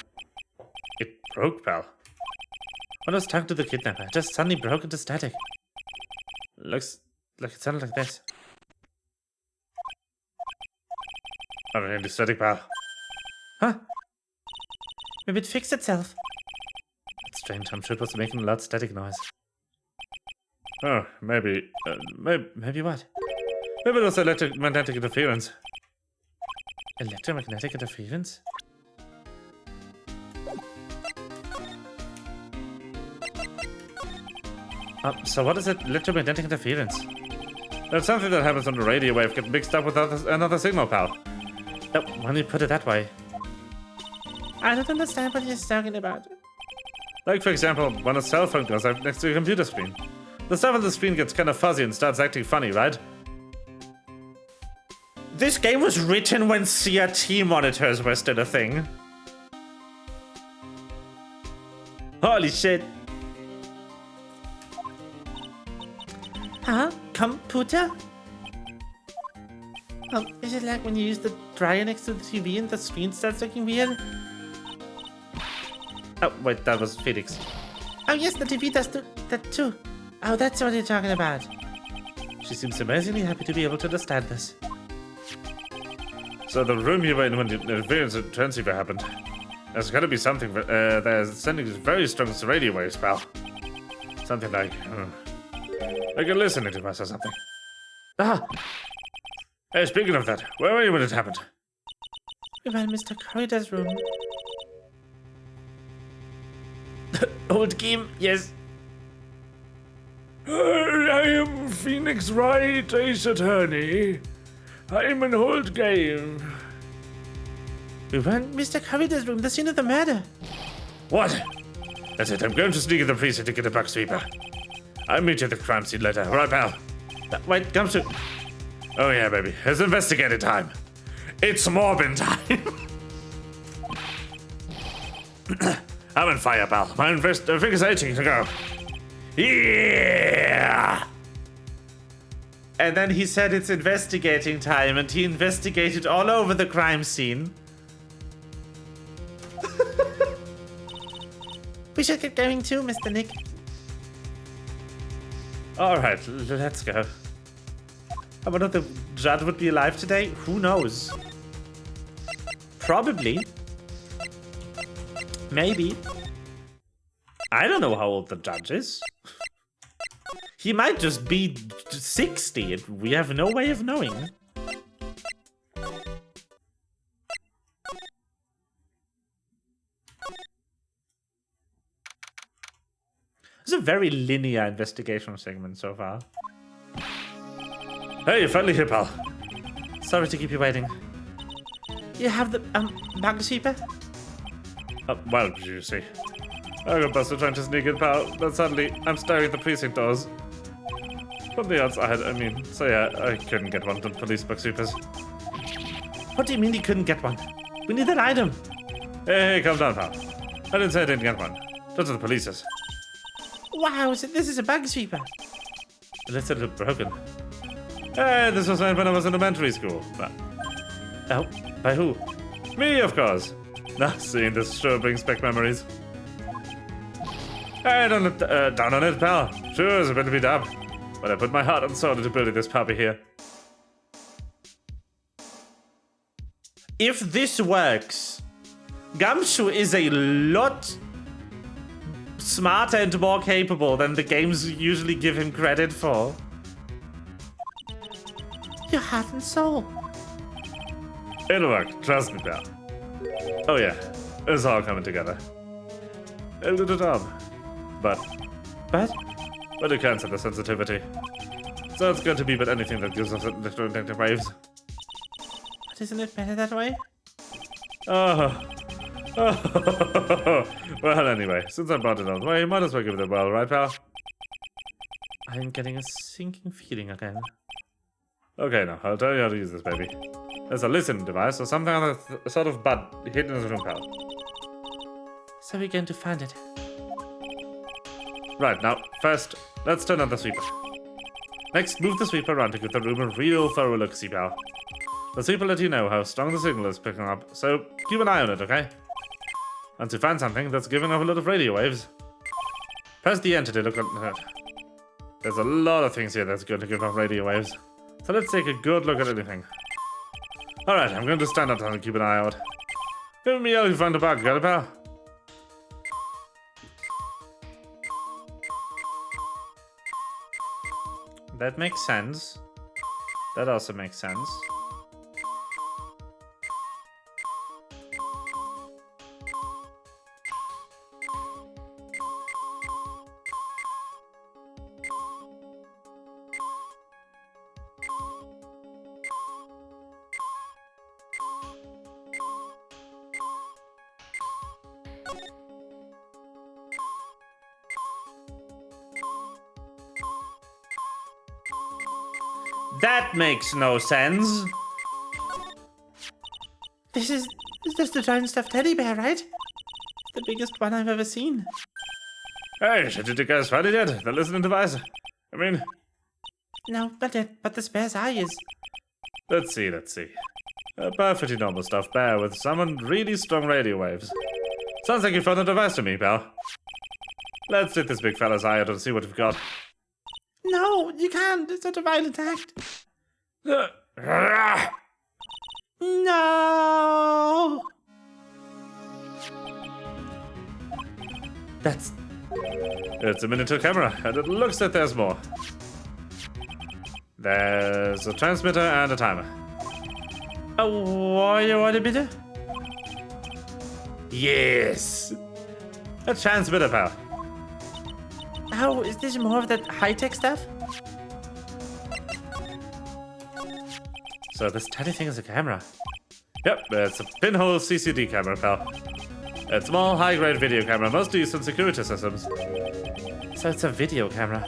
It broke, pal. When I was talking to the kidnapper, it just suddenly broke into static. Looks like it sounded like this. I'm into static, pal. Huh? Maybe it fixed itself. That's strange, I'm sure it was making a loud static noise. Oh, maybe what? Maybe it was electromagnetic interference. Electromagnetic interference? So what is electromagnetic interference? That's something that happens when the radio wave gets mixed up with another signal, pal. Oh, when you put it that way. I don't understand what you're talking about. Like, for example, when a cell phone goes up next to a computer screen. The stuff on the screen gets kind of fuzzy and starts acting funny, right? This game was written when CRT monitors were still a thing. Holy shit. Huh? Computer? Is it like when you use the dryer next to the TV and the screen starts looking weird? Oh, wait, that was Felix. Oh yes, the TV does that too. Oh, that's what you're talking about. She seems amazingly happy to be able to understand this. So the room you were in when the interference transceiver happened. There's gotta be something, they're sending very strong radio waves, pal. Something like a listening device or something. Ah! Hey, speaking of that, where were you when it happened? We were in Mr. Corridor's room. Old game, yes. I am Phoenix Wright, Ace Attorney. I'm an old game. We were in Mr. Corridor's room, the scene of the murder. What? That's it, I'm going to sneak in the precinct to get a bug sweeper. I'll meet you at the crime scene later. All right, pal? Wait, Gumshoe. Oh yeah, baby. It's investigating time. It's morbin time. I'm on fire, pal. My figure's itching to go. Yeah! And then he said it's investigating time, and he investigated all over the crime scene. We should get going too, Mr. Nick. Alright, let's go. I wonder if the judge would be alive today? Who knows? Probably. Maybe. I don't know how old the judge is. He might just be 60. We have no way of knowing. It's a very linear investigation segment so far. Hey, you're finally here, pal. Sorry to keep you waiting. You have the bug sweeper? Well, you see. I got busted trying to sneak in, pal, but suddenly I'm staring at the precinct doors. From the outside, I mean, so yeah, I couldn't get one of the police bug sweepers. What do you mean you couldn't get one? We need that item. Hey, calm down, pal. I didn't say I didn't get one. Those are the police's. Wow, this is a bug sweeper. Unless it's broken. Hey, this was made when I was in elementary school. Oh, by who? Me, of course. Now, seeing this sure brings back memories. Hey, don't look down on it, pal. Sure, it's a bit to be dab. But I put my heart and soul into building this puppy here. If this works, Gumshoe is a lot smarter and more capable than the games usually give him credit for. Your heart and soul. It'll work, trust me, pal. Oh yeah, it's all coming together. It'll do the job. But you can't set the sensitivity. So it's going to be but anything that gives us electromagnetic waves. But isn't it better that way? Oh. Well, anyway, since I brought it on the way, might as well give it a whirl, right, pal? I'm getting a sinking feeling again. Okay, now, I'll tell you how to use this, baby. There's a listening device or something on a sort of bud hidden in the room, pal. So we're going to find it. Right, now, first, let's turn on the sweeper. Next, move the sweeper around to give the room a real thorough look-see, pal. The sweeper will let you know how strong the signal is picking up, so keep an eye on it, okay? Once you find something that's giving off a lot of radio waves, press the enter to look at it. There's a lot of things here that's going to give off radio waves, so let's take a good look at anything. Alright, I'm going to stand up and keep an eye out. Give me a yell if you find a bug, got it, pal? That makes sense. That also makes sense. That makes no sense. This is just a giant stuffed teddy bear, right? The biggest one I've ever seen. Hey, did you guys find it yet? The listening device? I mean... No, but the spare's eye is... Let's see. A perfectly normal stuffed bear with some really strong radio waves. Sounds like you found a device to me, pal. Let's take this big fella's eye out and see what we've got. No, you can't. It's not a violent act. No. It's a miniature camera, and it looks like there's more. There's a transmitter and a timer. What a bit? Yes! A transmitter, pal. Oh, is this more of that high-tech stuff? So this tiny thing is a camera. Yep, it's a pinhole CCD camera, pal. It's a small, high-grade video camera, mostly used in security systems. So it's a video camera.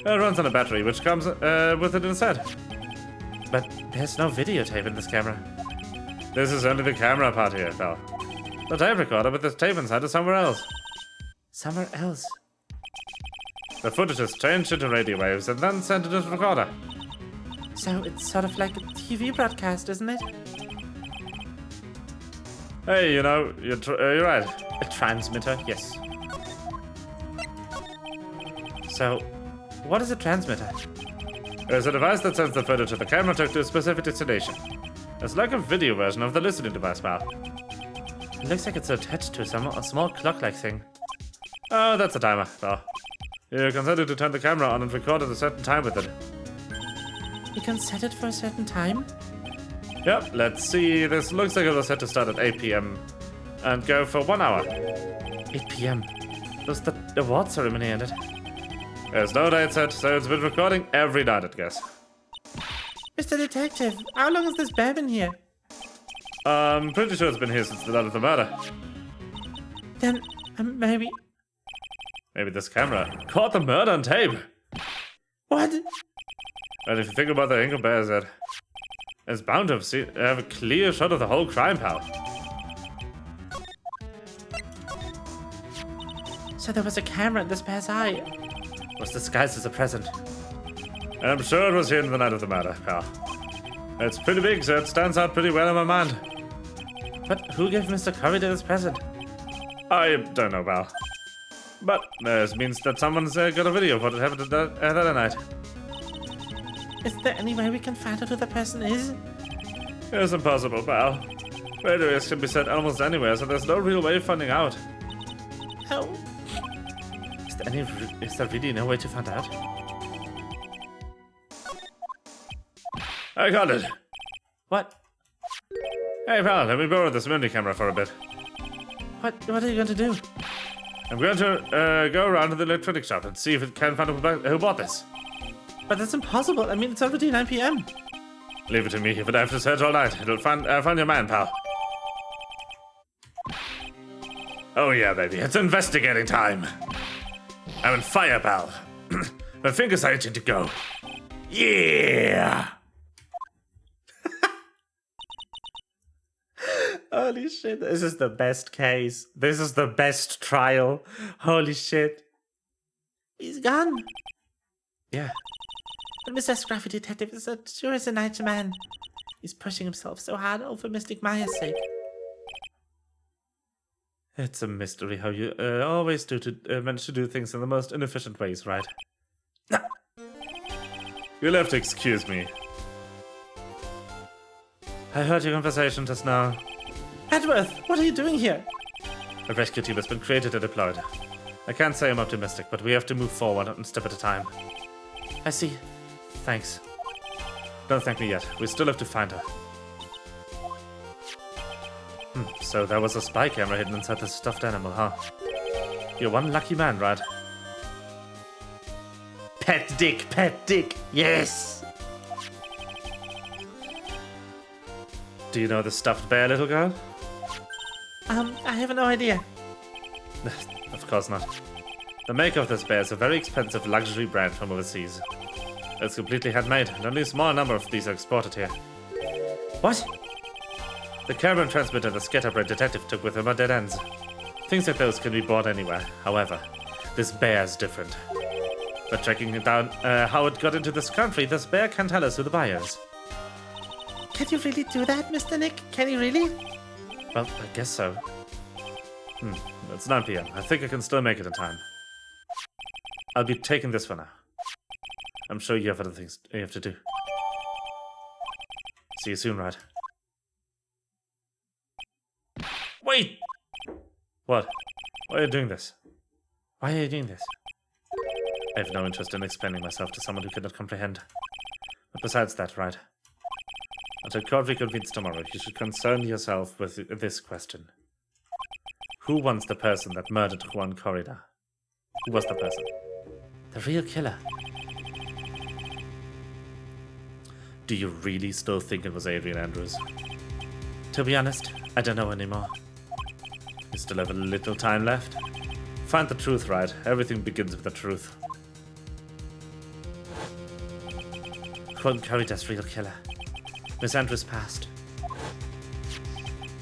It runs on a battery, which comes with it inside. But there's no videotape in this camera. This is only the camera part here, pal. The tape recorder with the tape inside is somewhere else. Somewhere else. The footage is changed into radio waves and then sent to this recorder. So it's sort of like a TV broadcast, isn't it? Hey, you know, you're right. A transmitter, yes. So, what is a transmitter? It's a device that sends the footage of the camera took to a specific destination. It's like a video version of the listening device, pal. It looks like it's attached to a small clock-like thing. Oh, that's a timer, pal. You can set it to turn the camera on and record at a certain time with it. You can set it for a certain time? Yep, let's see. This looks like it was set to start at 8 p.m. and go for 1 hour. 8 p.m. Does the award ceremony ended? There's no date set, so it's been recording every night, I guess. Mr. Detective, how long has this bear been here? I'm pretty sure it's been here since the night of the murder. Then, maybe... Maybe this camera caught the murder on tape. What? And if you think about the angle bear's head, it's bound to have a clear shot of the whole crime, pal. So there was a camera in this bear's eye. Was disguised as a present. And I'm sure it was here in the night of the murder, pal. It's pretty big, so it stands out pretty well in my mind. But who gave Mr. Corridor this present? I don't know, pal. But this means that someone's got a video of what happened that night. Is there any way we can find out who the person is? It's impossible, pal. Radio waves can be sent almost anywhere, so there's no real way of finding out. Oh. Is there really no way to find out? I got it. What? Hey, pal, let me borrow this mini camera for a bit. What are you going to do? I'm going to go around to the electronics shop and see if it can find who bought this. But that's impossible. I mean, it's already 9 p.m. Leave it to me. If it have to search all night, it'll find your man, pal. Oh yeah, baby. It's investigating time. I'm on fire, pal. My fingers are itching to go. Yeah! Holy shit, this is the best case. This is the best trial. Holy shit. He's gone. Yeah. But Mr. Scruffy Detective is sure as a night man. He's pushing himself so hard all for Mystic Maya's sake. It's a mystery how you always manage to do things in the most inefficient ways, right? You'll have to excuse me. I heard your conversation just now. Edworth, what are you doing here? A rescue team has been created and deployed. I can't say I'm optimistic, but we have to move forward one step at a time. I see. Thanks. Don't thank me yet. We still have to find her. So there was a spy camera hidden inside this stuffed animal, huh? You're one lucky man, right? Pet dick, yes! Do you know the stuffed bear, little girl? I have no idea. Of course not. The maker of this bear is a very expensive luxury brand from overseas. It's completely handmade, and only a small number of these are exported here. What? The camera and transmitter the scatterbrained detective took with him are dead ends. Things like those can be bought anywhere. However, this bear is different. By tracking it down how it got into this country, this bear can tell us who the buyer is. Can you really do that, Mr. Nick? Can you really? Well, I guess so. It's 9 p.m. I think I can still make it in time. I'll be taking this for now. I'm sure you have other things you have to do. See you soon, Wright. Wait! What? Why are you doing this? Why are you doing this? I have no interest in explaining myself to someone who cannot comprehend. But besides that, Wright, until court reconvenes tomorrow, you should concern yourself with this question. Who was the person that murdered Juan Corrida? Who was the person? The real killer. Do you really still think it was Adrian Andrews? To be honest, I don't know anymore. You still have a little time left? Find the truth, right? Everything begins with the truth. Who uncovered this real killer? Miss Andrews passed.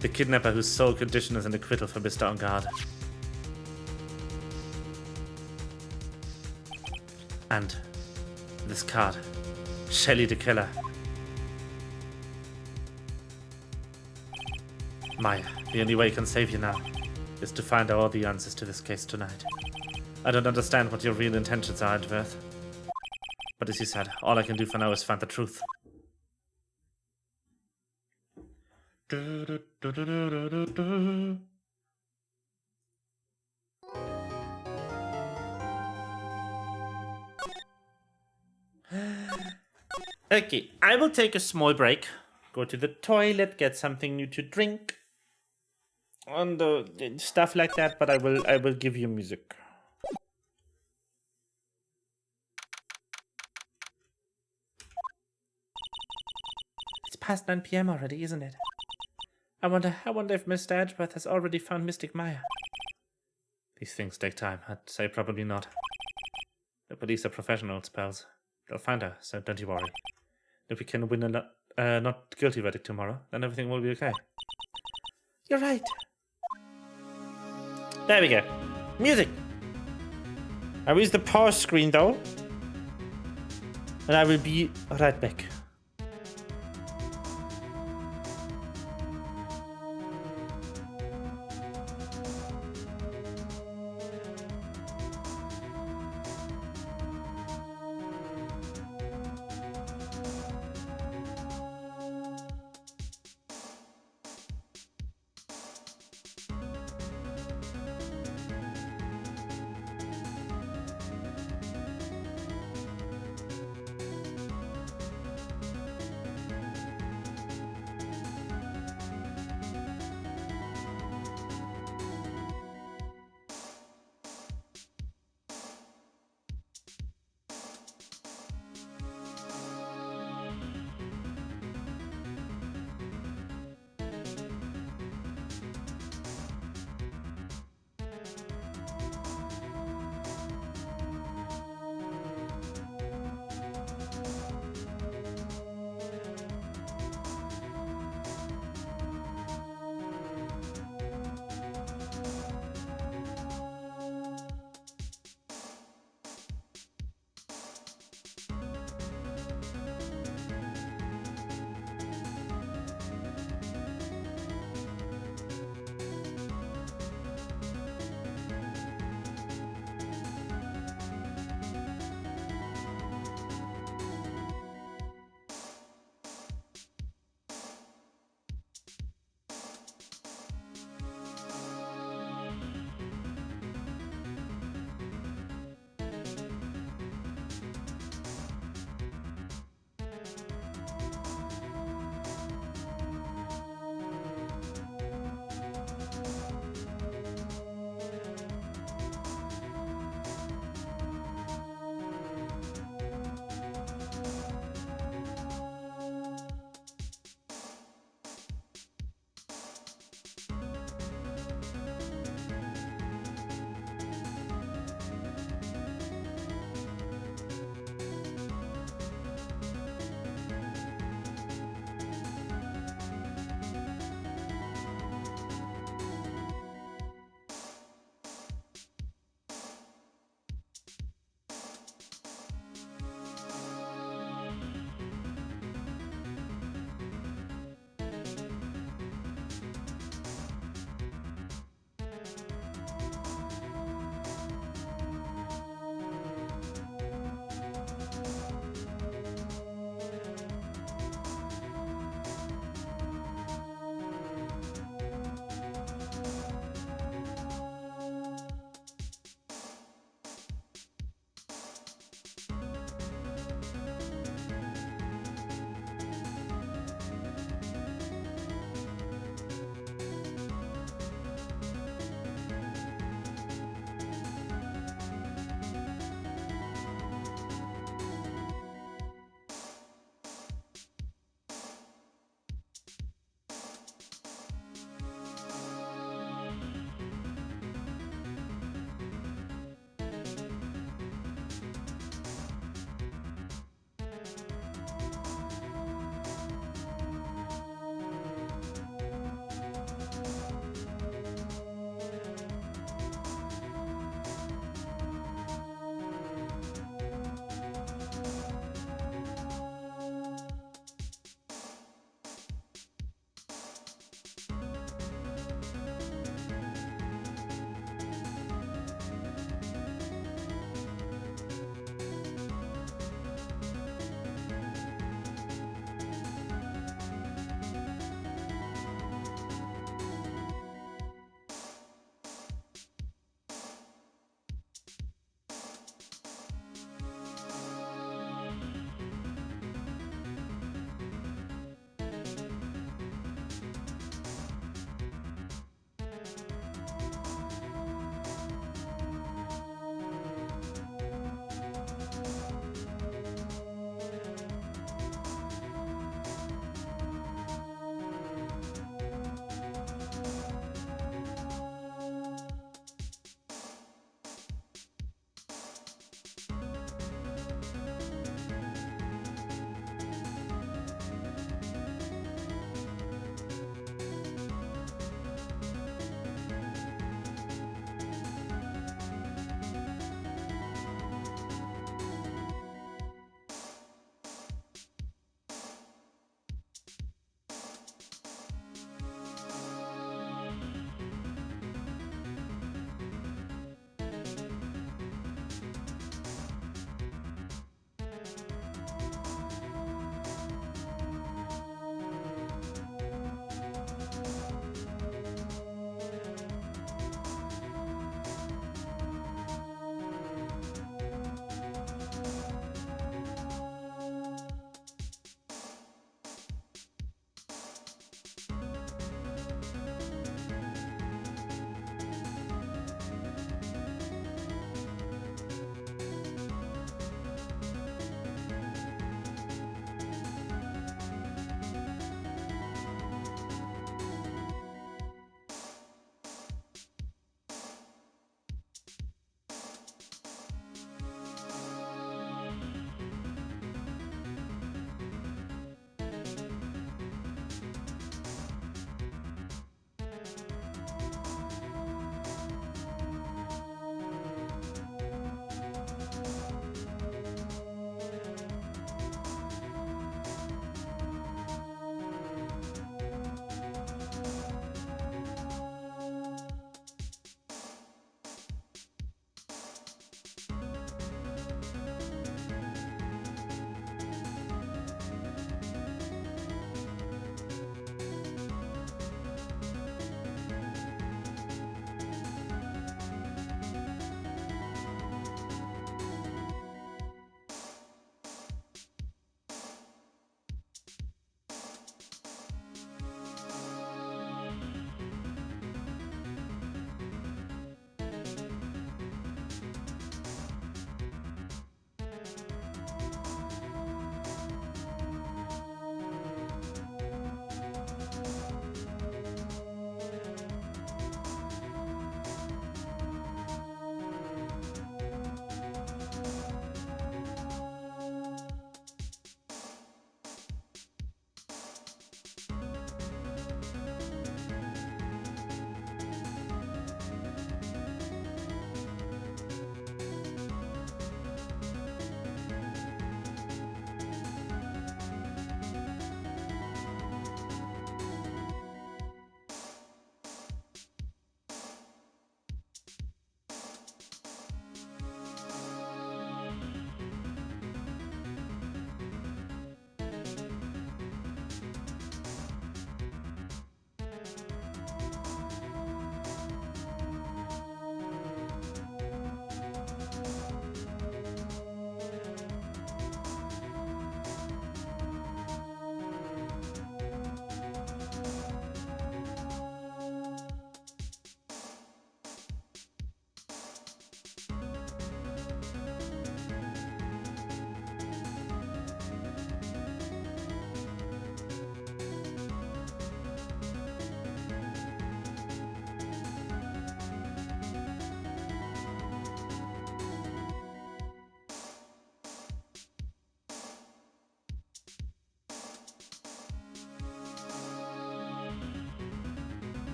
The kidnapper whose sole condition is an acquittal for Mr. On Guard. And this card. Shelley the killer. Maya, the only way I can save you now is to find out all the answers to this case tonight. I don't understand what your real intentions are, Edworth. But as you said, all I can do for now is find the truth. Okay, I will take a small break. Go to the toilet, get something new to drink. And stuff like that, but I will give you music. It's past 9 p.m. already, isn't it? I wonder if Mr. Edgeworth has already found Mystic Maya. These things take time. I'd say probably not. The police are professionals, pals. They'll find her, so don't you worry. If we can win a not guilty verdict tomorrow, then everything will be okay. You're right. There we go. Music! I will use the pause screen though. And I will be right back.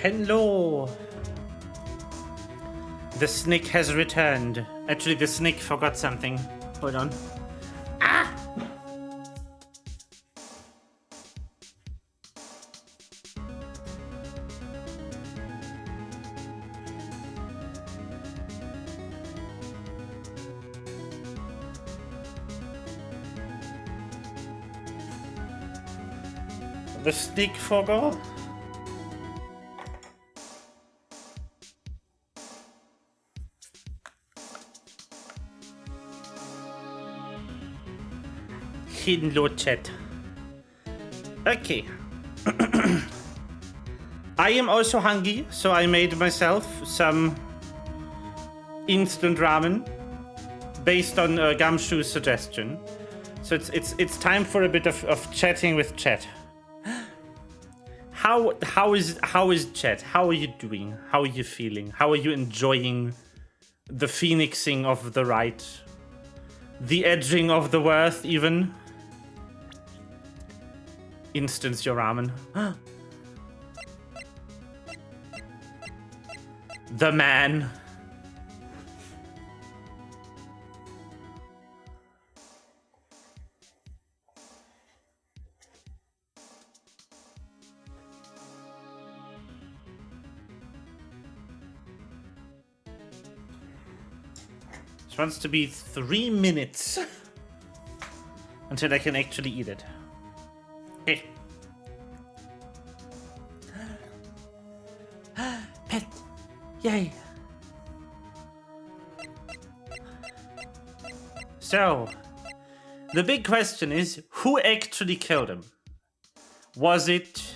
Hello. The snake has returned. Actually, the snake forgot something. Hold on. Ah! The snake forgot. Hello, chat. Okay. I am also hungry, so I made myself some instant ramen based on Gumshoe's suggestion. So it's time for a bit of chatting with chat. How is chat? How are you doing? How are you feeling? How are you enjoying the phoenixing of the Wright? The edging of the worth, even? Instance your ramen. The man. This wants to be 3 minutes until I can actually eat it. Okay. Pet. Yay. So, the big question is, who actually killed him? Was it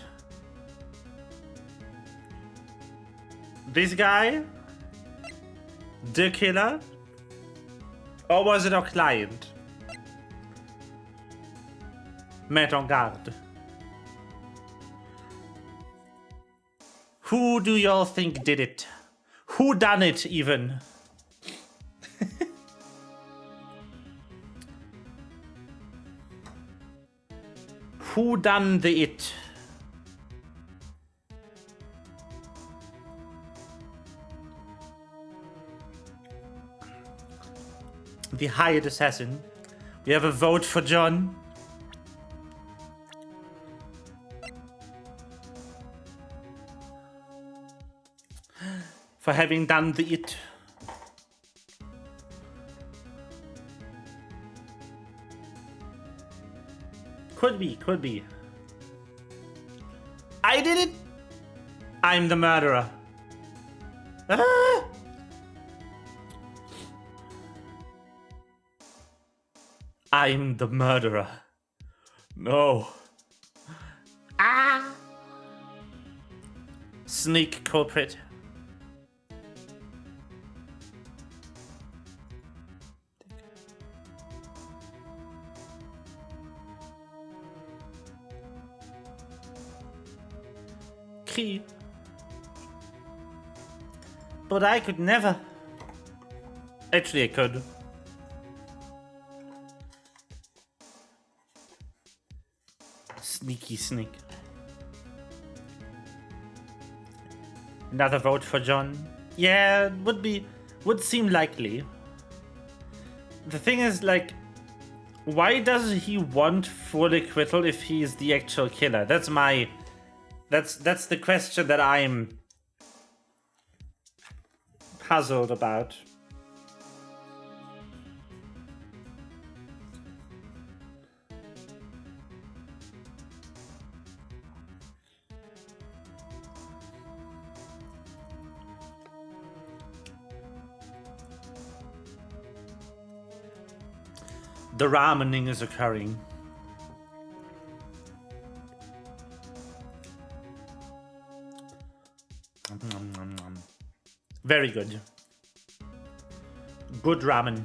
this guy? The killer? Or was it our client? Met en garde. Who do y'all think did it? Who done it, even? Who done the it? The hired assassin. We have a vote for John. For having done the it. Could be. I did it! I'm the murderer. Ah! I'm the murderer. No. Ah! Sneak culprit. Key. But I could never. Actually, I could. Sneaky sneak. Another vote for John. Yeah, would seem likely. The thing is, like, why does he want full acquittal if he is the actual killer? That's the question that I'm puzzled about. The ramening is occurring. Very good. Good ramen.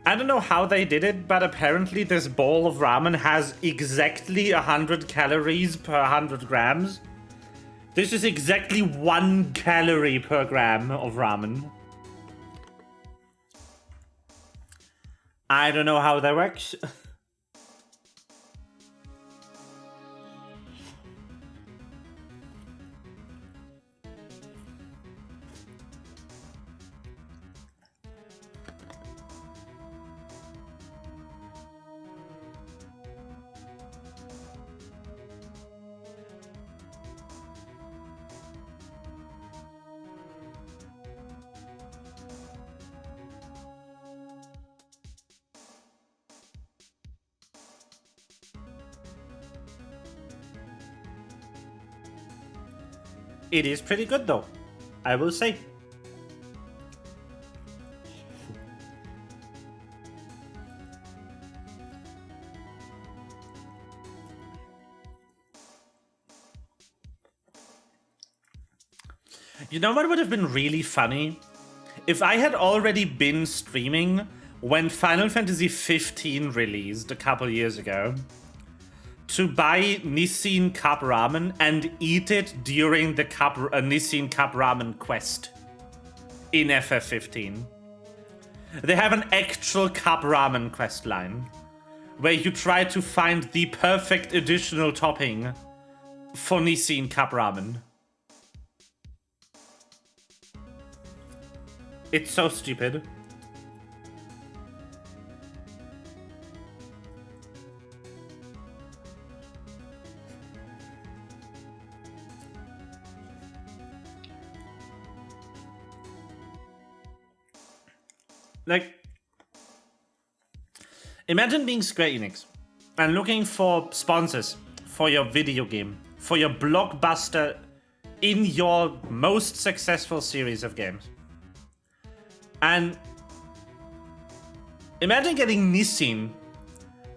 I don't know how they did it, but apparently this bowl of ramen has exactly 100 calories per 100 grams. This is exactly 1 calorie per gram of ramen. I don't know how that works. It is pretty good though, I will say. You know what would have been really funny? If I had already been streaming when Final Fantasy 15 released a couple years ago, to buy Nissin Cup Ramen and eat it during the Nissin Cup Ramen quest in FF15. They have an actual Cup Ramen quest line where you try to find the perfect additional topping for Nissin Cup Ramen. It's so stupid. Like, imagine being Square Enix and looking for sponsors for your video game, for your blockbuster in your most successful series of games. And imagine getting Nissin,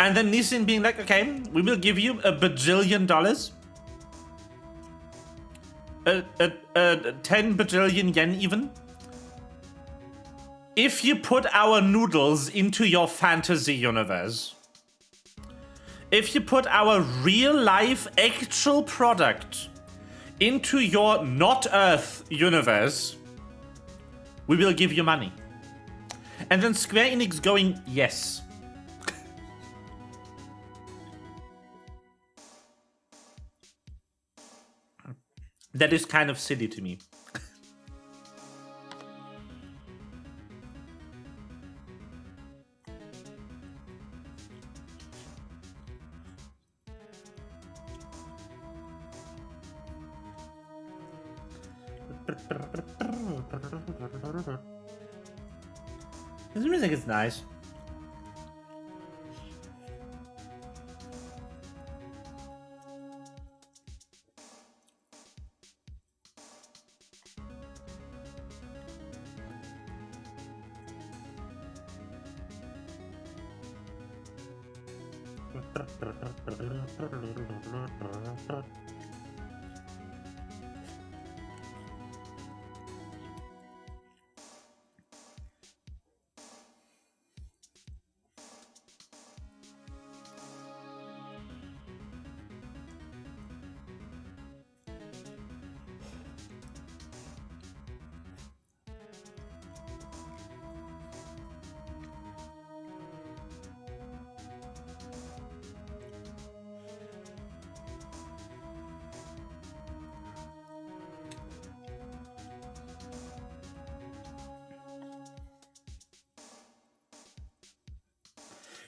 and then Nissin being like, okay, we will give you $1 bajillion, 10 bajillion yen even, if you put our noodles into your fantasy universe. If you put our real life actual product into your not Earth universe, we will give you money. And then Square Enix going, yes. That is kind of silly to me. This music is nice.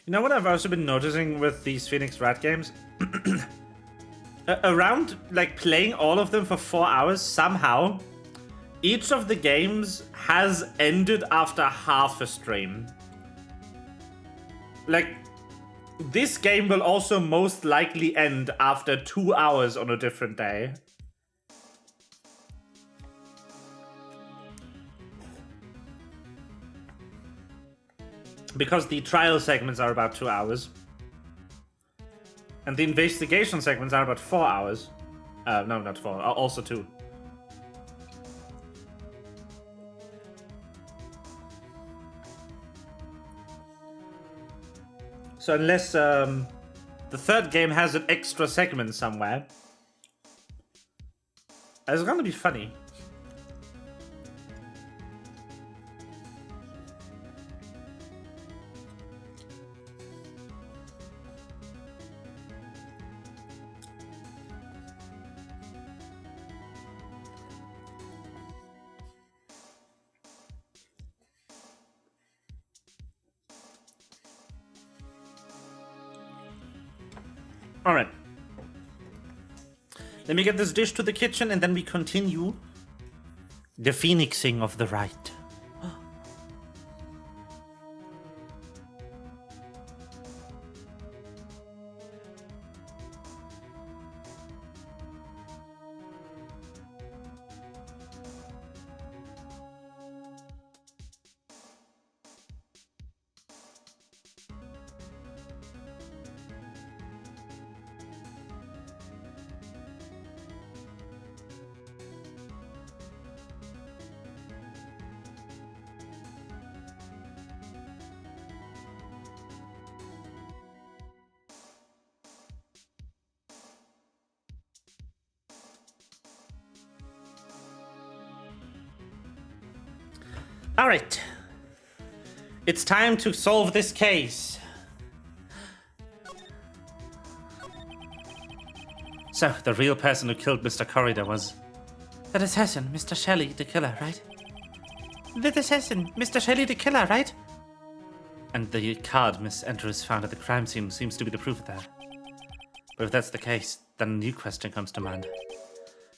You know what I've also been noticing with these Phoenix Wright games? Around, like, playing all of them for 4 hours, somehow, each of the games has ended after half a stream. Like, this game will also most likely end after 2 hours on a different day. Because the trial segments are about 2 hours. And the investigation segments are about 4 hours. No, not 4. Also 2. So unless the third game has an extra segment somewhere, it's gonna be funny. Alright. Let me get this dish to the kitchen and then we continue the phoenixing of the Wright. Alright. It's time to solve this case. So, the real person who killed Mr. Corridor was The assassin, Mr. Shelley, the killer, right? The assassin, Mr. Shelley, the killer, right? And the card Miss Andrews found at the crime scene seems to be the proof of that. But if that's the case, then a new question comes to mind.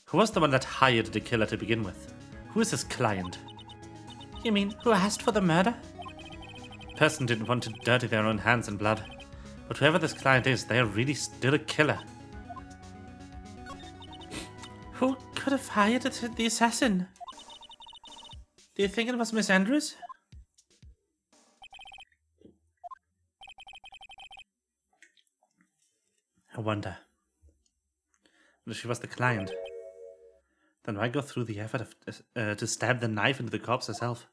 Who was the one that hired the killer to begin with? Who is his client? You mean, who asked for the murder? The person didn't want to dirty their own hands in blood. But whoever this client is, they are really still a killer. Who could have hired the assassin? Do you think it was Miss Andrews? I wonder. But if she was the client, then why go through the effort of, to stab the knife into the corpse herself?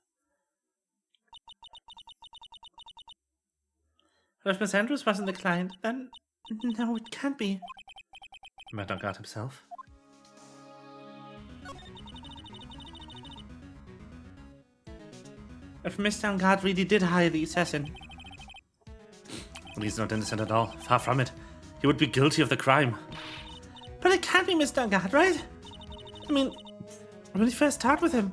But if Miss Andrews wasn't the client, then no, it can't be. Murder God himself. If Mr. Angard really did hire the assassin. Well, he's not innocent at all. Far from it. He would be guilty of the crime. But it can't be Mr. Angard, right? I mean, when you first start with him.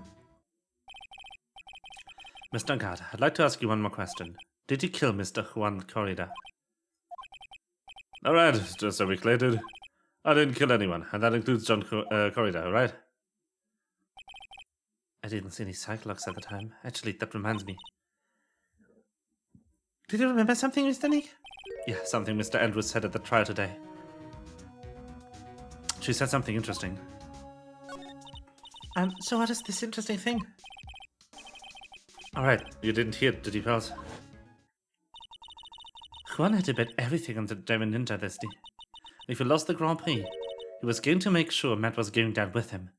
Mr. Angard, I'd like to ask you one more question. Did you kill Mr. Juan Corrida? Alright, just so we clear, dude. I didn't kill anyone, and that includes John Corrida, right? I didn't see any psychologs at the time. Actually, that reminds me. Did you remember something, Mr. Nick? Yeah, something Mr. Andrews said at the trial today. She said something interesting. So what is this interesting thing? Alright, you didn't hear it, did you, pals? Juan had to bet everything on the Diamond Ninja this day. If he lost the Grand Prix, he was going to make sure Matt was going down with him.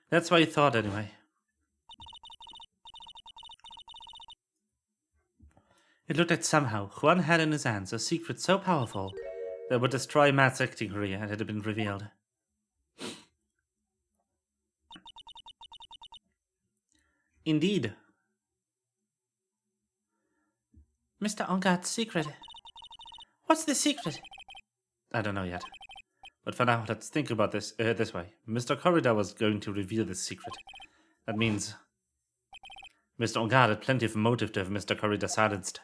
That's why he thought, anyway. It looked like somehow Juan had in his hands a secret so powerful that would destroy Matt's acting career had it been revealed. Indeed. Mr. Angard's secret. What's the secret? I don't know yet. But for now, let's think about this this way. Mr. Corrida was going to reveal this secret. That means Mr. Angard had plenty of motive to have Mr. Corrida silenced.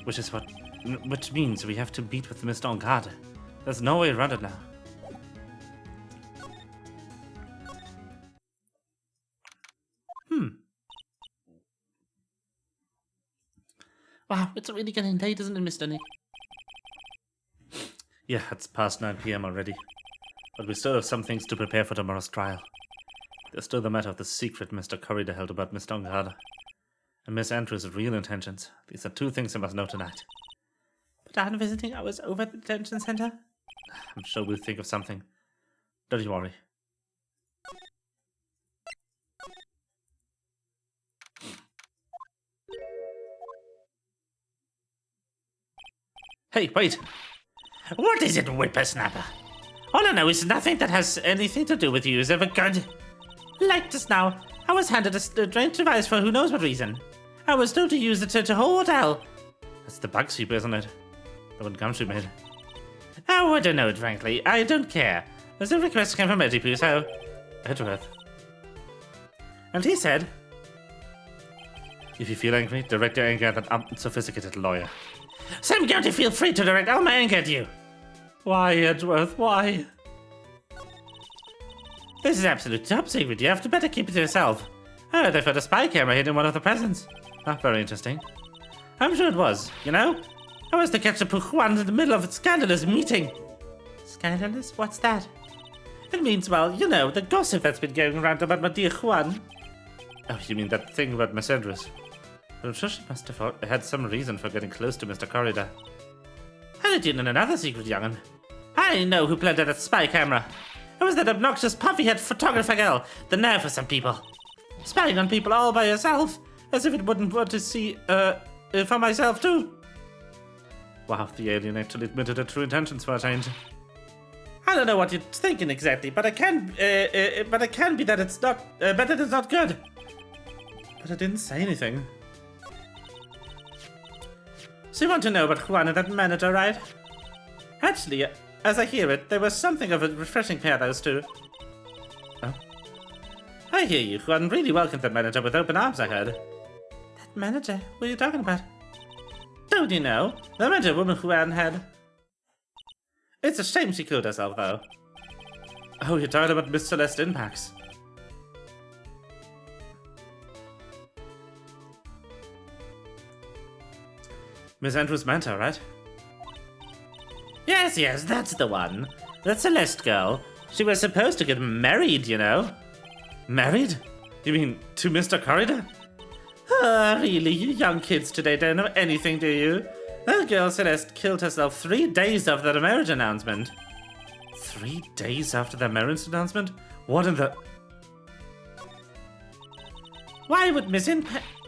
Which means we have to meet with Mr. Angard. There's no way around it now. Wow, it's really getting late, isn't it, Mr. Nick? Yeah, it's past 9 p.m. already. But we still have some things to prepare for tomorrow's trial. There's still the matter of the secret Mr. Corrida held about Mr. Angard. And Miss Andrews' real intentions. These are two things I must know tonight. But aren't visiting hours over at the detention center? I'm sure we'll think of something. Don't you worry. Hey, wait! What is it, whippersnapper? All I know is nothing that has anything to do with you is ever good. Like just now, I was handed a strange device for who knows what reason. I was told to use it to hold hell. That's the bug sweeper, isn't it? The one Gumshoe made. Oh, I don't know it, frankly. I don't care. There's a request came from Edipoo, so... Edgeworth. And he said... If you feel angry, direct your anger at that unsophisticated lawyer. So I'm going to feel free to direct all my anger at you. Why, Edgeworth, why? This is absolute top secret. You have to better keep it to yourself. I heard they found a spy camera hidden in one of the presents. Not very interesting. I'm sure it was, you know? I was to catch the Pujuan in the middle of a scandalous meeting. Scandalous? What's that? It means, well, you know, the gossip that's been going around about my dear Juan. Oh, you mean that thing about Miss Andrews? But I'm sure she must have had some reason for getting close to Mr. Corrida. How did you know another secret, young'un? I know who planted that spy camera. It was that obnoxious puffy-head photographer girl. The nerve for some people. Spying on people all by herself. As if it wouldn't want to see, for myself too. Wow, the alien actually admitted her true intentions for a change. I don't know what you're thinking exactly, but it can be that it's not, but it is not good. But I didn't say anything. So you want to know about Juan and that manager, right? Actually, as I hear it, there was something of a refreshing pair, those two. Oh? I hear you. Juan really welcomed that manager with open arms, I heard. That manager? What are you talking about? Don't you know? The manager woman Juan had. It's a shame she killed herself, though. Oh, you're talking about Miss Celeste Impax. Miss Andrews Manta, right? Yes, that's the one. That Celeste girl. She was supposed to get married, you know. Married? You mean to Mr. Corridor? Really? You young kids today don't know anything, do you? That girl Celeste killed herself 3 days after the marriage announcement. 3 days after the marriage announcement? What in the... Why would Miss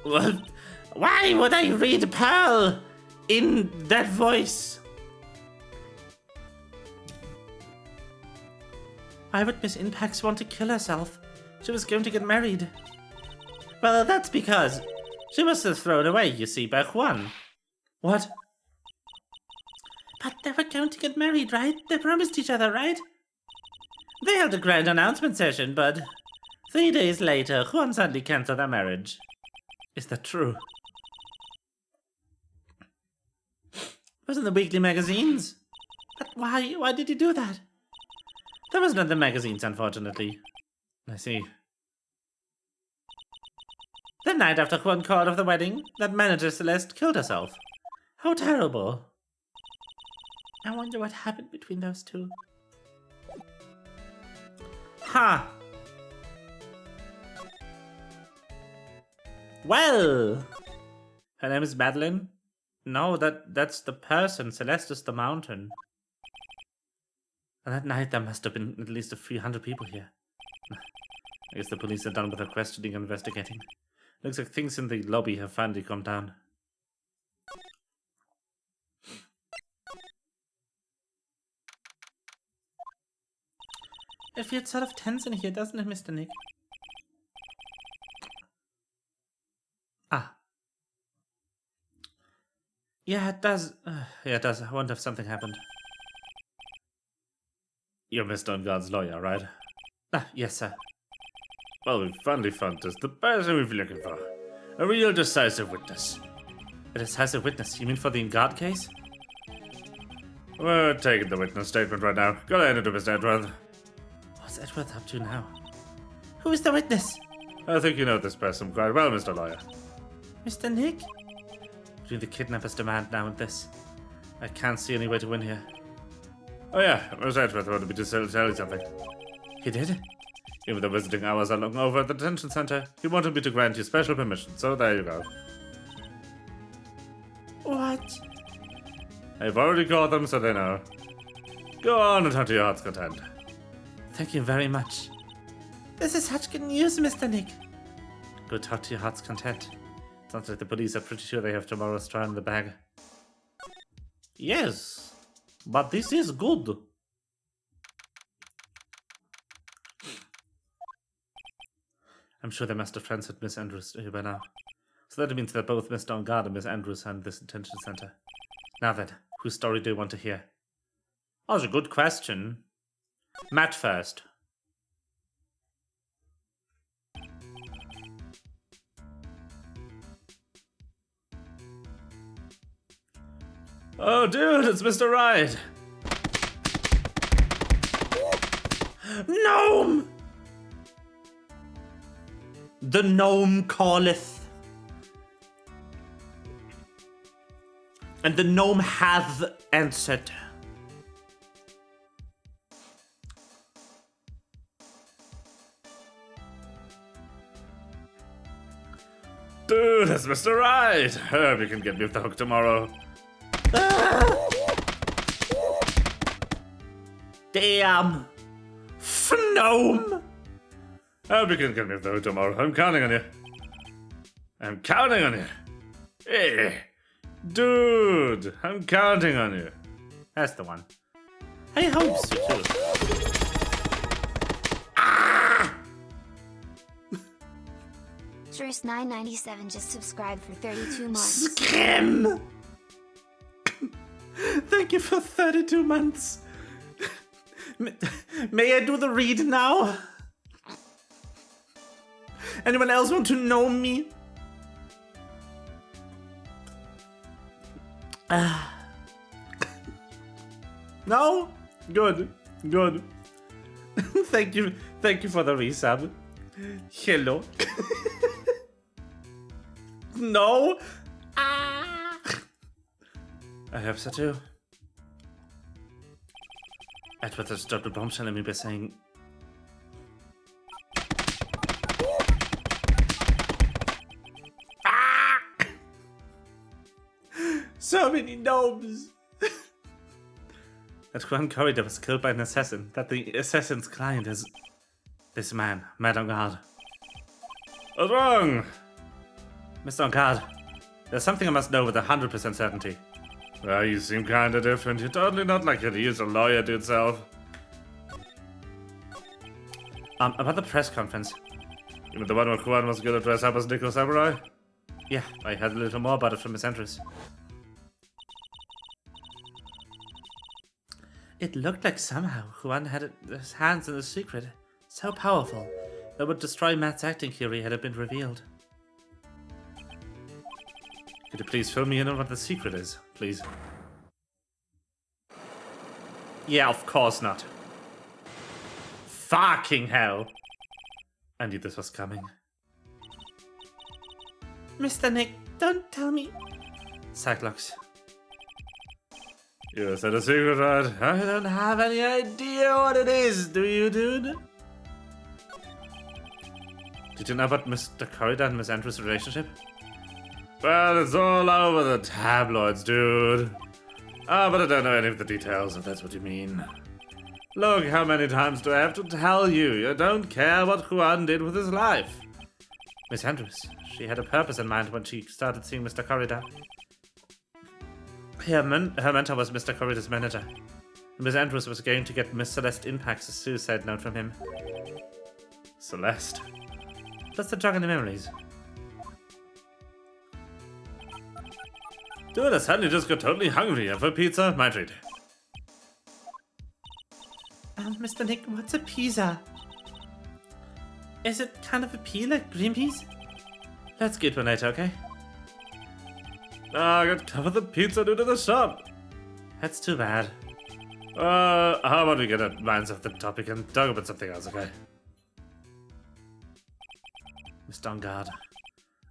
Why would I read Pearl in that voice? Why would Miss Impax want to kill herself? She was going to get married. Well, that's because she was thrown away, you see, by Juan. What? But they were going to get married, right? They promised each other, right? They held a grand announcement session, but 3 days later, Juan suddenly cancelled their marriage. Is that true? It was in the weekly magazines. But why did he do that? That wasn't in the magazines, unfortunately. I see. The night after Juan called off the wedding, that manager Celeste killed herself. How terrible. I wonder what happened between those two. Ha! Well! Her name is Madeline? No, that's the person. Celeste is the mountain. And that night there must have been at least a few hundred people here. I guess the police are done with their questioning and investigating. Looks like things in the lobby have finally calmed down. It feels sort of tense in here, doesn't it, Mr. Nick? Ah. Yeah, it does. Yeah, it does. I wonder if something happened. You're Mr. Unguard's lawyer, right? Ah, yes, sir. Well, we've finally found just the person we've been looking for. A real decisive witness. A decisive witness? You mean for the Unguard case? We're taking the witness statement right now. Go ahead and do Mr. Edworth. What's Edworth up to now? Who is the witness? I think you know this person quite well, Mr. Lawyer. Mr. Nick? Between the kidnapper's demand now and this, I can't see any way to win here. Oh yeah, Mr. Edworth wanted me to tell you something. He did? Even though visiting hours are long over at the detention center, he wanted me to grant you special permission, so there you go. What? I've already called them, so they know. Go on and talk to your heart's content. Thank you very much. This is such good news, Mr. Nick. Go talk to your heart's content. Sounds like the police are pretty sure they have tomorrow's trial in the bag. Yes, but this is good. I'm sure they must have transferred Miss Andrews here by now. So that means that both Mr. Unguard and Miss Andrews are in this detention center. Now then, whose story do you want to hear? Oh, that's a good question. Matt first. Oh, dude, it's Mr. Wright. Gnome! The gnome calleth. And the gnome hath answered. Dude, that's Mr. Wright. Hope you can get me off the hook tomorrow. Damn. Gnome. Hope you can get me off the hook tomorrow. I'm counting on you. I'm counting on you. Hey. Dude, I'm counting on you. That's the one. I hope so too. Rapturous 997 just subscribed for 32 months. Scam! Thank you for 32 months. May I do the read now? Anyone else want to know me? No? Good. Good. Thank you for the resub. Hello. No? I hope so too. Edward has dropped a bombshell on me by saying, so many gnomes. That Juan Corrida was killed by an assassin. That the assassin's client is this man, Madame Guard. What's wrong? Mr. Guard, there's something I must know with 100% certainty. Well, you seem kinda different. You're totally not like it. He's a lawyer to itself. About the press conference. You mean the one where Juan was gonna dress up as Nickel Samurai? Yeah, I heard a little more about it from Miss Andrews. It looked like somehow Juan had his hands in a secret so powerful that would destroy Matt's acting career had it been revealed. Could you please fill me in on what the secret is, please? Yeah, of course not. Fucking hell! I knew this was coming. Mr. Nick, don't tell me. Cyclops. You said a secret, right? I don't have any idea what it is, do you, dude? Did you know about Mr. Corrida and Miss Andrews' relationship? Well, it's all over the tabloids, dude. But I don't know any of the details, if that's what you mean. Look, how many times do I have to tell you? You don't care what Juan did with his life. Miss Andrews, she had a purpose in mind when she started seeing Mr. Corrida. Her mentor was Mr. Corrida's manager. Miss Andrews was going to get Miss Celeste Impact's suicide note from him. Celeste? That's the jog in the memories. Dude, I suddenly just got totally hungry. And for pizza, my treat. Mr. Nick, what's a pizza? Is it kind of a pea like green peas? Let's get one later, okay? I got covered the pizza due to the shop. That's too bad. How about we get our minds off the topic and talk about something else, okay? Mr. On guard.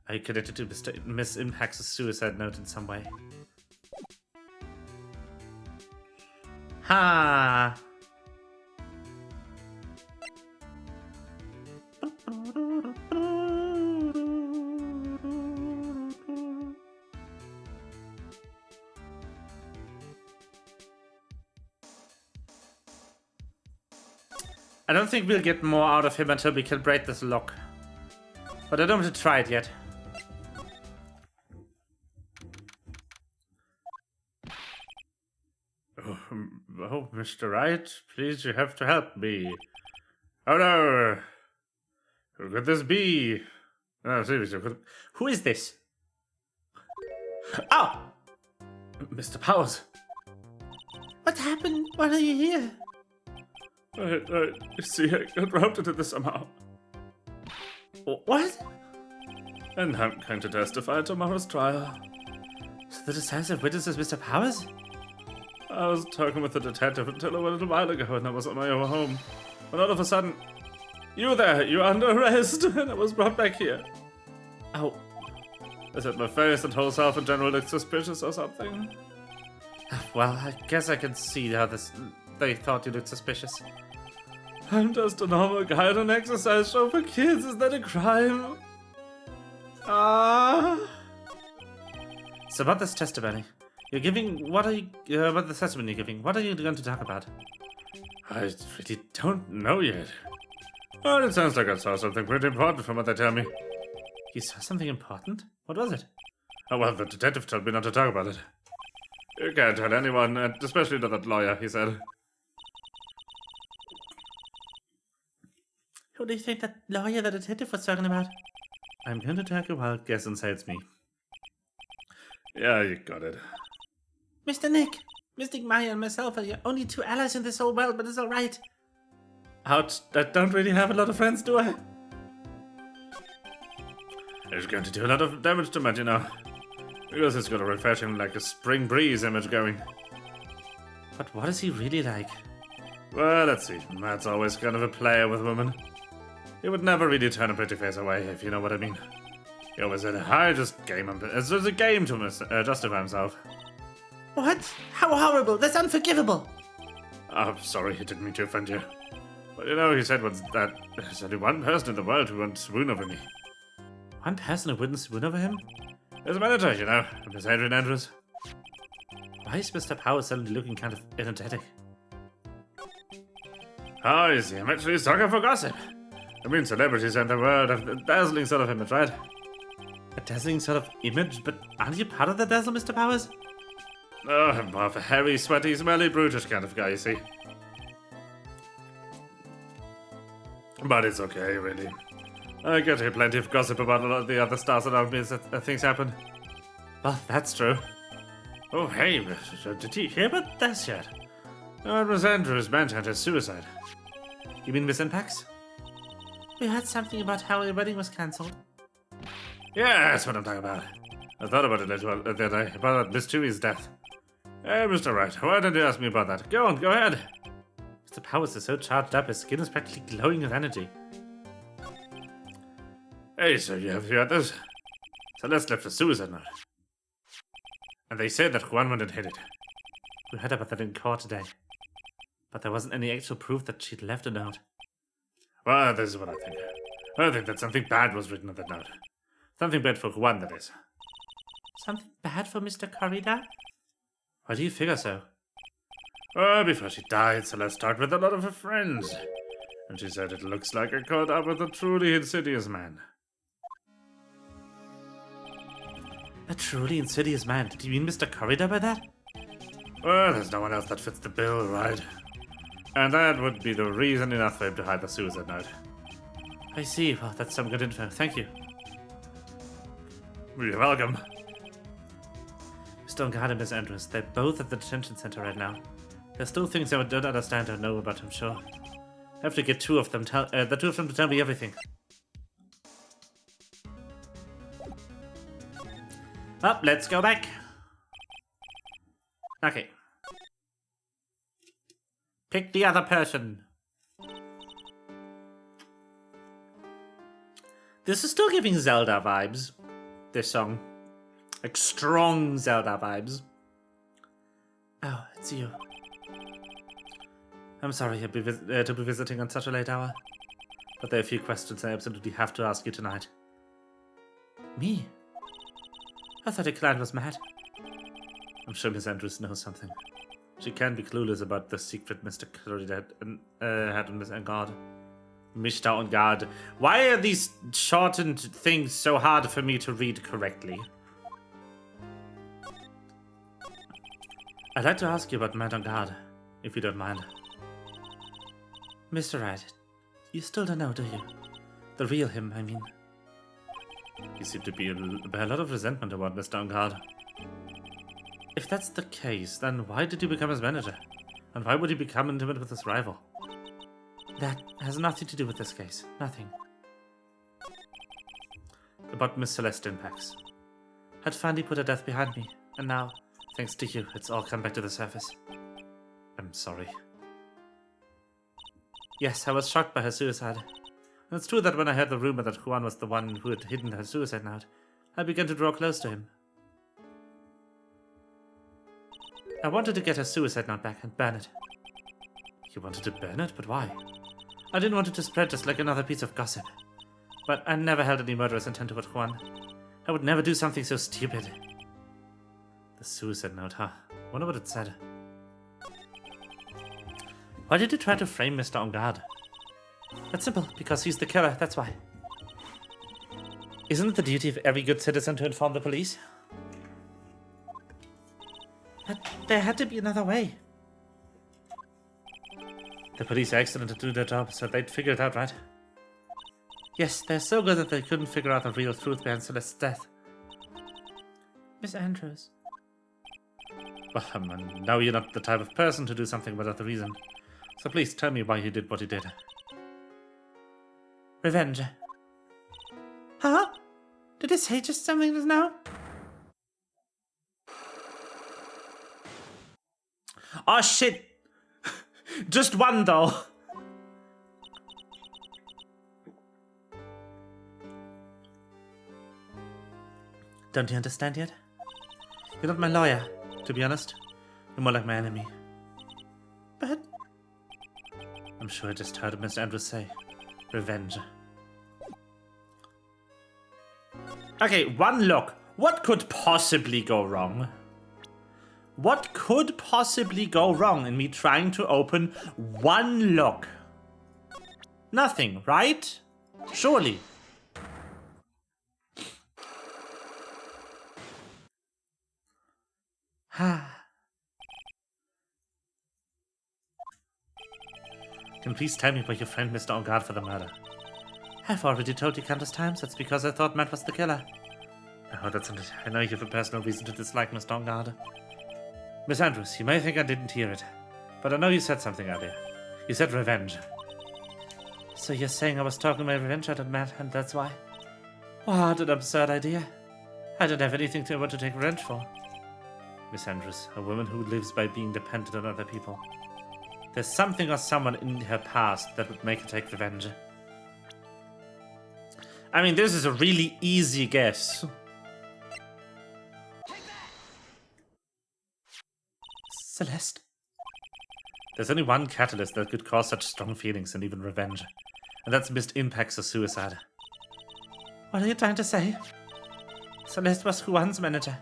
Are you connected to Miss Impact's suicide note in some way? Ha! I don't think we'll get more out of him until we can break this lock. But I don't want to try it yet. Oh, Mr. Wright, please, you have to help me. Oh no! Who could this be? No, seriously, who is this? Oh! Mr. Powers. What happened? Why are you here? You see, I got roped into this somehow. What? And I'm going to testify at tomorrow's trial. So the decisive witness is Mr. Powers? I was talking with the detective until a little while ago, and I was on my way home. When all of a sudden, you there, you're under arrest, and I was brought back here. Oh. I said my face and whole self in general looked suspicious or something. Well, I guess I can see how they thought you looked suspicious. I'm just a normal guy at an exercise show for kids. Is that a crime? So about this testimony, you're giving. What are you about the testimony you're giving? What are you going to talk about? I really don't know yet. Well, it sounds like I saw something pretty important from what they tell me. You saw something important? What was it? Oh well, the detective told me not to talk about it. You can't tell anyone, and especially to that lawyer, he said. Who do you think that lawyer the detective was talking about? I'm going to take a wild guess and say it's me. Yeah, you got it. Mr. Nick, Mystic Maya and myself are your only two allies in this whole world, but it's alright. Ouch, I don't really have a lot of friends, do I? It's going to do a lot of damage to Matt, you know. Because it's got a refreshing, like a spring breeze image going. But what is he really like? Well, let's see. Matt's always kind of a player with women. He would never really turn a pretty face away, if you know what I mean. He always said, I just game him. It's just a game to justify himself. What? How horrible! That's unforgivable! Oh, sorry, he didn't mean to offend you. But you know, he said was that there's only one person in the world who won't swoon over me. One person who wouldn't swoon over him? His manager, you know, Miss Adrian Andrews. Why is Mr. Power suddenly looking kind of energetic? Oh, you see, I'm actually sucker for gossip. I mean, celebrities and the world have a dazzling sort of image, right? A dazzling sort of image? But aren't you part of the dazzle, Mr. Powers? Oh, I'm more of a hairy, sweaty, smelly, brutish kind of guy, you see. But it's okay, really. I get to hear plenty of gossip about a lot of the other stars around me as things happen. Well, that's true. Oh, hey, did you hear about this yet? It was Andrew's Manchunter's suicide. You mean Miss Impax? We heard something about how your wedding was cancelled. Yeah, that's what I'm talking about. I thought about it later that day, about Miss Chewie's death. Hey, Mr. Wright, why didn't you ask me about that? Go on, go ahead. Mr. Powers is so charged up, his skin is practically glowing with energy. Hey, so you heard this? Celeste left a suicide note. And they said that Juan wouldn't hit it. We heard about that in court today. But there wasn't any actual proof that she'd left a note. Well, this is what I think. I think that something bad was written on that note. Something bad for Juan, that is. Something bad for Mr. Corrida? Why do you figure so? Before she died, Celeste talked with a lot of her friends. And she said it looks like I caught up with a truly insidious man. A truly insidious man? Did you mean Mr. Corrida by that? Well, there's no one else that fits the bill, right? And that would be the reason enough for him to hide the suicide note. I see. Well, that's some good info. Thank you. You're welcome. Mr. Ongard and Miss Andrews, they're both at the detention center right now. There's still things I don't understand or know about, I'm sure. I have to get the two of them to tell me everything. Well, let's go back. Okay. Pick the other person. This is still giving Zelda vibes, this song. Like strong Zelda vibes. Oh, it's you. I'm sorry to be visiting on such a late hour, but there are a few questions I absolutely have to ask you tonight. Me? I thought your client was mad. I'm sure Miss Andrews knows something. She can be clueless about the secret Mr. Corrida had on Miss Ongard. Mr. Ongard. Why are these shortened things so hard for me to read correctly? I'd like to ask you about Madame Ongard, if you don't mind. Mr. Wright, you still don't know, do you? The real him, I mean. You seem to be a lot of resentment about Mr. Ongard. If that's the case, then why did you become his manager? And why would he become intimate with his rival? That has nothing to do with this case. Nothing. About Miss Celeste Impax. I'd finally put her death behind me, and now, thanks to you, it's all come back to the surface. I'm sorry. Yes, I was shocked by her suicide. And it's true that when I heard the rumor that Juan was the one who had hidden her suicide note, I began to draw close to him. I wanted to get her suicide note back and burn it. You wanted to burn it? But why? I didn't want it to spread just like another piece of gossip. But I never held any murderous intent toward Juan. I would never do something so stupid. The suicide note, huh? Wonder what it said. Why did you try to frame Mr. Ongard? That's simple, because he's the killer, that's why. Isn't it the duty of every good citizen to inform the police? But there had to be another way. The police are excellent to do their job, so they'd figure it out, right? Yes, they're so good that they couldn't figure out the real truth behind Celeste's death. Miss Andrews. Well, I know you're not the type of person to do something without the reason. So please tell me why you did what you did. Revenge. Huh? Did he say just something just now? Oh shit! Just one though. Don't you understand yet? You're not my lawyer, to be honest. You're more like my enemy. But I'm sure I just heard Mr. Andrews say revenge. okay, one look. What could possibly go wrong? What could possibly go wrong in me trying to open one lock? Nothing, right? Surely. Can you please tell me why you framed Mr. On guard for the murder? I've already told you countless times. That's because I thought Matt was the killer. Oh, that's not it. I know you have a personal reason to dislike Mr. On guard. Miss Andrews, you may think I didn't hear it, but I know you said something earlier. You said revenge. So you're saying I was talking my revenge out at Matt, and that's why? What an absurd idea. I don't have anything to want to take revenge for. Miss Andrews, a woman who lives by being dependent on other people. There's something or someone in her past that would make her take revenge. I mean, this is a really easy guess. Celeste? There's only one catalyst that could cause such strong feelings and even revenge, and that's missed impacts of suicide. What are you trying to say? Celeste was Juan's manager.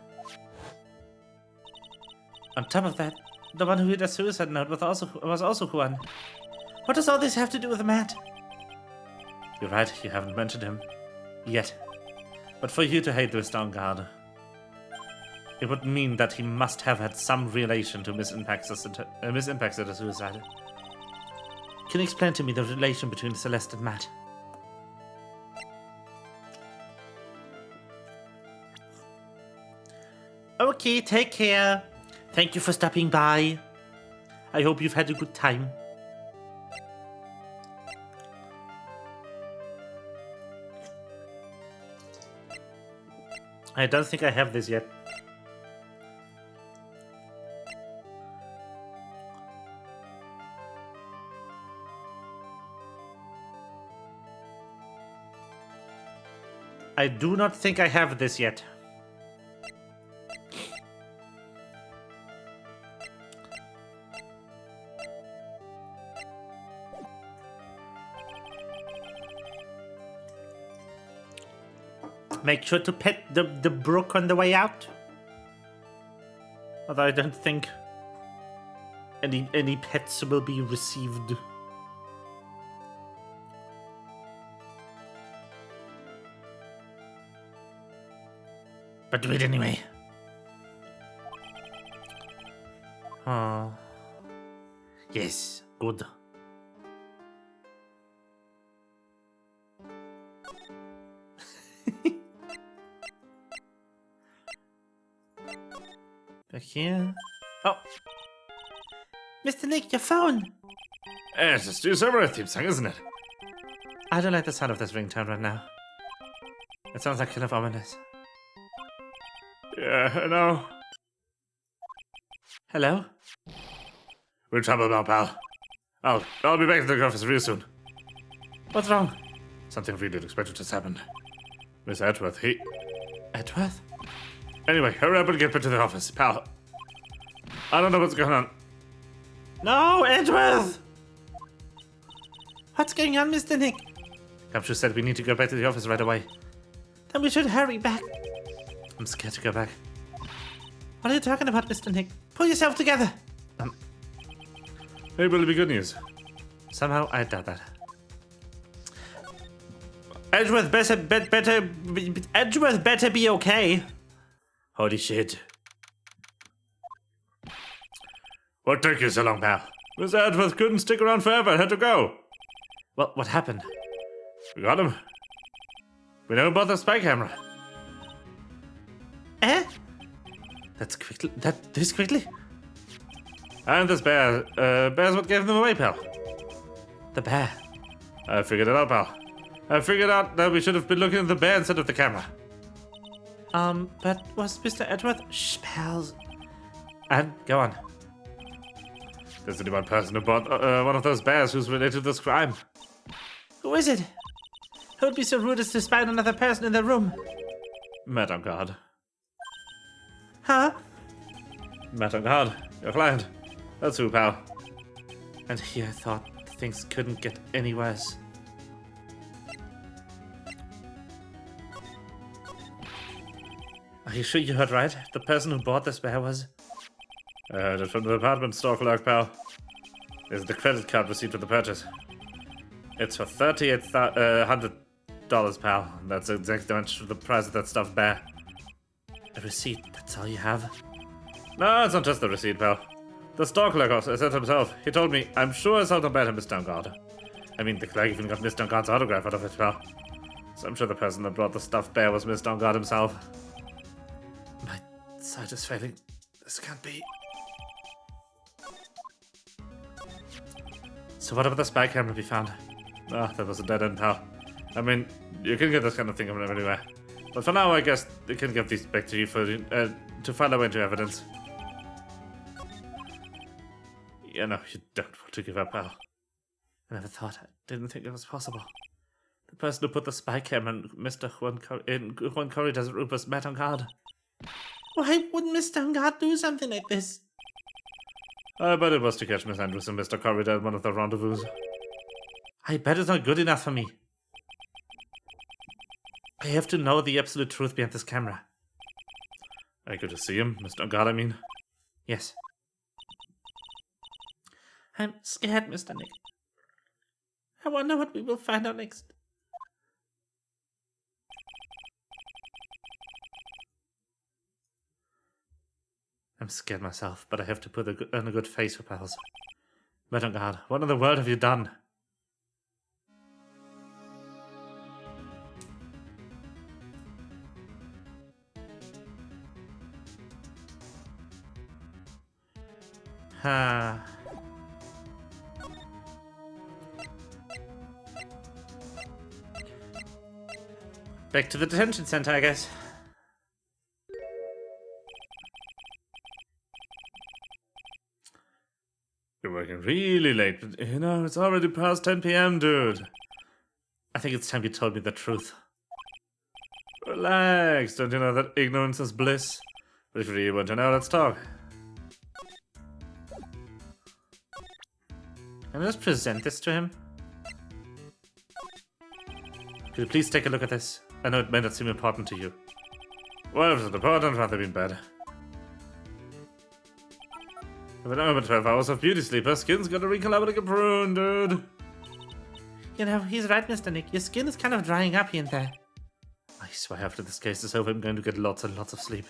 On top of that, the one who hit a suicide note was also Juan. What does all this have to do with Matt? You're right, you haven't mentioned him. Yet. But for you to hate Mr. On guard, it would mean that he must have had some relation to Miss Impact's suicide. Can you explain to me the relation between Celeste and Matt? Okay, take care. Thank you for stopping by. I hope you've had a good time. I don't think I have this yet. I do not think I have this yet. Make sure to pet the brook on the way out. Although I don't think any pets will be received. But do it anyway. Oh. Yes, good. Back here. Oh. Mr. Nick, your phone! It's a Stu Summer theme song, isn't it? I don't like the sound of this ringtone right now. It sounds like kind of ominous. Yeah, I know. Hello? We're in trouble now, pal. I'll be back to the office real soon. What's wrong? Something really unexpected just happened. Miss Edgeworth, Edgeworth? Anyway, hurry up and get back to the office, pal. I don't know what's going on. No, Edgeworth! What's going on, Mr. Nick? Capture said we need to go back to the office right away. Then we should hurry back. I'm scared to go back. What are you talking about, Mr. Nick? Pull yourself together! Maybe it'll be good news. Somehow, I doubt that. Edgeworth better be okay. Holy shit. What took you so long, pal? Miss Edgeworth couldn't stick around forever, had to go. Well, what happened? We got him. We know about the spy camera. Eh? This quickly? And this bear. Bear's what gave them away, pal. The bear. I figured it out, pal. I figured out that we should have been looking at the bear instead of the camera. But was Mr. Edgeworth? Shh, pals. And go on. There's only one person who bought one of those bears who's related to this crime. Who is it? Who would be so rude as to spy on another person in their room? Matt on guard. Huh? Matt on guard. Your client. That's who, pal. And here I thought things couldn't get any worse. Are you sure you heard right? The person who bought this bear was... I heard it from the department store clerk, pal. There's the credit card receipt for the purchase. It's for $3,800, pal. That's exactly much for the price of that stuffed bear. A receipt, that's all you have? No, it's not just the receipt, pal. The store clerk said himself. He told me, I'm sure I sold a bear to Miss Downguard. I mean, the clerk even got Miss Downguard's autograph out of it, pal. So I'm sure the person that brought the stuffed bear was Miss Downguard himself. My sight is failing. This can't be. So what about the spy camera we found? Ah, that was a dead end, pal. I mean, you can get this kind of thing from everywhere. But for now, I guess they can give these back to you for to find out into evidence. You know, you don't want to give up, pal. I never thought. I didn't think it was possible. The person who put the spy camera in Juan Corrida's room was Matt on guard. Why wouldn't Miss Downguard do something like this? I bet it was to catch Miss Andrews and Mr. Corrida at one of the rendezvous. I bet it's not good enough for me. I have to know the absolute truth behind this camera. I could just see him, Mr. God, I mean. Yes. I'm scared, Mr. Nick. I wonder what we will find out next. I'm scared myself, but I have to put on a good face for pals. But on God, what in the world have you done? Back to the detention center, I guess. You're working really late, but you know, it's already past 10 p.m., dude. I think it's time you told me the truth. Relax, don't you know that ignorance is bliss? But if you really want to know, let's talk. Can I just present this to him? Could you please take a look at this? I know it may not seem important to you. Well, if it's important, rather been bad. I've been over 12 hours of beauty sleep. Her skin's gonna wrinkle up like a prune, dude. You know, he's right, Mr. Nick. Your skin is kind of drying up here and there. I swear after this case is over, I'm going to get lots and lots of sleep.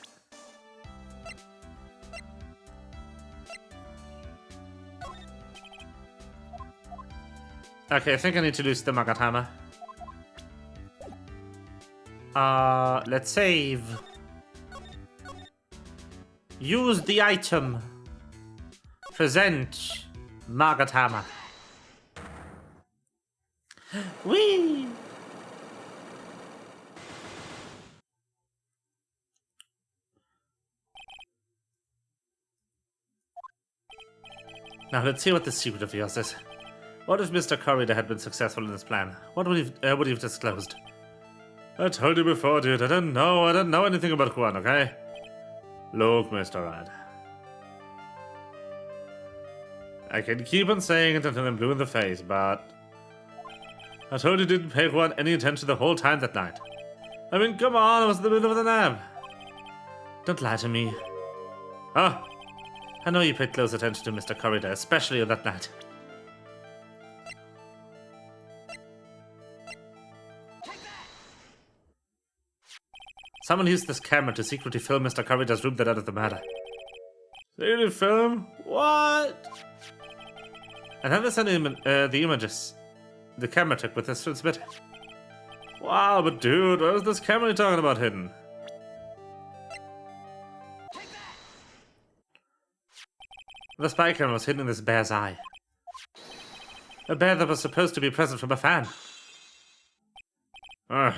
Okay, I think I need to lose the Magatama. Let's save. Use the item. Present Magatama. Whee! Now let's see what the secret of yours is. What if Mr. Corrida had been successful in his plan? What would he have disclosed? I told you before, dude. I don't know anything about Juan, okay? Look, Mr. Rad. I can keep on saying it until I'm blue in the face, but I told you didn't pay Juan any attention the whole time that night. I mean, come on, I was in the middle of the nap. Don't lie to me. Huh? I know you paid close attention to Mr. Corrida, especially on that night. Someone used this camera to secretly film Mr. Corrida's room the night of the murder. Secretly film? What? And then they sent him the images the camera took with this transmitter. Wow, but dude, where's this camera you're talking about hidden? The spy camera was hidden in this bear's eye. A bear that was supposed to be a present from a fan. I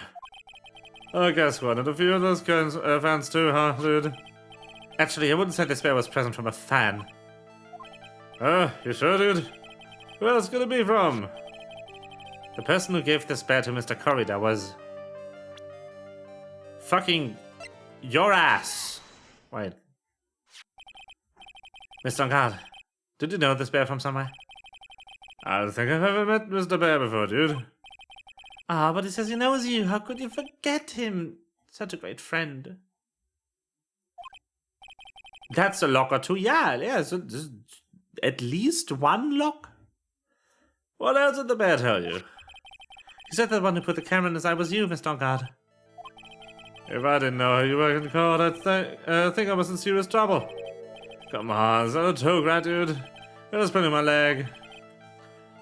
guess one and a few of those kinds fans too, huh, dude? Actually, I wouldn't say this bear was a present from a fan. You sure, dude? Where else could it be from? The person who gave this bear to Mr. Corridor was... fucking... your ass. Wait. Mr. On Guard, did you know this bear from somewhere? I don't think I've ever met Mr. Bear before, dude. Ah, but he says he knows you. How could you forget him? Such a great friend. That's a lock or two. Yeah, so just at least one lock. What else did the bear tell you? He said the one who put the camera in his eye was you, Mr. On Guard. If I didn't know you were in court, I'd think I was in serious trouble. Come on, is that a toe rat, dude? You're just pulling my leg.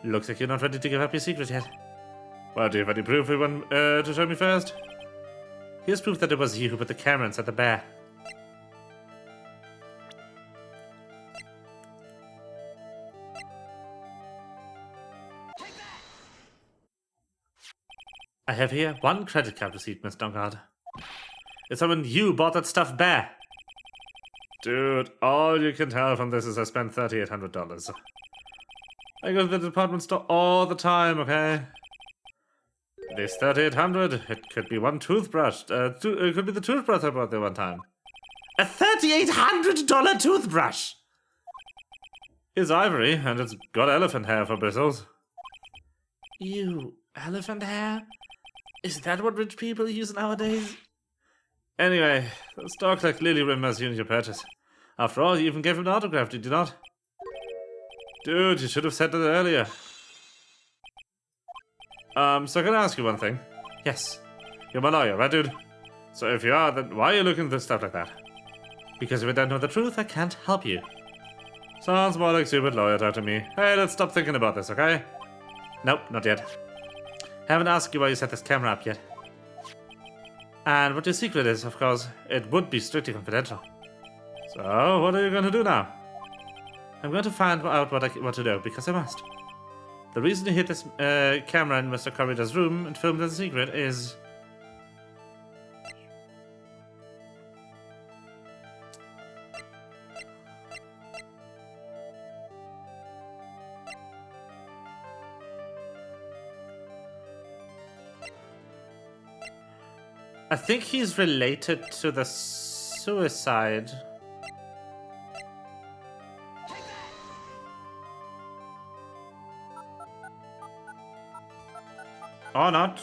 Looks like you're not ready to give up your secret yet. Well, do you have any proof you want to show me first? Here's proof that it was you who put the camera inside the bear. I have here one credit card receipt, Miss Dunkard. It's when you bought that stuffed bear. Dude, all you can tell from this is I spent $3,800. I go to the department store all the time, okay? This $3,800, it could be one toothbrush. It could be the toothbrush I bought there one time. A $3,800 toothbrush! It's ivory, and it's got elephant hair for bristles. Ew, elephant hair? Is that what rich people use nowadays? Anyway, the store clerk clearly remembers you and your purchase. After all, you even gave him an autograph, did you not? Dude, you should have said that earlier. So can I ask you one thing? Yes. You're my lawyer, right, dude? So if you are, then why are you looking at this stuff like that? Because if I don't know the truth, I can't help you. Sounds more like stupid lawyer talk to me. Hey, let's stop thinking about this, okay? Nope, not yet. Haven't asked you why you set this camera up yet. And what your secret is, of course, it would be strictly confidential. So, what are you going to do now? I'm going to find out what to do, because I must. The reason you hid this camera in Mr. Corridor's room and filmed as a secret is... I think he's related to the suicide. Or not.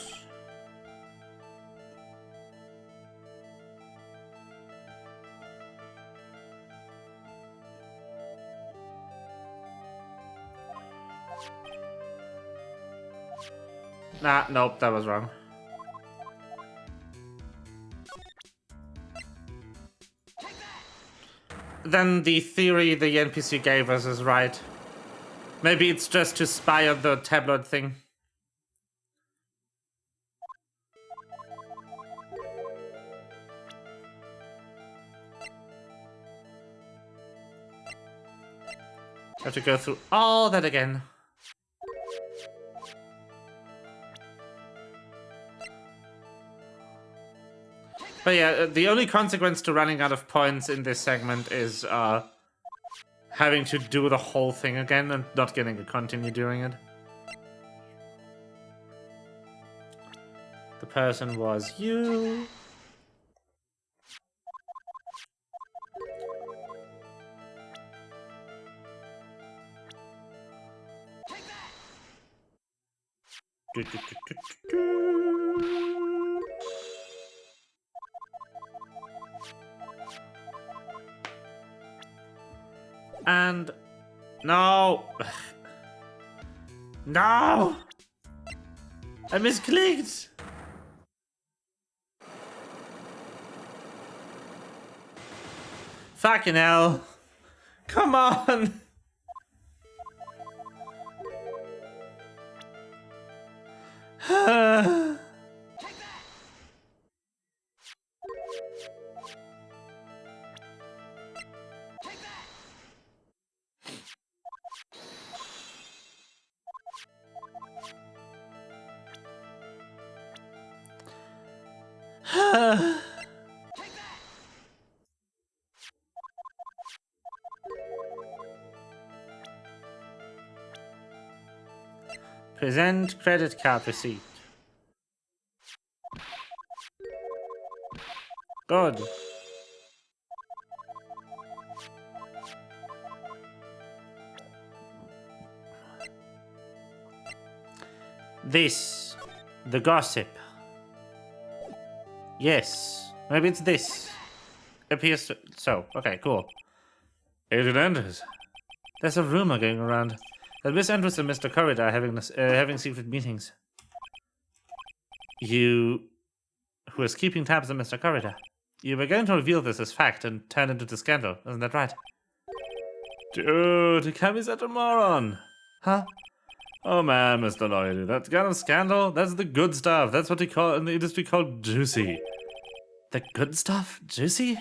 Nah, nope, that was wrong. Then the theory the NPC gave us is right. Maybe it's just to spy on the tabloid thing. Have to go through all that again. But yeah, the only consequence to running out of points in this segment is having to do the whole thing again and not getting to continue doing it. The person was you. And no, no, I misclicked. Fucking hell! Come on. Present credit card receipt. Good. This. The gossip. Yes. Maybe it's this. Appears to... So, okay, cool. Agent Andrews. There's a rumor going around that Miss Andrews and Mr. Corridor are having secret meetings. You... who is keeping tabs on Mr. Corridor. You were going to reveal this as fact and turn it into scandal, isn't that right? Dude, he can't be such a moron. Huh? Oh man, Mr. Lawyer, that kind of scandal, that's the good stuff. That's what they call in the industry called juicy. The good stuff? Juicy?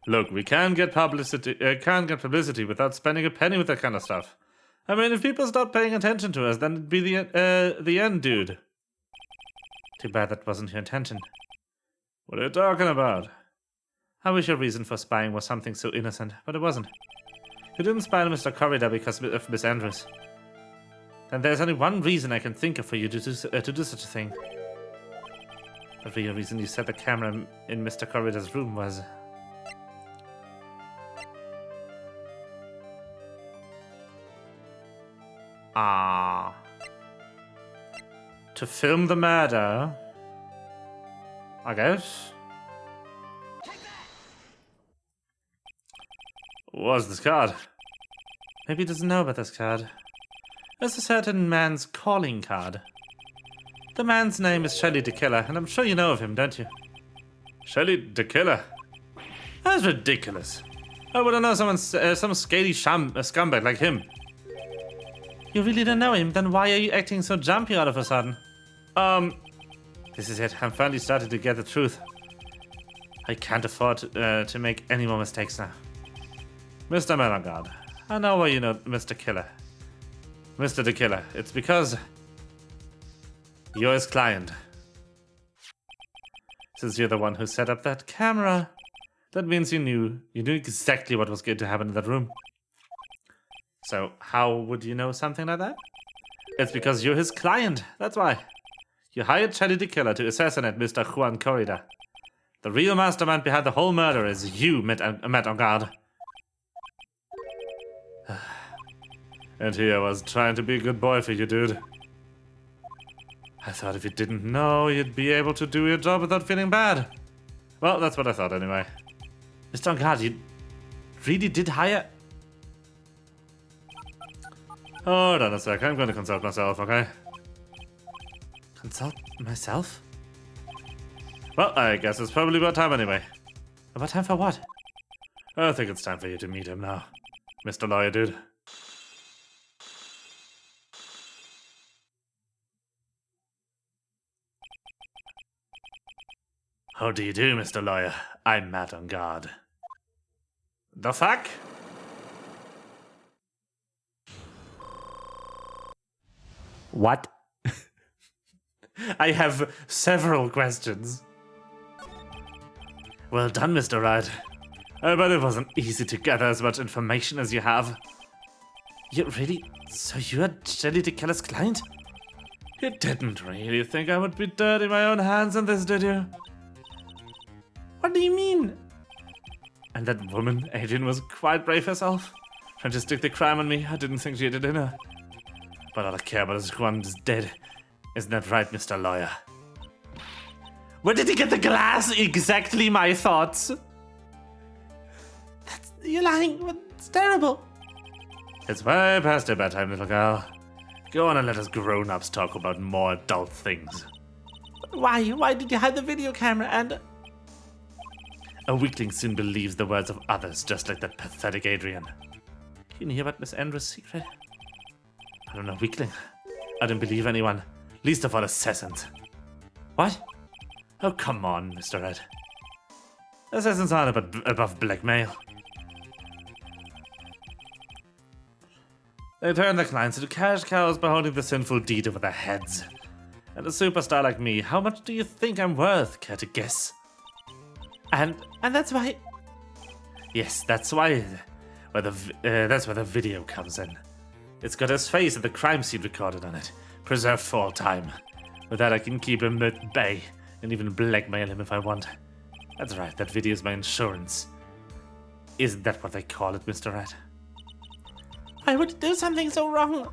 Look, we can't get publicity without spending a penny with that kind of stuff. I mean, if people stop paying attention to us, then it'd be the end, dude. Too bad that wasn't your intention. What are you talking about? I wish your reason for spying was something so innocent, but it wasn't. You didn't spy on Mr. Corridor because of Miss Andrews. Then there's only one reason I can think of for you to do such a thing. The real reason you set the camera in Mr. Corridor's room was... to film the murder, I guess. What's this card? Maybe he doesn't know about this card. It's a certain man's calling card. The man's name is Shelly the Killer, and I'm sure you know of him, don't you? Shelly the Killer? That's ridiculous. I wouldn't know some scaly scumbag like him. You really don't know him? Then why are you acting so jumpy all of a sudden? This is it. I'm finally starting to get the truth. I can't afford to make any more mistakes now. Mr. Melangard, I know why you know Mr. Killer. Mr. the Killer, It's because you're his client. Since you're the one who set up that camera, that means you knew exactly what was going to happen in that room. So how would you know something like that? It's because you're his client, that's why. You hired Shelly the Killer to assassinate Mr. Juan Corrida. The real mastermind behind the whole murder is you, Matt on guard. And here I was trying to be a good boy for you, dude. I thought if you didn't know, you'd be able to do your job without feeling bad. Well, that's what I thought anyway. Mr. on guard, you really did hire... Hold on a sec, I'm going to consult myself, okay? Consult myself? Well, I guess it's probably about time anyway. About time for what? I think it's time for you to meet him now, Mr. Lawyer Dude. How do you do, Mr. Lawyer? I'm Matt on guard. The fuck? What? I have several questions. Well done, Mr. Wright. I bet it wasn't easy to gather as much information as you have. You really? So you are Shelly the Killer's client? You didn't really think I would be dirty my own hands in this, did you? What do you mean? And that woman, Adrian, was quite brave herself. Trying to stick the crime on me, I didn't think she had it in her. But all I care about is Juan is dead. Isn't that right, Mr. Lawyer? Where did he get the glass? Exactly my thoughts. You're lying. It's terrible. It's way past your bedtime, little girl. Go on and let us grown-ups talk about more adult things. Why? Why did you hide the video camera and... A weakling soon believes the words of others, just like that pathetic Adrian. You knew about Miss Andrews' secret? I'm no weakling. I don't believe anyone. Least of all assassins. What? Oh, come on, Mr. Red. Assassins aren't above blackmail. They turn their clients into cash cows by holding the sinful deed over their heads. And a superstar like me, how much do you think I'm worth? Care to guess? And that's why... Yes, that's why. That's where the video comes in. It's got his face and the crime scene recorded on it, preserved for all time. With that, I can keep him at bay and even blackmail him if I want. That's right, that video's my insurance. Isn't that what they call it, Mr. Wright? Why would you do something so wrong?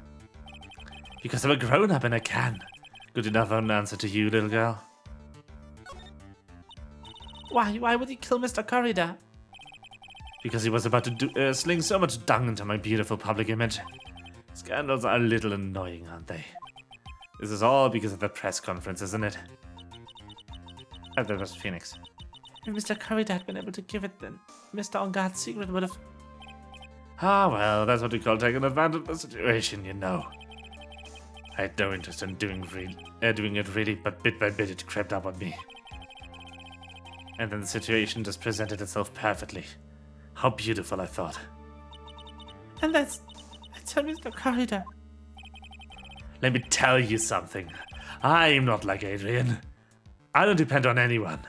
Because I'm a grown-up and I can. Good enough of an answer to you, little girl. Why would you kill Mr. Corridor? Because he was about to sling so much dung into my beautiful public image. Scandals are a little annoying, aren't they? This is all because of the press conference, isn't it? Oh, that was Phoenix. If Mr. Corridor had been able to give it, then Mr. On Guard's secret would have... Ah, well, that's what we call taking advantage of the situation, you know. I had no interest in doing it really, but bit by bit it crept up on me. And then the situation just presented itself perfectly. How beautiful, I thought. And that's how Mr. Corridor... Let me tell you something. I'm not like Adrian. I don't depend on anyone.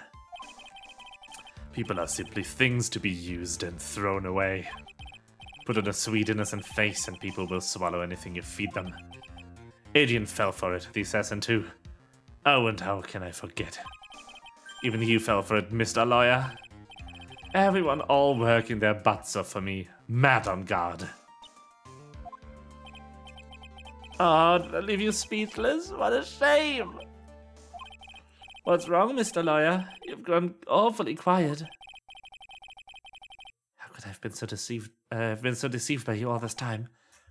People are simply things to be used and thrown away. Put on a sweet innocent face and people will swallow anything you feed them. Adrian fell for it, the assassin too. Oh, and how can I forget? Even you fell for it, Mr. Lawyer. Everyone all working their butts off for me, mad on guard. Oh, did I leave you speechless? What a shame! What's wrong, Mr. Lawyer? You've grown awfully quiet. How could I have been so deceived? I've been so deceived by you all this time. When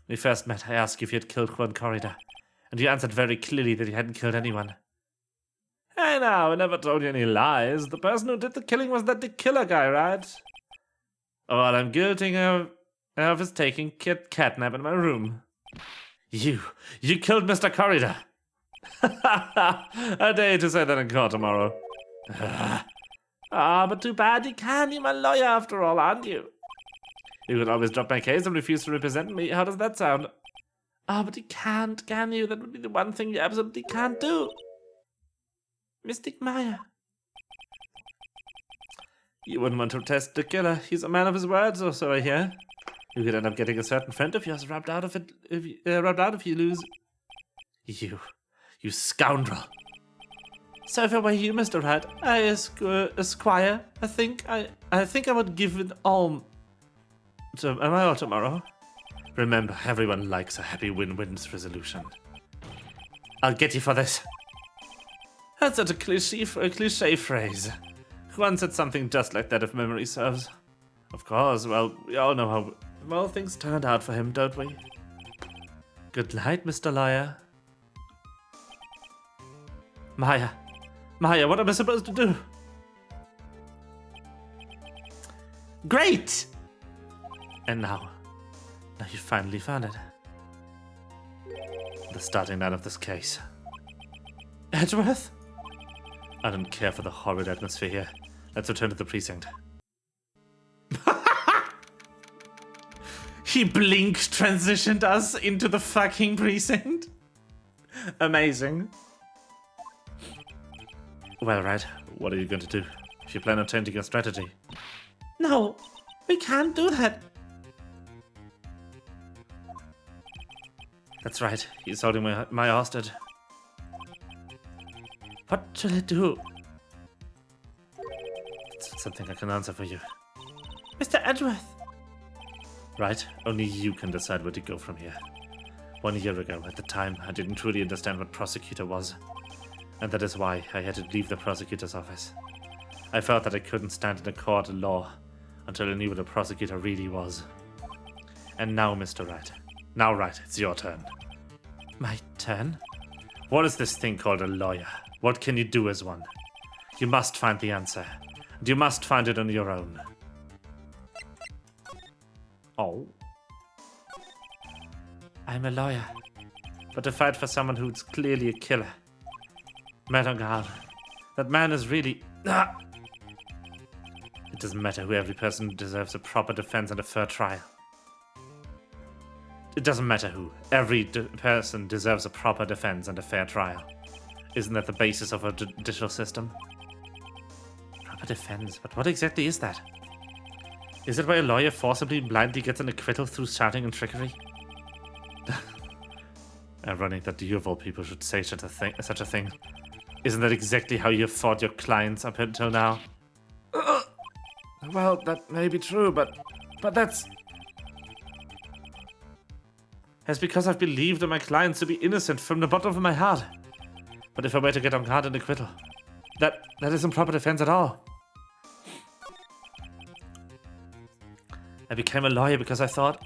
we first met, I asked you if you had killed Juan Corridor, and you answered very clearly that you hadn't killed anyone. Hey now, I never told you any lies. The person who did the killing was that the killer guy, right? All I'm guilty of is taking catnap in my room. You killed Mr. Corridor. I dare you to say that in court tomorrow. But too bad you can't. You're my lawyer after all, aren't you? You could always drop my case and refuse to represent me. How does that sound? But you can't, can you? That would be the one thing you absolutely can't do. Mystic Maya. You wouldn't want to test the killer. He's a man of his words, or so I hear. You could end up getting a certain friend of yours rubbed out if you lose. You scoundrel. So if I were you, Mr. Wright, Esquire, I think I would give it all to my all tomorrow. Remember, everyone likes a happy win-win resolution. I'll get you for this. That's such a cliche phrase. Juan said something just like that if memory serves. Of course, well, we all know how well things turned out for him, don't we? Good night, Mr. Lawyer. Maya, what am I supposed to do? Great! And now you finally found it. The starting line of this case. Edgeworth? I don't care for the horrid atmosphere here. Let's return to the precinct. He transitioned us into the fucking precinct. Amazing. Well, Wright, what are you going to do? If you plan on changing your strategy? No, we can't do that. That's right, he's holding my hostage. What should I do? It's something I can answer for you. Mr. Edgeworth. Right, only you can decide where to go from here. 1 year ago, at the time, I didn't truly understand what prosecutor was. And that is why I had to leave the prosecutor's office. I felt that I couldn't stand in a court of law until I knew what a prosecutor really was. And now, Mr. Wright. Now, Wright, it's your turn. My turn? What is this thing called a lawyer? What can you do as one? You must find the answer. And you must find it on your own. Oh. I'm a lawyer. But to fight for someone who's clearly a killer. Madame God, that man is really... Ah! It doesn't matter who every person deserves a proper defense and a fair trial. It doesn't matter who. Every person deserves a proper defense and a fair trial. Isn't that the basis of our judicial system? Proper defense, but what exactly is that? Is it why a lawyer forcibly blindly gets an acquittal through shouting and trickery? Ironic that you of all people should say such a thing. Isn't that exactly how you've fought your clients up until now? Well, that may be true, but that's... It's because I've believed in my clients to be innocent from the bottom of my heart. But if I were to get on guard and acquittal, that isn't proper defense at all. I became a lawyer because I thought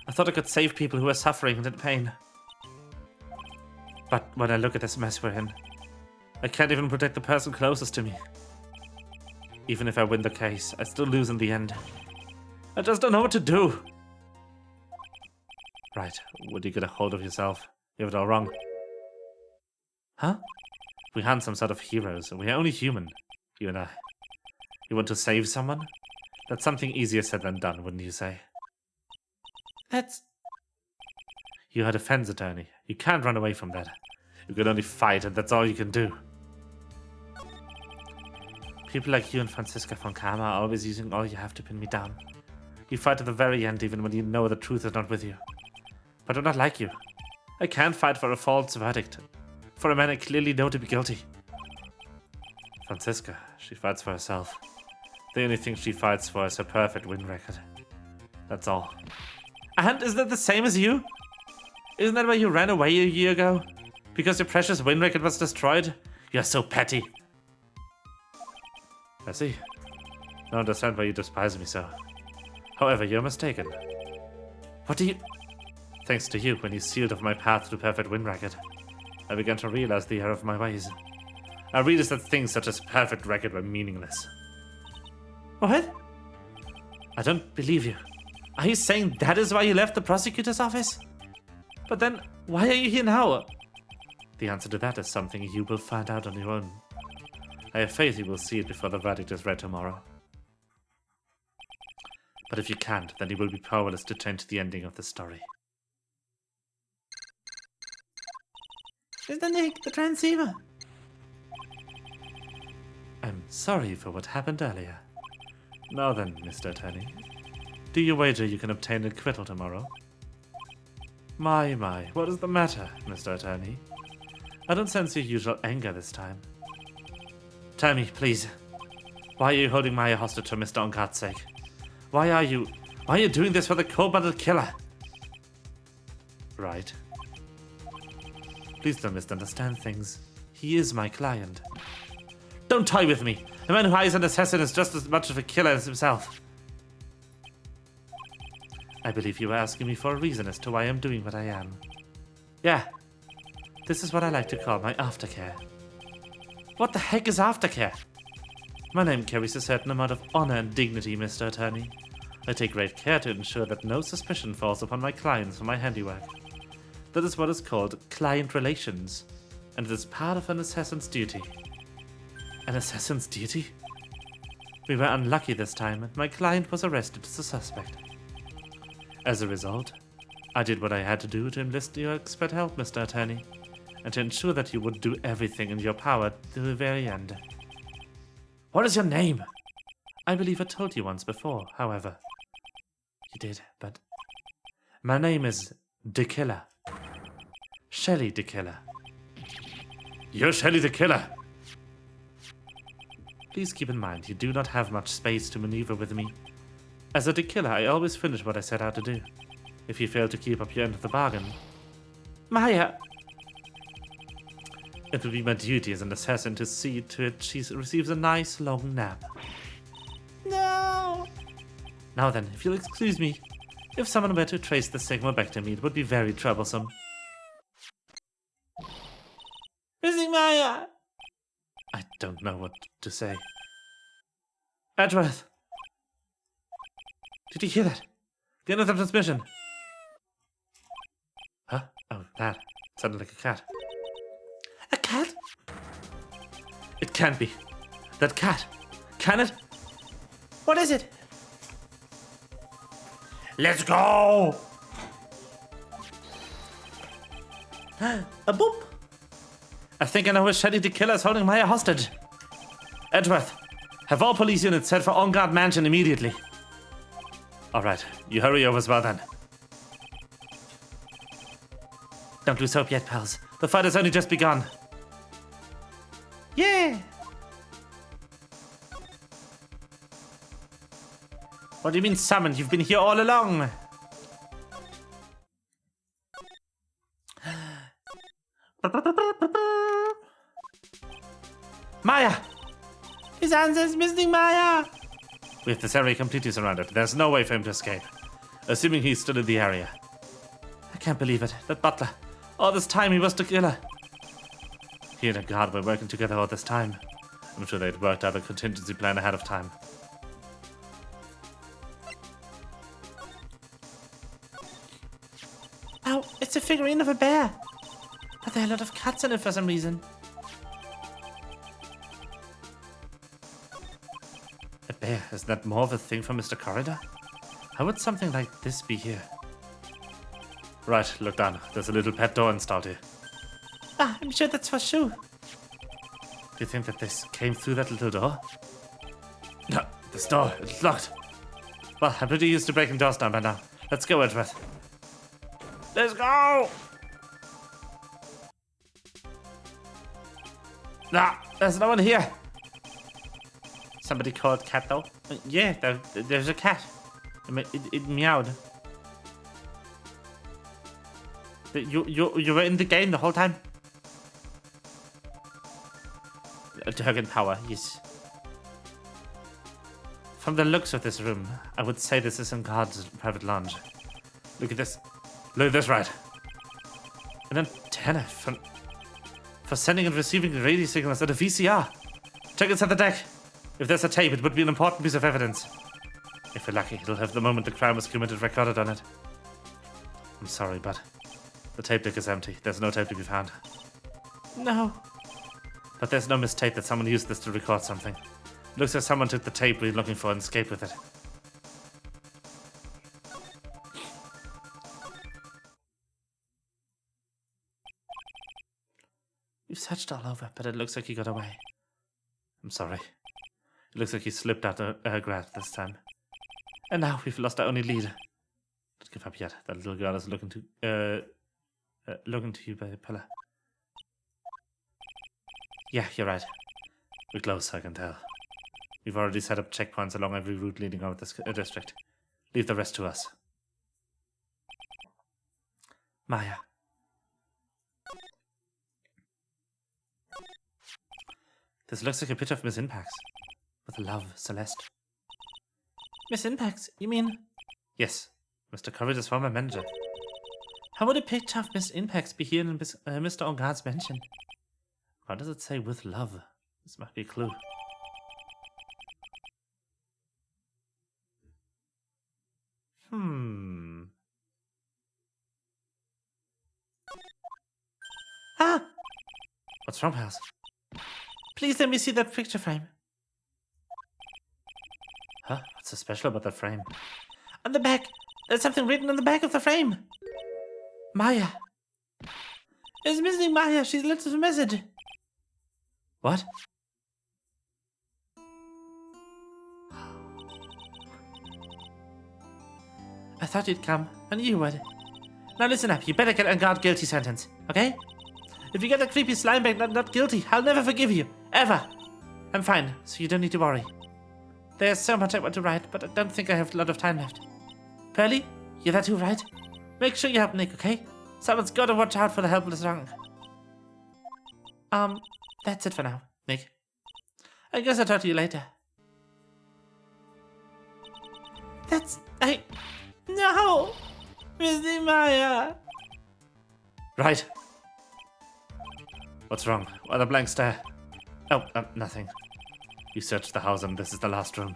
I could save people who are suffering and in pain. But when I look at this mess we're in, I can't even protect the person closest to me. Even if I win the case, I still lose in the end. I just don't know what to do. Right, would you get a hold of yourself? You have it all wrong. Huh? We aren't some sort of heroes. We're only human, you and I. You want to save someone? That's something easier said than done, wouldn't you say? That's... You are a defense attorney. You can't run away from that. You can only fight, and that's all you can do. People like you and Franziska von Karma are always using all you have to pin me down. You fight to the very end even when you know the truth is not with you. But I'm not like you. I can't fight for a false verdict. For a man I clearly know to be guilty. Franziska, she fights for herself. The only thing she fights for is her perfect win record. That's all. And is that the same as you? Isn't that why you ran away a year ago? Because your precious win record was destroyed? You're so petty. I see. I understand why you despise me so. However, you're mistaken. What do you... Thanks to you, when you sealed off my path to perfect win record, I began to realize the error of my ways. I realized that things such as perfect record were meaningless. What? I don't believe you. Are you saying that is why you left the prosecutor's office? But then, why are you here now? The answer to that is something you will find out on your own. I have faith you will see it before the verdict is read tomorrow. But if you can't, then you will be powerless to change the ending of the story. Mr. Nick, the transceiver. I'm sorry for what happened earlier. Now then, Mr. Attorney, do you wager you can obtain an acquittal tomorrow? My, what is the matter, Mr. Attorney? I don't sense your usual anger this time. Tell me, please, why are you holding Maya hostage for Mr. Onkart's sake? Why are you doing this for the cold-blooded killer? Right. Please don't misunderstand things. He is my client. Don't toy with me. A man who hires an assassin is just as much of a killer as himself. I believe you were asking me for a reason as to why I'm doing what I am. Yeah. This is what I like to call my aftercare. What the heck is aftercare? My name carries a certain amount of honor and dignity, Mr. Attorney. I take great care to ensure that no suspicion falls upon my clients for my handiwork. That is what is called client relations, and it is part of an assassin's duty. An assassin's duty? We were unlucky this time, and my client was arrested as a suspect. As a result, I did what I had to do to enlist your expert help, Mr. Attorney, and to ensure that you would do everything in your power to the very end. What is your name? I believe I told you once before, however. You did, but... My name is the Killer. Shelly the Killer. You're Shelly the Killer! Please keep in mind, you do not have much space to maneuver with me. As a killer, I always finish what I set out to do. If you fail to keep up your end of the bargain... Maya! It will be my duty as an assassin to see to it she receives a nice long nap. No! Now then, if you'll excuse me, if someone were to trace the signal back to me, it would be very troublesome. Missing Maya! I don't know what to say. Edgeworth! Did you hear that? The end of the transmission! Huh? Oh, that. It sounded like a cat. A cat? It can't be. That cat. Can it? What is it? Let's go! A boop! I think I know which shady killer is holding Maya hostage. Edgeworth, have all police units set for On Guard Mansion immediately. Alright, you hurry over as well then. Don't lose hope yet, pals. The fight has only just begun. Yeah! What do you mean summoned? You've been here all along. Maya! His answer's missing, Maya! We have this area completely surrounded. There's no way for him to escape. Assuming he's still in the area. I can't believe it. That butler. All this time he was the killer. He and a guard were working together all this time. I'm sure they'd worked out a contingency plan ahead of time. Oh, it's a figurine of a bear. But there are a lot of cats in it for some reason. A bear? Is that more of a thing for Mr. Corridor? How would something like this be here? Right, look down. There's a little pet door installed here. Ah, I'm sure that's for sure. Do you think that this came through that little door? No, this door, it's locked. Well, I'm pretty used to breaking doors down by now. Let's go, Edgeworth. Let's go! Nah, there's no one here. Somebody called cat though? Yeah, there's a cat. It meowed. You were in the game the whole time? Dragon power, yes. From the looks of this room, I would say this is some guard's private lounge. Look at this. Look at this, right? An antenna for sending and receiving radio signals at a VCR. Check inside the deck. If there's a tape, it would be an important piece of evidence. If we're lucky, it'll have the moment the crime was committed recorded on it. I'm sorry, but the tape deck is empty. There's no tape to be found. No. But there's no mistake that someone used this to record something. Looks like someone took the tape we're looking for and escaped with it. We've searched all over, but it looks like he got away. I'm sorry. It looks like he slipped out the grasp this time. And now we've lost our only lead. Don't give up yet. That little girl is looking to you by the pillar. Yeah, you're right. We're close, I can tell. We've already set up checkpoints along every route leading out of this district. Leave the rest to us. Maya. This looks like a picture of Miss Inpax. With love, Celeste. Miss Inpax, you mean? Yes, Mr. Corridor's former manager. How would a picture of Miss Inpax be here in Mr. On Guard's mansion? Why does it say with love? This might be a clue. Ah! What's wrong, pals? Please let me see that picture frame. Huh? What's so special about that frame? On the back! There's something written on the back of the frame! Maya! It's missing Maya! She's left us a message! What? I thought you'd come. I knew you would. Now listen up. You better get a guard guilty sentence, okay? If you get a creepy slime bag not guilty, I'll never forgive you. Ever. I'm fine, so you don't need to worry. There's so much I want to write, but I don't think I have a lot of time left. Pearly, you're there too, right? Make sure you help Nick, okay? Someone's got to watch out for the helpless young. That's it for now, Nick. I guess I'll talk to you later. No! Miss Maya! Right. What's wrong? What a blank stare. Oh, nothing. You searched the house and this is the last room.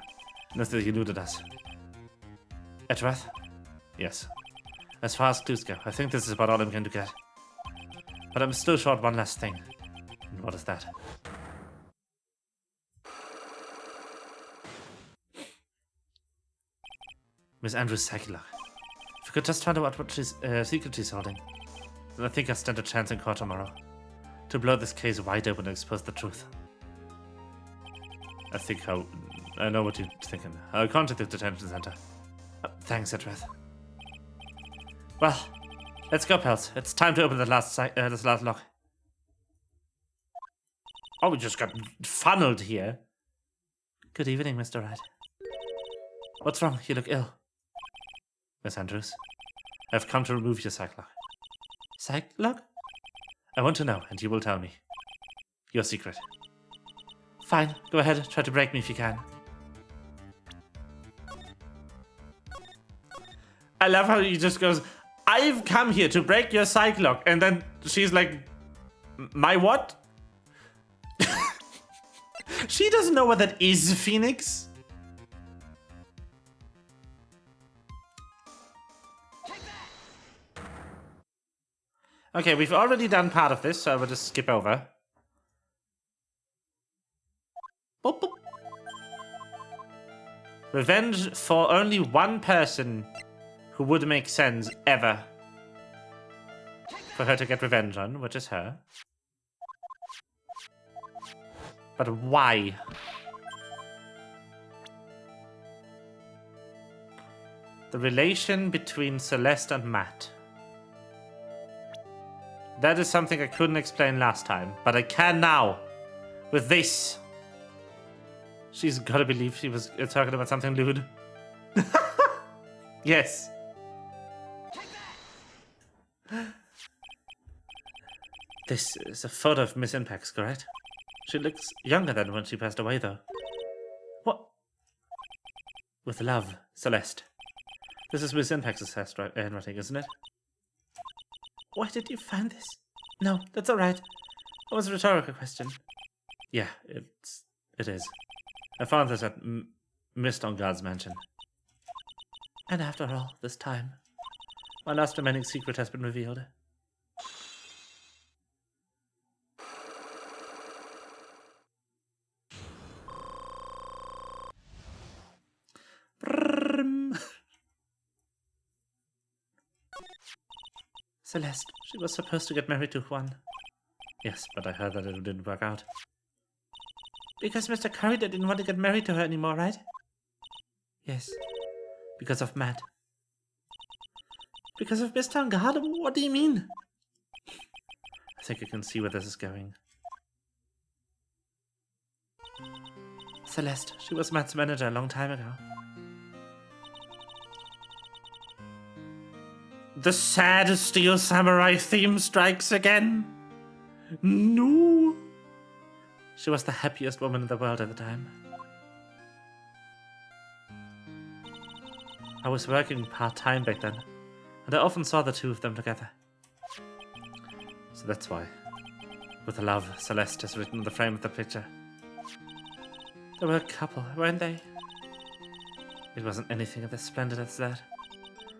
Unless they eluded us. Edgeworth? Yes. As far as clues go, I think this is about all I'm going to get. But I'm still short one last thing. And what is that? Miss Andrews' psyche log. If we could just find out what she's secret she's holding, then I think I stand a chance in court tomorrow. to blow this case wide open and expose the truth. I know what you're thinking. I'll contact the detention center. Thanks, Edrith. Well, let's go, pals. It's time to open the this last lock. Oh, we just got funneled here. Good evening, Mr. Wright. What's wrong? You look ill. Miss Andrews, I've come to remove your psych lock. Psych lock? I want to know, and you will tell me. Your secret. Fine, go ahead. Try to break me if you can. I love how he just goes, I've come here to break your psych lock. And then she's like, my what? She doesn't know what that is, Phoenix. Okay, we've already done part of this, so we'll just skip over. Boop, boop. Revenge for only one person who would make sense ever for her to get revenge on, which is her. But why? The relation between Celeste and Matt. That is something I couldn't explain last time, but I can now. With this. She's gotta believe she was talking about something lewd. Yes. This is a photo of Miss Impax, correct? She looks younger than when she passed away, though. What? With love, Celeste. This is Miss Impax's handwriting, isn't it? Why did you find this? No, that's all right. It was a rhetorical question. Yeah, it is. I found this at Mist on God's Mansion. And after all this time, my last remaining secret has been revealed. Celeste, she was supposed to get married to Juan. Yes, but I heard that it didn't work out. Because Mr. Carida didn't want to get married to her anymore, right? Yes. Because of Matt. Because of Mr. Angard? What do you mean? I think I can see where this is going. Celeste, she was Matt's manager a long time ago. The sad Steel Samurai theme strikes again. No. She was the happiest woman in the world at the time. I was working part-time back then, and I often saw the two of them together. So that's why, with love, Celeste is written on the frame of the picture. They were a couple, weren't they? It wasn't anything as splendid as that.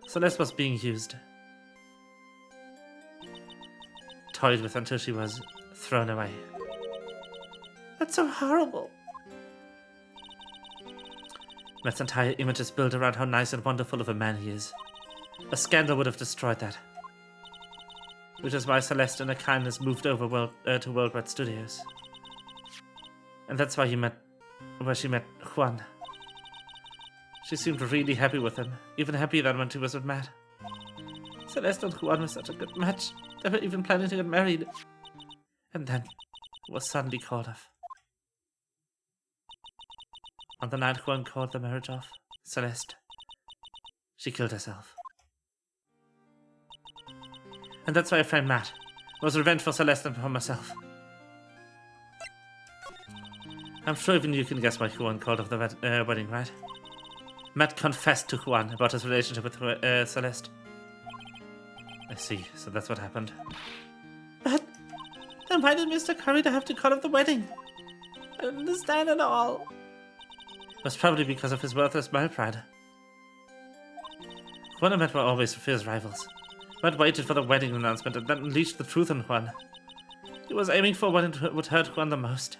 Celeste was being used. Toyed with until she was thrown away. That's so horrible. Matt's entire image is built around how nice and wonderful of a man he is. A scandal would have destroyed that. Which is why Celeste in her kindness moved over to Worldwide Studios. And that's why she met Juan. She seemed really happy with him, even happier than when she was with Matt. Celeste and Juan were such a good match. They were even planning to get married. And then it was suddenly called off. On the night Juan called the marriage off, Celeste, she killed herself. And that's why I framed Matt. It was revenge for Celeste and for myself. I'm sure even you can guess why Juan called off the wedding, right? Matt confessed to Juan about his relationship with Celeste. I see, so that's what happened. But then why did Mr. Carida have to call off the wedding? I don't understand at all. It was probably because of his worthless pride. Juan and Matt were always fierce rivals. Matt waited for the wedding announcement and then unleashed the truth on Juan. He was aiming for what would hurt Juan the most.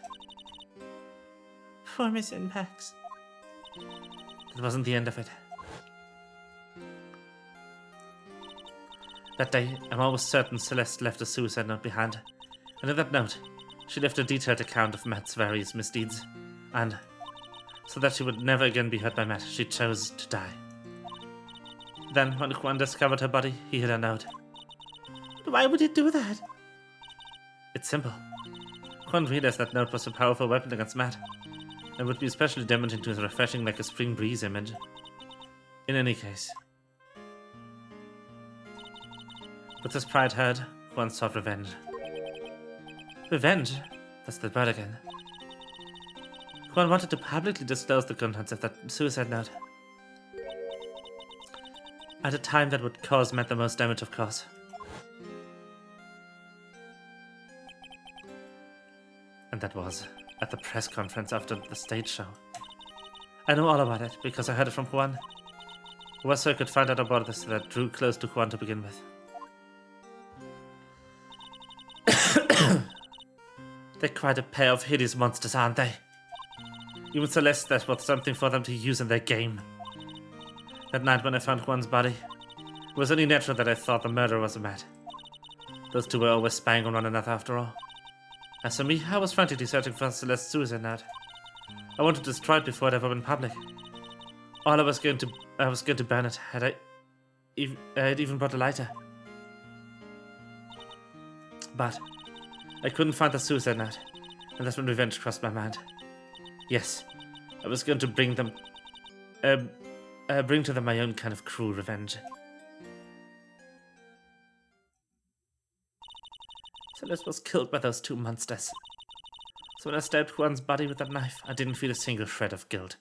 Poor Miss Impax. That wasn't the end of it. That day, I'm almost certain Celeste left a suicide note behind, And in that note, she left a detailed account of Matt's various misdeeds, and so that she would never again be hurt by Matt, she chose to die. Then, when Juan discovered her body, he hid her note. Why would he do that? It's simple. Juan realized that note was a powerful weapon against Matt, and would be especially damaging to his refreshing like a spring breeze image. In any case. With his pride hurt, Juan sought revenge. Revenge? That's the word again. Juan wanted to publicly disclose the contents of that suicide note. At a time that would cause Matt the most damage, of course. And that was at the press conference after the stage show. I know all about it because I heard it from Juan, who was so I could find out about this that drew close to Juan to begin with. They're quite a pair of hideous monsters, aren't they? Even Celeste, that was something for them to use in their game. That night when I found Juan's body, it was only natural that I thought the murderer was a Matt. Those two were always spying on one another after all. As for me, I was frantically searching for Celeste's suicide note. I wanted to destroy it before it ever went public. I was going to burn it had I even brought a lighter. But I couldn't find the suicide note, and that's when revenge crossed my mind. Yes, I was going to bring to them my own kind of cruel revenge. Celeste was killed by those two monsters. So when I stabbed Juan's body with that knife, I didn't feel a single shred of guilt.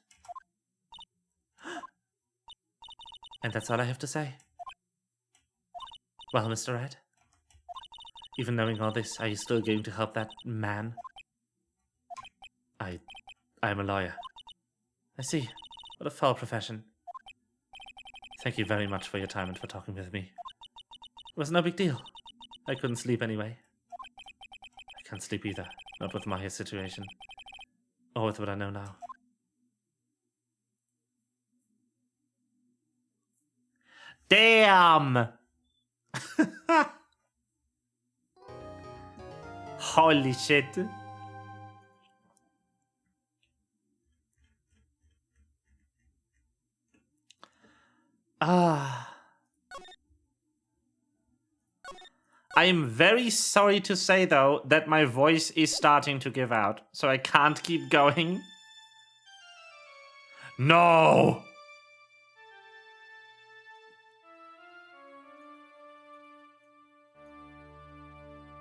And that's all I have to say. Well, Mr. Wright, even knowing all this, are you still going to help that man? I'm a lawyer. I see. What a foul profession. Thank you very much for your time and for talking with me. It was no big deal. I couldn't sleep anyway. I can't sleep either. Not with Maya's situation. Or with what I know now. Damn! Holy shit. I am very sorry to say, though, that my voice is starting to give out, so I can't keep going. No!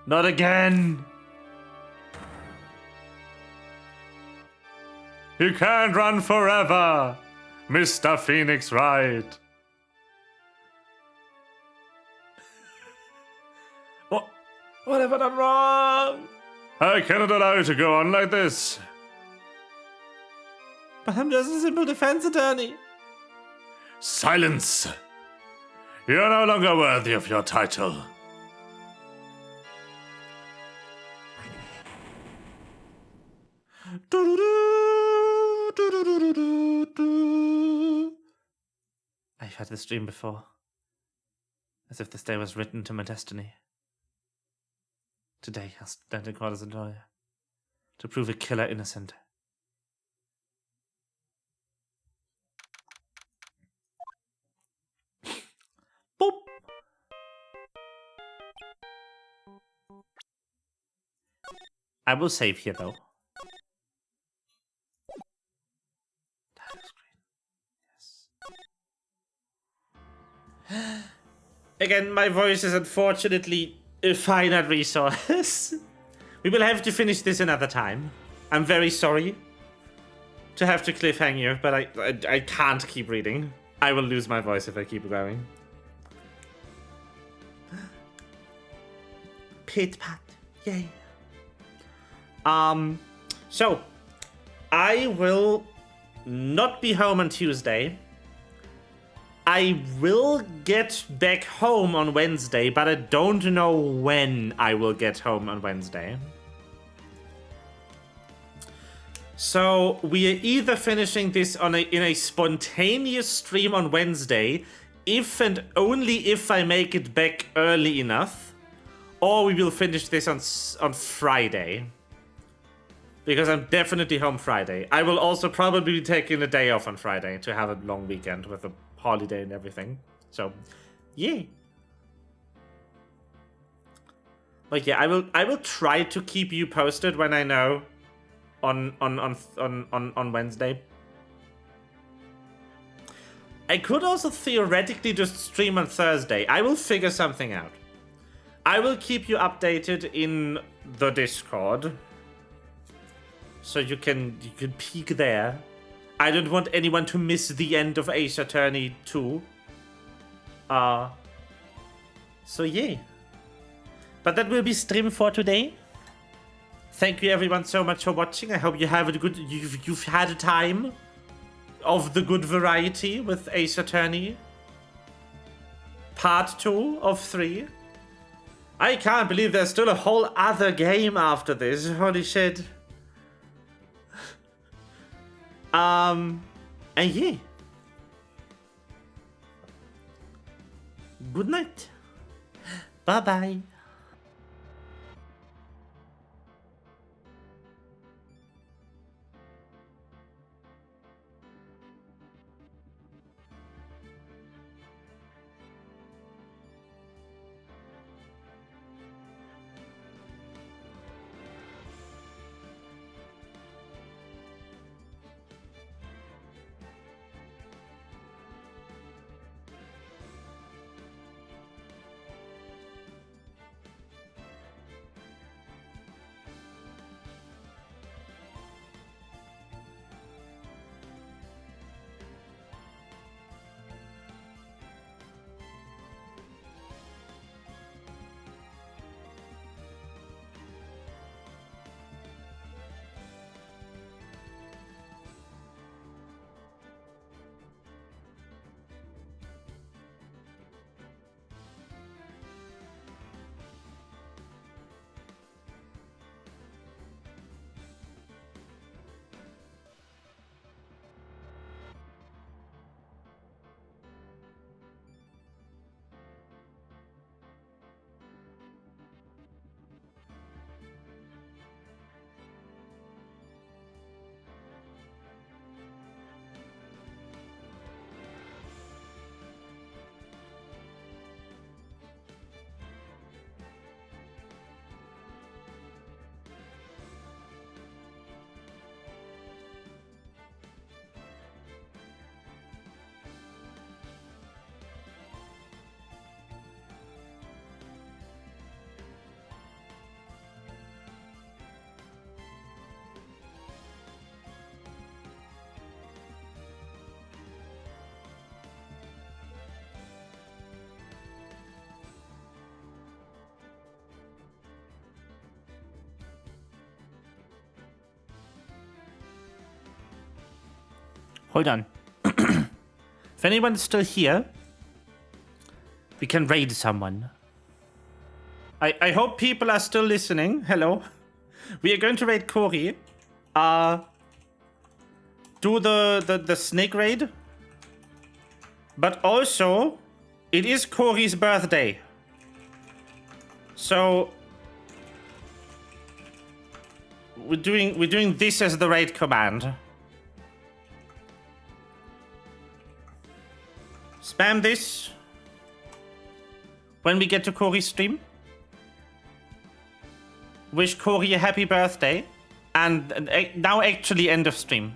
Not again! You can't run forever, Mr. Phoenix Wright. What have I done wrong? I cannot allow you to go on like this. But I'm just a simple defense attorney. Silence! You're no longer worthy of your title. I've had this dream before. As if this day was written to my destiny. Today, I'll stand in court as a lawyer to prove a killer innocent. Boop! I will save here, though. Title screen. Yes. Again, my voice is unfortunately a finite resource. We will have to finish this another time. I'm very sorry to have to cliffhang you, but I can't keep reading. I will lose my voice if I keep going. Pit pat, yay. So I will not be home on Tuesday. I will get back home on Wednesday, but I don't know when I will get home on Wednesday. So we are either finishing this in a spontaneous stream on Wednesday, if and only if I make it back early enough, or we will finish this on Friday. Because I'm definitely home Friday. I will also probably be taking a day off on Friday to have a long weekend with a holiday and everything. So, yeah. But yeah, I will try to keep you posted when I know on Wednesday. I could also theoretically just stream on Thursday. I will figure something out. I will keep you updated in the Discord. So you can peek there. I don't want anyone to miss the end of Ace Attorney 2. So yeah. But that will be stream for today. Thank you everyone so much for watching. I hope you have a good you've had a time of the good variety with Ace Attorney. Part 2 of 3. I can't believe there's still a whole other game after this. Holy shit. And yeah. Good night. Bye-bye. Hold on. If anyone's still here, we can raid someone. I hope people are still listening. Hello. We are going to raid Corey. Do the snake raid. But also, it is Corey's birthday. So we're doing this as the raid command. Spam this when we get to Corey's stream. Wish Corey a happy birthday. And now actually end of stream.